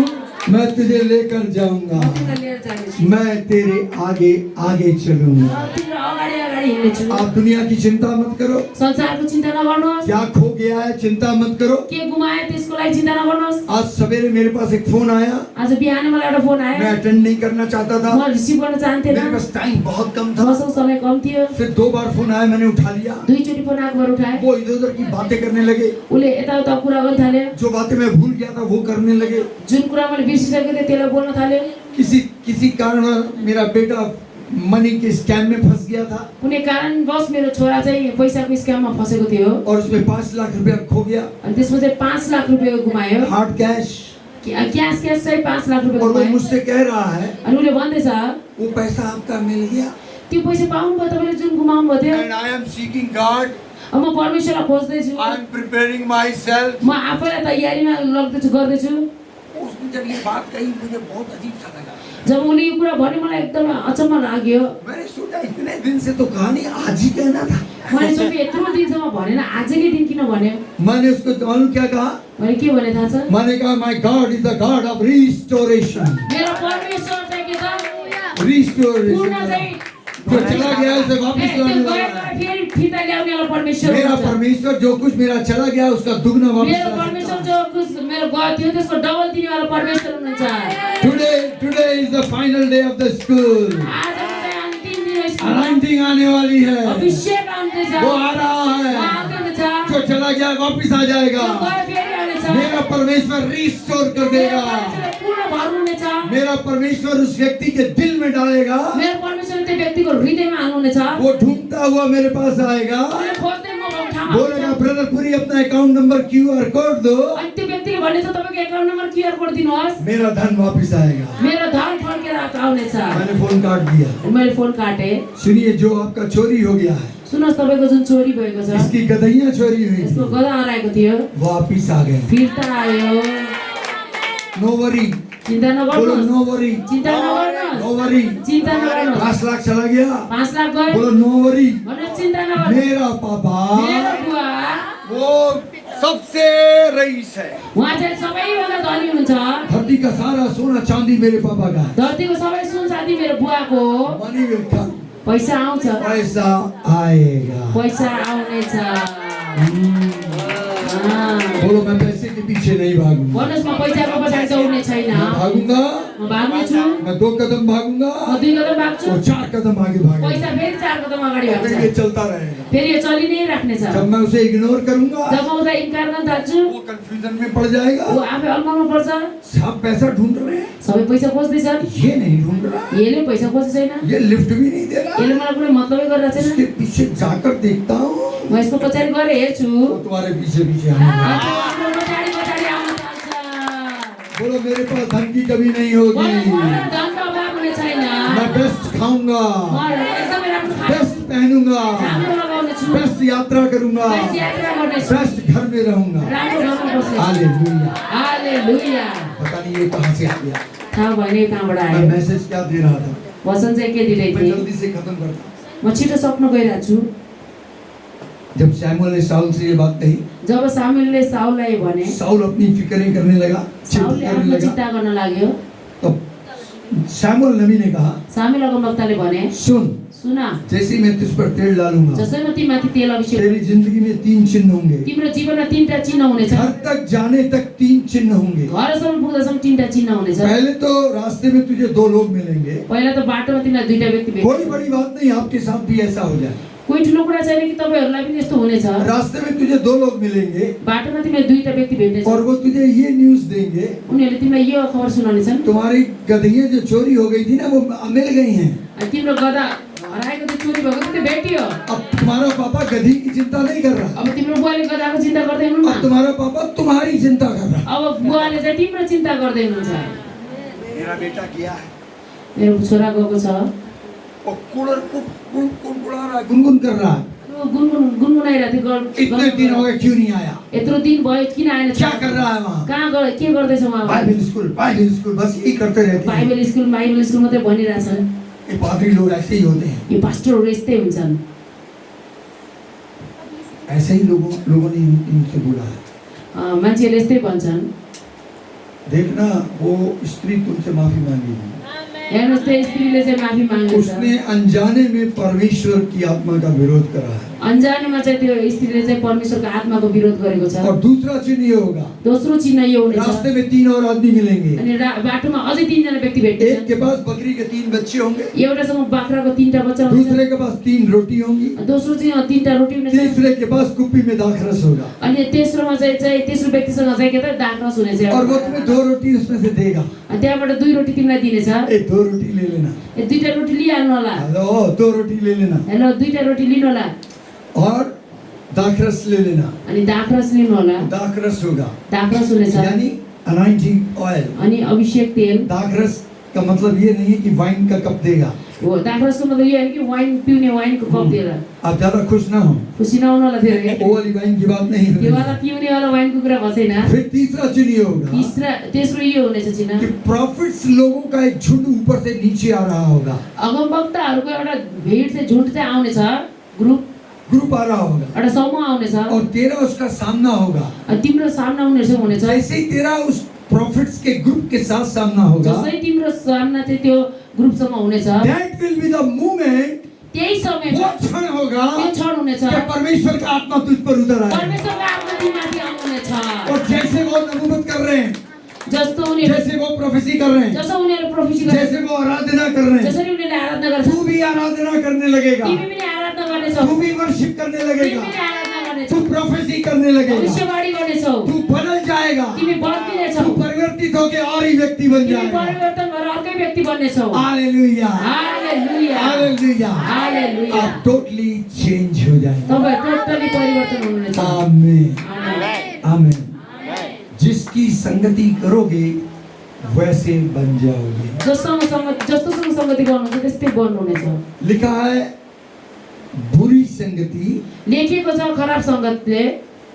Speaker 1: मैं तुझे लेकर
Speaker 2: म
Speaker 1: जाऊंगा,
Speaker 2: तिमीलाई लिएर जानेछु,
Speaker 1: मैं तेरे आगे आगे चलूंगा।
Speaker 2: म तिम्रो अगाडि अगाडि हिँड्नेछु।
Speaker 1: आप दुनिया की चिंता मत करो,
Speaker 2: संसारको चिन्ता नगर्नुहोस्।
Speaker 1: क्या खो गया है चिंता मत करो।
Speaker 2: के गुमाए त्यसको लागि चिन्ता नगर्नुहोस्।
Speaker 1: आज सवेरे मेरे पास एक फोन आया,
Speaker 2: आज बिहान मलाई एउटा फोन आयो,
Speaker 1: मैं अटेंड नहीं करना चाहता था,
Speaker 2: म रिसिभ गर्न चाहन्थेन,
Speaker 1: मेरे पास टाइम बहुत कम था।
Speaker 2: मसँग समय कम थियो।
Speaker 1: फिर 2 बार फोन आया, मैंने उठा लिया।
Speaker 2: दुईचोटि फोन आएको भएर उठाए।
Speaker 1: वो इधर उधर की बातें करने लगे,
Speaker 2: उसले यताउता कुरा गर्न थाल्यो,
Speaker 1: जो बातें मैं भूल गया था वो करने लगे।
Speaker 2: जुन कुरा मैले बिर्सिसकेको थिएँ त्यसलाई बोल्न थाल्यो।
Speaker 1: किसी कारण मेरा बेटा मनी के स्कैम में फंस गया था
Speaker 2: कुनै कारणवश मेरो छोरा चाहिँ पैसाको स्क्याममा फसेको थियो,
Speaker 1: और उसमें 5 लाख रुपया खो गया,
Speaker 2: अनि त्यसमा चाहिँ 5 लाख रुपैयाँ गुमायो।
Speaker 1: Hard cash.
Speaker 2: क्यास चाहिँ 5 लाख रुपैयाँ
Speaker 1: और वो
Speaker 2: गुमायो।
Speaker 1: मुझसे कह रहा है
Speaker 2: अनि उसले भन्दैछ,
Speaker 1: वो पैसा आपका मिल गया,
Speaker 2: त्यो पैसा पाउनुभयो तपाईँले जुन गुमाउनु भयो थियो।
Speaker 1: And I am seeking God,
Speaker 2: अब म परमेश्वरलाई खोज्दैछु,
Speaker 1: I am preparing myself.
Speaker 2: म आफैलाई तयारीमा गर्दैछु।
Speaker 1: उसने जब ये बात कही मुझे बहुत अजीब सा लगा।
Speaker 2: जब उसले यो कुरा भन्यो मलाई एकदम अचम्म लाग्यो।
Speaker 1: मैंने सोचा इतने दिन से तो कहानी आज ही कहना था।
Speaker 2: मैले सोचे यत्रो दिनसम्म भनेन, आजकै दिन किन भन्यो।
Speaker 1: मैंने उसको मालूम क्या कहा,
Speaker 2: मैले के भने थाहा छ,
Speaker 1: मैंने कहा my God is the God of restoration.
Speaker 2: मेरो परमेश्वर चाहिँ के छ, पूर्ण
Speaker 1: रिस्टोरेशन,
Speaker 2: चाहिँ
Speaker 1: जो चला गया उसे वापस लाने वाला है।
Speaker 2: फेरि फिर्ता ल्याउने वाला परमेश्वर
Speaker 1: मेरा
Speaker 2: हुनुहुन्छ।
Speaker 1: परमेश्वर जो कुछ मेरा चला गया उसका दुगना वापस
Speaker 2: मेरो
Speaker 1: ला
Speaker 2: परमेश्वर
Speaker 1: सकता है।
Speaker 2: जो कुछ मेरो गयो थियो त्यसको डबल दिने वाला परमेश्वर हुनुहुन्छ।
Speaker 1: Today is the final day of the school.
Speaker 2: आजको चाहिँ अन्तिम दिन हो स्कुलमा।
Speaker 1: अनाइंटिंग आने वाली है,
Speaker 2: अभिषेक आउँदैछ,
Speaker 1: वो आ रहा है,
Speaker 2: आउँदैछ,
Speaker 1: जो चला गया वापस आ जाएगा।
Speaker 2: जो गयो फेरि आउनेछ।
Speaker 1: मेरा परमेश्वर रिस्टोर कर
Speaker 2: मेरो
Speaker 1: देगा।
Speaker 2: परमेश्वरले पूर्ण भर्नुहुनेछ।
Speaker 1: मेरा परमेश्वर उस व्यक्ति के दिल में डालेगा,
Speaker 2: मेरो परमेश्वरले त्यो व्यक्तिको हृदयमा हाल्नुहुनेछ।
Speaker 1: वो ढूंढता हुआ मेरे पास आएगा,
Speaker 2: उसले खोज्दै म ठाउँमा
Speaker 1: बोलेगा
Speaker 2: आउँछ।
Speaker 1: ब्रदर पूरी अपना अकाउंट नंबर QR कोड दो,
Speaker 2: अनि त्यो व्यक्तिले भनेछ तपाईँको एकाउन्ट नम्बर क्युआर कोड दिनुहोस्,
Speaker 1: मेरा धन वापस आएगा।
Speaker 2: मेरो धन फर्केर आउनेछ।
Speaker 1: मैंने फोन काट दिया।
Speaker 2: मैले फोन काटेँ।
Speaker 1: सुनिए, जो आपका चोरी हो गया है,
Speaker 2: सुन्नुहोस् तपाईँको जुन चोरी भएको छ,
Speaker 1: इसकी गधैया चोरी हुई
Speaker 2: यसको
Speaker 1: थी,
Speaker 2: गधा हराएको थियो,
Speaker 1: वापिस आ गए।
Speaker 2: फिर्ता आयो।
Speaker 1: नो वरी,
Speaker 2: चिन्ता
Speaker 1: बोलो
Speaker 2: नगर्नुहोस्,
Speaker 1: नो वरी,
Speaker 2: चिन्ता नगर्नुहोस्,
Speaker 1: नो वरी।
Speaker 2: चिन्ता नगर्नुहोस्।
Speaker 1: 5 लाख चला गया,
Speaker 2: 5 लाख गयो
Speaker 1: बोलो नो वरी।
Speaker 2: भन्नुहोस्, चिन्ता नगर्नुहोस्।
Speaker 1: मेरा पापा
Speaker 2: मेरो बुवा
Speaker 1: वो सबसे रईस है।
Speaker 2: उहाँ चाहिँ सबैभन्दा धनी हुनुहुन्छ।
Speaker 1: धरती का सारा सोना चांदी मेरे पापा का है।
Speaker 2: धरतीको सबै सुन चाँदी मेरो बुवाको हो।
Speaker 1: मनी विल कम,
Speaker 2: पैसा आउँछ,
Speaker 1: पैसा आएगा।
Speaker 2: पैसा आउनेछ।
Speaker 1: बोलो मैं पैसे के पीछे नहीं भागूंगा,
Speaker 2: भन्नुहोस् म पैसाको पछाडि दौड्ने छैन,
Speaker 1: मैं भागूंगा,
Speaker 2: म भाग्नेछु,
Speaker 1: मैं 2 कदम भागूंगा
Speaker 2: म 2 कदम भाग्छु,
Speaker 1: और 4 कदम आगे भागूंगा।
Speaker 2: पैसा फेरि 4 कदम अगाडि
Speaker 1: फिर
Speaker 2: भाग्छ,
Speaker 1: ये चलता रहेगा।
Speaker 2: फेरि यो चलि नै राख्नेछ।
Speaker 1: जब मैं उसे इग्नोर करूंगा
Speaker 2: जब म उसलाई इन्कार गर्न थाल्छु,
Speaker 1: वो कंफ्यूजन में पड़ जाएगा।
Speaker 2: ऊ आफै अल्मलमा पर्छ।
Speaker 1: सब पैसा ढूंढ रहे हैं,
Speaker 2: सबै पैसा खोज्दैछन्,
Speaker 1: ये नहीं ढूंढ रहा,
Speaker 2: यसले पैसा खोज्दै छैन,
Speaker 1: ये लिफ्ट भी नहीं दे रहा।
Speaker 2: यसले मलाई कुनै मतलबै गरिरहेको छैन।
Speaker 1: इसके पीछे जाकर देखता हूँ
Speaker 2: म यसको पछाडि गएर हेर्छु,
Speaker 1: वो तुम्हारे पीछे पीछे आने लगा।
Speaker 2: आफ्नो पछाडि पछाडि आउन थाल्छ।
Speaker 1: बोलो मेरे पास धन की कमी नहीं होगी,
Speaker 2: भन्नुहोस् मलाई धनको अभाव हुने छैन,
Speaker 1: मैं बेस्ट खाऊंगा,
Speaker 2: म एकदमै राम्रो खान्छु,
Speaker 1: बेस्ट पहनूंगा,
Speaker 2: राम्रो लगाउनेछु,
Speaker 1: बेस्ट यात्रा करूंगा,
Speaker 2: बेस्ट यात्रा गर्नेछु,
Speaker 1: बेस्ट घर में रहूंगा।
Speaker 2: राम्रो घरमा बस्नेछु।
Speaker 1: हालेलुया।
Speaker 2: हालेलुया।
Speaker 1: पता नहीं ये कहाँ से आ गया।
Speaker 2: थाहा भएन यो कहाँबाट
Speaker 1: मैं
Speaker 2: आयो।
Speaker 1: मैसेज क्या दे रहा था,
Speaker 2: वचन चाहिँ के दिँदै
Speaker 1: मैं
Speaker 2: थिएँ,
Speaker 1: जल्दी से खत्म करता।
Speaker 2: म छिटो सक्न गइरहेको छु।
Speaker 1: जब सैमुअल ने साउल से ये बात कही,
Speaker 2: जब सामुएलले साउललाई भने,
Speaker 1: साउल अपनी फिक्रें करने लगा, चिंता
Speaker 2: साउलले
Speaker 1: करने
Speaker 2: आफ्नो
Speaker 1: लगा।
Speaker 2: चिन्ता गर्न लाग्यो।
Speaker 1: तो सैमुअल नबी ने कहा,
Speaker 2: सामुएल अगमवक्ताले भने,
Speaker 1: सुन,
Speaker 2: सुन,
Speaker 1: जैसे ही मैं तुझ पर तेल डालूंगा,
Speaker 2: जसै म तिमीमाथि तेल अभिषेक,
Speaker 1: तेरी जिंदगी में 3 चिन्ह होंगे,
Speaker 2: तिम्रो जीवनमा 3टा चिन्ह हुनेछ,
Speaker 1: घर तक जाने तक 3 चिन्ह होंगे।
Speaker 2: घरसम्म पुग्दासम्म 3टा चिन्ह हुनेछ।
Speaker 1: पहले तो रास्ते में तुझे 2 लोग मिलेंगे,
Speaker 2: पहिला त बाटोमा तिमीलाई 2टा व्यक्ति भेट्छ।
Speaker 1: कोई बड़ी बात नहीं, आपके साथ भी ऐसा हो जाए।
Speaker 2: कोही ठुलो कुरा छैन कि तपाईहरुलाई पनि यस्तो हुनेछ।
Speaker 1: रास्ते में तुझे 2 लोग मिलेंगे
Speaker 2: बाटोमा तिमीलाई 2टा व्यक्ति भेट्नेछ,
Speaker 1: और वो तुझे ये न्यूज देंगे,
Speaker 2: उनीहरूले तिमीलाई यो खबर सुनाउनेछन्,
Speaker 1: तुम्हारी गधइयाँ जो चोरी हो गई थी ना वो मिल गई हैं।
Speaker 2: अनि तिम्रो गधा हराएको त्यो चोरी भएको थियो त्यो भेटियो।
Speaker 1: अब तुम्हारा पापा गधी की चिंता नहीं कर रहा,
Speaker 2: अब तिम्रो बुवाले गधाको चिन्ता गर्दै हुनुहुन्न,
Speaker 1: अब तुम्हारा पापा तुम्हारी चिंता कर रहा।
Speaker 2: अब बुवाले चाहिँ तिम्रो चिन्ता गर्दै हुनुहुन्छ।
Speaker 1: मेरा बेटा गया है
Speaker 2: मेरो छोरा गएको छ,
Speaker 1: और कुड़कुड़ा रहा है, गुनगुन कर रहा है,
Speaker 2: गुनगुनाइरहेको
Speaker 1: इतने दिन हो गए क्यों नहीं आया,
Speaker 2: यत्रो दिन भयो किन आएन,
Speaker 1: क्या कर रहा है वहाँ,
Speaker 2: कहाँ गयो, के गर्दैछ उहाँ,
Speaker 1: बाइबल स्कूल बस यही करते रहते हैं।
Speaker 2: बाइबल स्कुल मात्रै भनिरहेछन्।
Speaker 1: ये पादरी लोग ऐसे ही होते हैं,
Speaker 2: यो पास्टरहरू यस्तै हुन्छन्।
Speaker 1: ऐसे ही लोगों ने इनसे बोला है।
Speaker 2: मान्छेहरूले यस्तै भन्छन्।
Speaker 1: देखना वो स्त्री तुमसे माफी मांगेगी,
Speaker 2: हेर्नुहोस् त्यो स्त्रीले चाहिँ माफी माग्नेछ।
Speaker 1: उसने अनजाने में परमेश्वर की आत्मा का विरोध करा है।
Speaker 2: अन्जानेमा चाहिँ त्यो स्त्रीले चाहिँ परमेश्वरको आत्माको विरोध गरेको छ।
Speaker 1: और दूसरा चिन्ह ये होगा,
Speaker 2: दोस्रो चिन्ह यो हुनेछ,
Speaker 1: रास्ते में 3 और आदमी मिलेंगे,
Speaker 2: अनि बाटोमा अझै 3जना व्यक्ति
Speaker 1: एक
Speaker 2: भेट्नेछन्।
Speaker 1: के पास बकरी के 3 बच्चे होंगे,
Speaker 2: एउटासँग बाख्राको 3टा बच्चा हुन्छ,
Speaker 1: दूसरे के पास 3 रोटी होंगी,
Speaker 2: दोस्रो चाहिँ 3टा रोटी हुनेछ,
Speaker 1: तीसरे के पास कुप्पी में दाखरस होगा,
Speaker 2: अनि तेस्रोमा चाहिँ तेस्रो व्यक्तिसँग चाहिँ के त दाखरस हुनेछ।
Speaker 1: और वो तुम्हें 2 रोटी उसमें से देगा।
Speaker 2: अनि त्यहाँबाट 2 रोटी तिमीलाई दिनेछ।
Speaker 1: एक 2 रोटी ले लेना,
Speaker 2: 2टा रोटी लिइहाल्नु होला।
Speaker 1: हेलो 2 रोटी ले लेना,
Speaker 2: हेलो 2टा रोटी लिनु होला,
Speaker 1: और दाखरस ले लेना।
Speaker 2: अनि दाखरस लिनु होला।
Speaker 1: दाखरस होगा
Speaker 2: दाखरस हुनेछ,
Speaker 1: यानी अनाइंटिंग ऑयल।
Speaker 2: अनि अभिषेक तेल।
Speaker 1: दाखरस का मतलब ये नहीं है कि वाइन का कप देगा,
Speaker 2: हो दाखरसको मतलब यो होइन कि वाइन पिउने वाइनको कप दिएर।
Speaker 1: आप ज्यादा खुश ना हो,
Speaker 2: खुसी नहुनु होला धेरै,
Speaker 1: वो वाली वाइन की बात नहीं
Speaker 2: त्यो वाला
Speaker 1: है।
Speaker 2: पिउने वाला वाइनको कुरा भएन।
Speaker 1: फिर तीसरा चिन्ह ये होगा
Speaker 2: तेस्रो यो हुनेछ
Speaker 1: कि
Speaker 2: चिन्ह,
Speaker 1: प्रॉफिट्स लोगों का एक झुंड ऊपर से नीचे आ रहा होगा,
Speaker 2: अगमवक्ताहरूको एउटा भेड चाहिँ झुन्ड चाहिँ आउनेछ, ग्रुप
Speaker 1: आ रहा होगा,
Speaker 2: एउटा समूह आउनेछ,
Speaker 1: और तेरा उसका सामना होगा।
Speaker 2: अनि तिम्रो सामना उनीहरूसँग हुनेछ।
Speaker 1: जैसे ही तेरा उस प्रॉफिट्स के ग्रुप के साथ सामना होगा,
Speaker 2: जसै तिम्रो सामना चाहिँ त्यो ग्रुपसँग हुनेछ,
Speaker 1: that will be the moment,
Speaker 2: त्यही समय
Speaker 1: वो क्षण होगा
Speaker 2: त्यो क्षण हुनेछ
Speaker 1: कि परमेश्वर का आत्मा तुझ पर उतर आएगा।
Speaker 2: परमेश्वरको आत्मा तिमीमाथि आउनुहुनेछ।
Speaker 1: और जैसे वो नबूवत कर रहे हैं,
Speaker 2: जस्तो उनीहरू
Speaker 1: जैसे वो प्रोफेसी कर रहे हैं,
Speaker 2: जसो उनीहरू प्रोफेसी गर्छ,
Speaker 1: जैसे वो आराधना कर रहे हैं,
Speaker 2: जसरी उनीहरूले आराधना गर्छ,
Speaker 1: तू भी आराधना करने लगेगा,
Speaker 2: तिमी पनि आराधना गर्नेछौ,
Speaker 1: तू भी वर्शिप करने
Speaker 2: तिमी
Speaker 1: लगेगा,
Speaker 2: पनि आराधना
Speaker 1: तू
Speaker 2: गर्नेछौ,
Speaker 1: प्रोफेसी करने लगेगा,
Speaker 2: भविष्यवाणी गर्नेछौ,
Speaker 1: तू बदल जाएगा,
Speaker 2: तिमी बदलिनेछौ,
Speaker 1: तू परिवर्तित होके और ही व्यक्ति बन
Speaker 2: तिमी
Speaker 1: जाएगा।
Speaker 2: परिवर्तन भएर अर्कै व्यक्ति बन्नेछौ।
Speaker 1: Hallelujah,
Speaker 2: hallelujah,
Speaker 1: hallelujah,
Speaker 2: hallelujah.
Speaker 1: आप टोटली चेंज हो जाएंगे।
Speaker 2: तपाईहरु टोटली परिवर्तन हुनुहुनेछ।
Speaker 1: आमीन,
Speaker 2: आमेन।
Speaker 1: आमीन। जिसकी संगति करोगे वैसे बन जाओगे।
Speaker 2: जस्तोसँग संगति गर्नुहुन्छ त्यस्तै बन्नुहुनेछ।
Speaker 1: लिखा है बुरी संगति,
Speaker 2: लेखिएको छ खराब संगतले,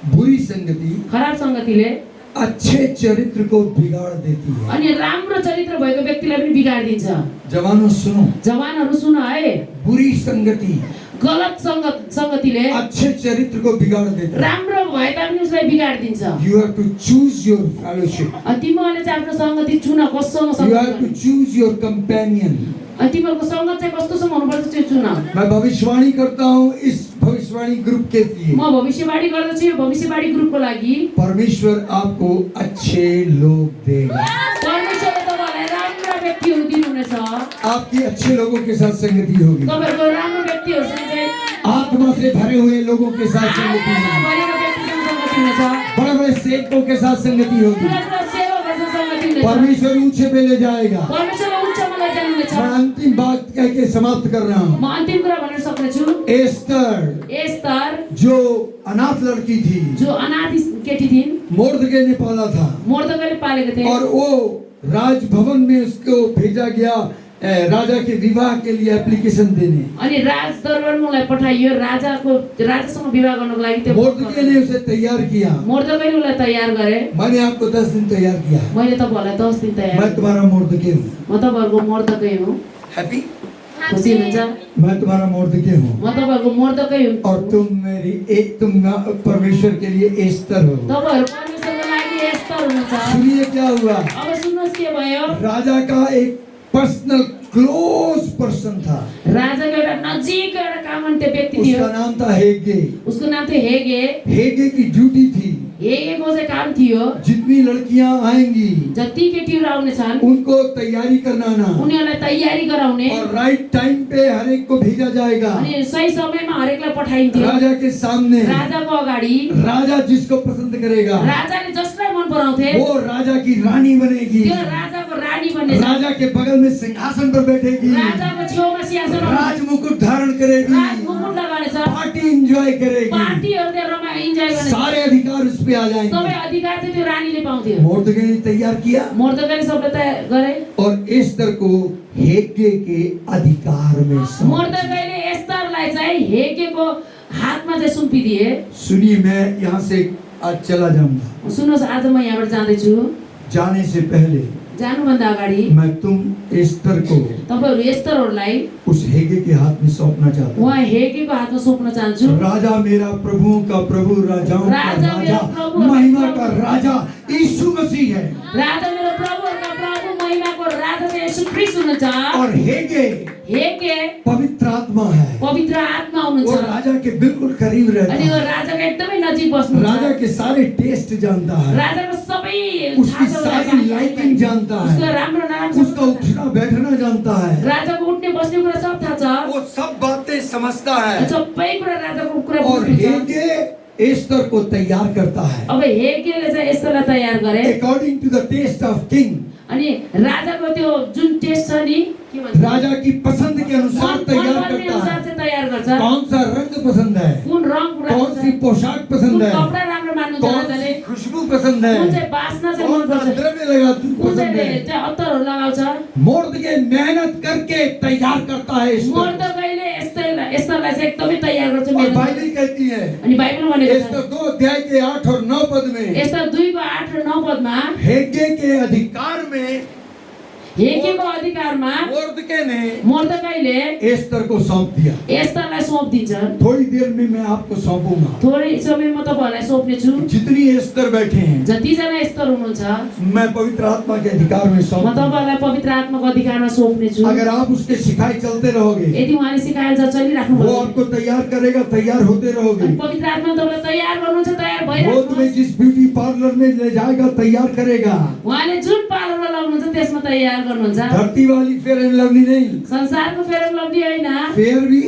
Speaker 1: बुरी संगति
Speaker 2: खराब संगतिले
Speaker 1: अच्छे चरित्र को बिगाड़ देती है।
Speaker 2: अनि राम्रो चरित्र भएको व्यक्तिलाई पनि बिगाडिदिन्छ।
Speaker 1: जवानों सुनो,
Speaker 2: जवानहरू सुन है,
Speaker 1: बुरी संगति
Speaker 2: गलत संगतिले
Speaker 1: अच्छे चरित्र को बिगाड़ देता है।
Speaker 2: राम्रो भए तापनि उसलाई बिगाडिदिन्छ।
Speaker 1: You have to choose your fellowship.
Speaker 2: अनि तिमीहरूले चाहिँ आफ्नो संगति चुन, कसँग
Speaker 1: You
Speaker 2: संगति
Speaker 1: have to
Speaker 2: गर्ने।
Speaker 1: choose your companion.
Speaker 2: अनि तिमीहरूको संगत चाहिँ कस्तोसँग हुनुपर्छ त्यो चुन।
Speaker 1: मैं भविष्यवाणी करता हूँ, इस भविष्य भविष्यवाणी ग्रुप के लिए
Speaker 2: म भविष्यवाणी गर्दछु यो भविष्यवाणी ग्रुपको लागि
Speaker 1: परमेश्वर आपको अच्छे लोग देगा।
Speaker 2: परमेश्वरले तपाईलाई राम्रा व्यक्तिहरू दिनुहुनेछ।
Speaker 1: आपकी अच्छे लोगों के साथ संगति होगी।
Speaker 2: तपाईहरुको राम्रो व्यक्तिहरूसँग चाहिँ
Speaker 1: आत्मा से भरे हुए लोगों के साथ संगति होगी।
Speaker 2: भरेको व्यक्तिसँग संगति हुनेछ।
Speaker 1: बड़े बड़े सेवकों के साथ संगति होगी।
Speaker 2: ठुला ठुला सेवकहरूसँग संगति हुनेछ।
Speaker 1: परमेश्वर ऊंचे पे ले जाएगा।
Speaker 2: परमेश्वरले उच्चमा लैजानुहुनेछ।
Speaker 1: मैं अंतिम बात कह के समाप्त कर रहा हूँ।
Speaker 2: म अन्तिम कुरा भन्न सक्नेछु। एस्तर
Speaker 1: जो अनाथ लड़की थी,
Speaker 2: जो अनाथ केटी थिइन्,
Speaker 1: मोर्दके ने पाला था
Speaker 2: मोर्दकैले पालेको थिए
Speaker 1: और वो राजभवन में उसको भेजा गया राजा के विवाह के लिए एप्लीकेशन देने।
Speaker 2: अनि राज दरबारमा उलाई पठाइयो राजासँग विवाह गर्नको लागि। त्यो
Speaker 1: मोर्दके ने उसे तैयार किया।
Speaker 2: मोर्दकैले उलाई तयार गरे।
Speaker 1: मैंने आपको 10 दिन तैयार किया।
Speaker 2: मैले तपाईहरुलाई 10 दिन तयार
Speaker 1: मैं तुम्हारा मोर्दके हूँ।
Speaker 2: म तपाईहरुको मोर्दकै हुँ।
Speaker 1: हैप्पी?
Speaker 2: खुसी हुनुहुन्छ?
Speaker 1: मैं तुम्हारा मोर्दके हूँ
Speaker 2: म तपाईहरुको मोर्दकै हुँ।
Speaker 1: और तुम परमेश्वर के लिए एस्तर हो।
Speaker 2: तपाईहरु परमेश्वरको लागि एस्तर हुनुहुन्छ।
Speaker 1: सुनिए क्या हुआ।
Speaker 2: अब सुन्नुहोस् के भयो।
Speaker 1: राजा का एक पर्सनल क्लोज पर्सन था।
Speaker 2: राजाको एउटा नजिकको एउटा कामन्ते व्यक्ति थियो।
Speaker 1: उसका नाम था हेगे।
Speaker 2: उसको नाम थियो हेगे।
Speaker 1: हेगे की ड्यूटी थी
Speaker 2: हेगेको चाहिँ काम थियो
Speaker 1: जितनी लड़कियां आएंगी
Speaker 2: जति केटीहरू आउनेछन्
Speaker 1: उनको तैयारी कराना
Speaker 2: उनीहरूलाई तयारी गराउने
Speaker 1: और राइट टाइम पे हर एक को भेजा जाएगा।
Speaker 2: अनि सही समयमा हरेकलाई पठाइन्थ्यो
Speaker 1: राजा के सामने।
Speaker 2: राजाको अगाडि
Speaker 1: राजा जिसको पसंद करेगा
Speaker 2: राजाले जसलाई मन पराउँथे
Speaker 1: वो राजा की रानी बनेगी।
Speaker 2: त्यो राजाको रानी बन्नेछ।
Speaker 1: राजा के बगल में सिंहासन पर बैठेगी।
Speaker 2: राजाको छेउमा सिंहासनमा
Speaker 1: राजमुकुट धारण करेगी।
Speaker 2: राजमुकुट लगाउनेछ।
Speaker 1: पार्टी एंजॉय करेगी।
Speaker 2: पार्टीहरू त्यहाँ रमाइलो इन्जोय गर्ने
Speaker 1: सारे अधिकार उस पे आ जाएंगे।
Speaker 2: सबै अधिकार चाहिँ त्यो रानीले पाउँथ्यो।
Speaker 1: मोर्दके ने तैयार किया
Speaker 2: मोर्दकैले सबले तयार गरे
Speaker 1: और एस्तर को हेगे के अधिकार में सौंप दिया।
Speaker 2: मोर्दकैले एस्तरलाई चाहिँ हेगेको हातमा चाहिँ सुम्पिदिए।
Speaker 1: सुनिए मैं यहाँ से आज चला जाऊंगा।
Speaker 2: सुन्नुहोस् आज म यहाँबाट जाँदैछु।
Speaker 1: जाने से पहले
Speaker 2: जानुभन्दा अगाडि
Speaker 1: मैं तुम एस्तर को
Speaker 2: तपाईहरु एस्तरहरूलाई
Speaker 1: उस हेगे के हाथ में सौंपना चाहता हूँ।
Speaker 2: उहाँ हेगेको हातमा सौंप्न चाहन्छु।
Speaker 1: राजा मेरा प्रभुओं का प्रभु राजाओं का
Speaker 2: राजा मेरा
Speaker 1: राजा
Speaker 2: प्रभु,
Speaker 1: महिमा का राजा यीशु मसीह है।
Speaker 2: राजा मेरो प्रभुहरुका प्रभु महिमाको राजा चाहिँ येशू ख्रीष्ट हुनुहुन्छ।
Speaker 1: और हेगे
Speaker 2: हेगे
Speaker 1: पवित्र आत्मा है।
Speaker 2: पवित्र आत्मा
Speaker 1: वो
Speaker 2: हुनुहुन्छ।
Speaker 1: राजा के बिल्कुल करीब रहता
Speaker 2: अनि यो
Speaker 1: है।
Speaker 2: राजाको एकदमै नजिक बस्नुहुन्छ।
Speaker 1: राजा के सारे टेस्ट जानता है।
Speaker 2: राजाको सबै
Speaker 1: उसकी सारी लाइकिंग जानता
Speaker 2: उसको
Speaker 1: है।
Speaker 2: राम्रो नराम्रो
Speaker 1: उसका उठना बैठना जानता है।
Speaker 2: राजाको उठ्ने बस्ने कुरा सब थाहा छ।
Speaker 1: वो सब बातें समझता है।
Speaker 2: सबै कुरा राजाको कुरा
Speaker 1: और
Speaker 2: बुझ्नुहुन्छ।
Speaker 1: हेगे एस्तर को तैयार करता है
Speaker 2: अब हेगेले चाहिँ एस्तरलाई तयार गरे।
Speaker 1: According to the taste of king.
Speaker 2: अनि राजाको त्यो जुन टेस्ट छ नि के भन्छ
Speaker 1: राजा की पसंद के अनुसार तैयार करता
Speaker 2: अनुसार
Speaker 1: है।
Speaker 2: चाहिँ तयार गर्छ।
Speaker 1: कौन सा रंग पसंद है,
Speaker 2: कुन रङ पुरा
Speaker 1: कौन सी पोशाक पसंद है,
Speaker 2: कपडा राम्रो मान्नुहुन्छ
Speaker 1: कौन
Speaker 2: राजाले,
Speaker 1: सी खुशबू पसंद है,
Speaker 2: कुन चाहिँ बास्ना चाहिँ
Speaker 1: कौन
Speaker 2: मन
Speaker 1: सा
Speaker 2: पर्छ,
Speaker 1: द्रव्य लगाती
Speaker 2: कुन
Speaker 1: पसंद है।
Speaker 2: चाहिँ अत्तरहरू लगाउँछ।
Speaker 1: मोर्दके मेहनत करके तैयार करता है एस्तर।
Speaker 2: मोर्दकैले एस्तरलाई चाहिँ एकदमै तयार गर्छ।
Speaker 1: और
Speaker 2: मेहनत
Speaker 1: बाइबल कहती है
Speaker 2: अनि बाइबलमा भनेको
Speaker 1: एस्तर
Speaker 2: छ
Speaker 1: 2 अध्याय के 8 और 9 पद में
Speaker 2: एस्तर 2 को 8 र 9 पदमा
Speaker 1: हेगे के अधिकार में
Speaker 2: हेगेको अधिकारमा
Speaker 1: मोर्दके ने
Speaker 2: मोर्दकैले
Speaker 1: एस्तर को सौंप दिया।
Speaker 2: एस्तरलाई सौंपिदिन्छ।
Speaker 1: थोड़ी देर में मैं आपको सौंपूंगा।
Speaker 2: थोरै समय म तपाईहरुलाई सौंप्नेछु।
Speaker 1: जितनी एस्तर बैठे हैं
Speaker 2: जतिजना एस्तर हुनुहुन्छ
Speaker 1: मैं पवित्र आत्मा के अधिकार में
Speaker 2: म
Speaker 1: सौंप दूंगा।
Speaker 2: तपाईहरुलाई पवित्र आत्माको अधिकारमा सौंप्नेछु।
Speaker 1: अगर आप उसके सिखाए चलते रहोगे
Speaker 2: यदि उहाँले सिकाएर चलिराख्नु
Speaker 1: वो
Speaker 2: भयो
Speaker 1: आपको तैयार करेगा, तैयार होते रहोगे।
Speaker 2: अनि पवित्र आत्मा तपाईलाई तयार गर्नुहुन्छ, तयार
Speaker 1: वो
Speaker 2: भइराख्नु।
Speaker 1: तुम्हें जिस ब्यूटी पार्लर में ले जाएगा तैयार करेगा।
Speaker 2: उहाँले जुन पार्लरमा लग्नुहुन्छ त्यसमा तयार गर्नुहुन्छ।
Speaker 1: धरती वाली फेयर एंड लवली नहीं,
Speaker 2: संसारको फेयर एन्ड लभली हैन,
Speaker 1: फेयर भी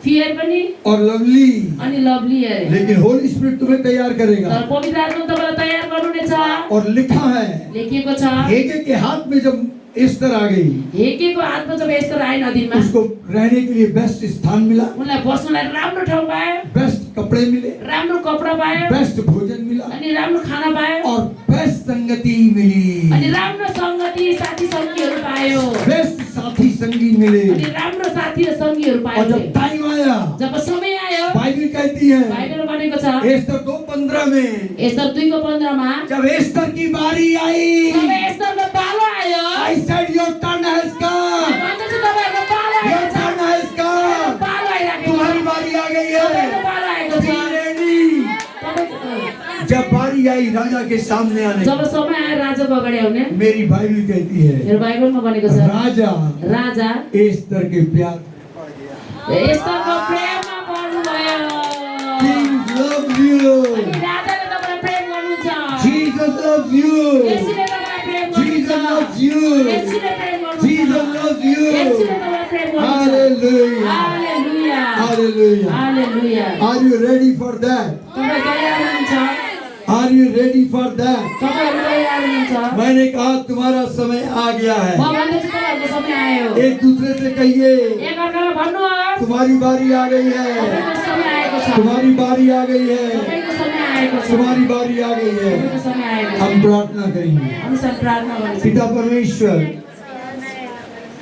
Speaker 2: फियर पनि
Speaker 1: और लवली,
Speaker 2: अनि लभली अरे।
Speaker 1: लेकिन होली स्पिरिट तुम्हें तैयार करेगा।
Speaker 2: तर पवित्र आत्मा तपाईलाई तयार गर्नुहुनेछ।
Speaker 1: और लिखा है
Speaker 2: लेखिएको छ
Speaker 1: हेगे के हाथ में जब एस्तर आ गई
Speaker 2: हेगेको हातमा जब एस्तर आए नदीमा
Speaker 1: उसको रहने के लिए बेस्ट स्थान मिला,
Speaker 2: उनलाई बस्नलाई राम्रो ठाउँ पायो,
Speaker 1: बेस्ट कपड़े मिले,
Speaker 2: राम्रो कपडा पायो,
Speaker 1: बेस्ट भोजन मिला
Speaker 2: अनि राम्रो खाना पायो,
Speaker 1: और बेस्ट संगति मिली,
Speaker 2: अनि राम्रो संगति साथी सङ्गीहरू पायो,
Speaker 1: बेस्ट साथी संगी मिले।
Speaker 2: अनि राम्रो साथी र सङ्गीहरू
Speaker 1: और
Speaker 2: पायो।
Speaker 1: जब टाइम आया
Speaker 2: जब समय आयो
Speaker 1: बाइबल कहती है
Speaker 2: बाइबल भनेको छ
Speaker 1: एस्तर 2:15 में
Speaker 2: एस्तर 2 को 15 मा
Speaker 1: जब एस्तर की बारी आई
Speaker 2: जब एस्तरको पालो आयो
Speaker 1: I said your turn has come,
Speaker 2: भन्छ तपाईहरुको पालो
Speaker 1: your
Speaker 2: आएको छ,
Speaker 1: turn has come,
Speaker 2: पालो आइराखेको छ,
Speaker 1: तुम्हारी बारी आ गई
Speaker 2: तपाईहरुको
Speaker 1: है।
Speaker 2: पालो आएको छ।
Speaker 1: Be ready।
Speaker 2: तपाईको-
Speaker 1: जब बारी आई राजा के सामने आने
Speaker 2: जब समय आयो राजाको अगाडि आउने
Speaker 1: मेरी बाइबल कहती है
Speaker 2: मेरो बाइबलमा भनेको छ
Speaker 1: राजा
Speaker 2: राजा
Speaker 1: एस्तर के प्यार में पड़ गया।
Speaker 2: एस्तरको प्रेममा पर्नुभयो।
Speaker 1: loves you.
Speaker 2: अनि राजाले तपाईँलाई प्रेम गर्नुहुन्छ
Speaker 1: Jesus loves you.
Speaker 2: येशूले तपाईँलाई प्रेम
Speaker 1: Jesus
Speaker 2: गर्नुहुन्छ
Speaker 1: loves you.
Speaker 2: येशूले प्रेम गर्नुहुन्छ
Speaker 1: Jesus loves you.
Speaker 2: येशूले तपाईँलाई प्रेम गर्नुहुन्छ
Speaker 1: Hallelujah.
Speaker 2: Hallelujah
Speaker 1: Hallelujah.
Speaker 2: Hallelujah
Speaker 1: Are you ready for that?
Speaker 2: तपाईँ तयार हुनुहुन्छ
Speaker 1: Are you ready for that?
Speaker 2: तपाईँहरू तयार हुनुहुन्छ
Speaker 1: मैंने कहा तुम्हारा समय आ गया
Speaker 2: म
Speaker 1: है.
Speaker 2: भन्दैछु तपाईँहरूको समय आयो
Speaker 1: एक दूसरे से कहिए
Speaker 2: एकअर्कालाई भन्नुहोस्
Speaker 1: तुम्हारी बारी आ गई है.
Speaker 2: तपाईँको समय आएको छ
Speaker 1: तुम्हारी बारी आ गई है.
Speaker 2: तपाईँको समय आएको छ
Speaker 1: तुम्हारी बारी आ गई है.
Speaker 2: तपाईँको समय आएको छ
Speaker 1: हम प्रार्थना करेंगे.
Speaker 2: अनुसार प्रार्थना गर्नुहोस्
Speaker 1: पिता परमेश्वर,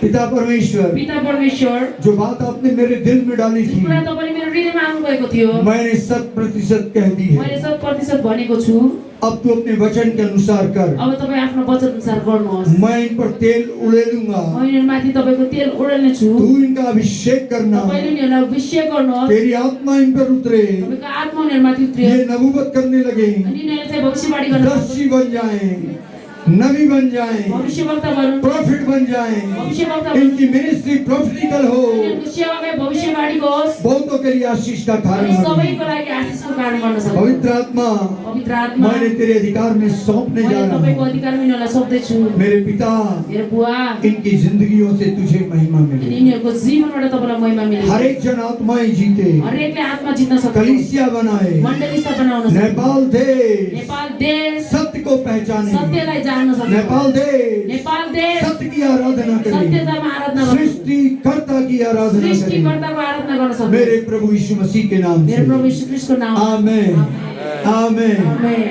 Speaker 1: पिता परमेश्वर,
Speaker 2: पिता परमेश्वर
Speaker 1: जो बात आपने मेरे दिल में डाली थी
Speaker 2: कुरा तपाईँले मेरो हृदयमा आउनुभएको थियो
Speaker 1: मैंने 100% कह दी
Speaker 2: मैले
Speaker 1: है.
Speaker 2: 100% भनेको छु
Speaker 1: अब तू अपने वचन के अनुसार कर.
Speaker 2: अब तपाईँ आफ्नो वचन अनुसार गर्नुहोस्
Speaker 1: मैं इन पर तेल उड़ेलूंगा.
Speaker 2: म यिनीहरूमाथि तपाईँको तेल उडाल्ने छु
Speaker 1: तू इनका अभिषेक करना.
Speaker 2: तपाईँले यिनीहरूलाई अभिषेक गर्नुहोस्
Speaker 1: तेरी आत्मा इन पर उतरे.
Speaker 2: तपाईँको आत्मा उनीहरूमाथि उत्रियो
Speaker 1: ये नबूवत करने लगे.
Speaker 2: अनि यिनीहरूले चाहिँ भविष्यवाणी गर्न
Speaker 1: दर्शी बन जाएं, नबी बन जाएं,
Speaker 2: भविष्यवक्ता बनुन्
Speaker 1: प्रॉफिट बन जाएं.
Speaker 2: भविष्यवक्ता
Speaker 1: इनकी मिनिस्ट्री प्रॉफिटिकल हो.
Speaker 2: यिनीहरूको सेवामै भविष्यवाणीको होस्
Speaker 1: बहुतों के लिए आशीष का कारण
Speaker 2: अनि
Speaker 1: बने.
Speaker 2: सबैको लागि आशिषको कारण गर्न सक्छ
Speaker 1: पवित्र आत्मा
Speaker 2: पवित्र आत्मा
Speaker 1: मैंने तेरे अधिकार में सौंपने जा
Speaker 2: मैले
Speaker 1: रहा
Speaker 2: तपाईँको
Speaker 1: हूँ.
Speaker 2: अधिकारमा यिनीहरूलाई सोध्दैछु
Speaker 1: मेरे पिता
Speaker 2: मेरो बुवा
Speaker 1: इनकी जिंदगियों से तुझे महिमा
Speaker 2: अनि
Speaker 1: मिले.
Speaker 2: यिनीहरूको जीवनबाट तपाईँलाई महिमा मिले
Speaker 1: हर एक जन आत्माएं जीते,
Speaker 2: हरेकले आत्मा जित्न सक्छ
Speaker 1: कलीसिया बनाए,
Speaker 2: मण्डली स्थापना हुन सक्छ
Speaker 1: नेपाल देश
Speaker 2: नेपाल देश
Speaker 1: सत्य को पहचाने,
Speaker 2: सत्यलाई जान्न सक्छ
Speaker 1: नेपाल देश
Speaker 2: नेपाल देश
Speaker 1: सत्य की आराधना करे,
Speaker 2: सत्यतामा आराधना गर्छ
Speaker 1: सृष्टिकर्ता की आराधना करे.
Speaker 2: सृष्टिकर्ताको आराधना गर्न सक्छ
Speaker 1: मेरे प्रभु यीशु मसीह के नाम
Speaker 2: मेरो
Speaker 1: से
Speaker 2: प्रभु यीशु ख्रीष्टको नाममा
Speaker 1: आमेन. आमेन.
Speaker 2: आमेन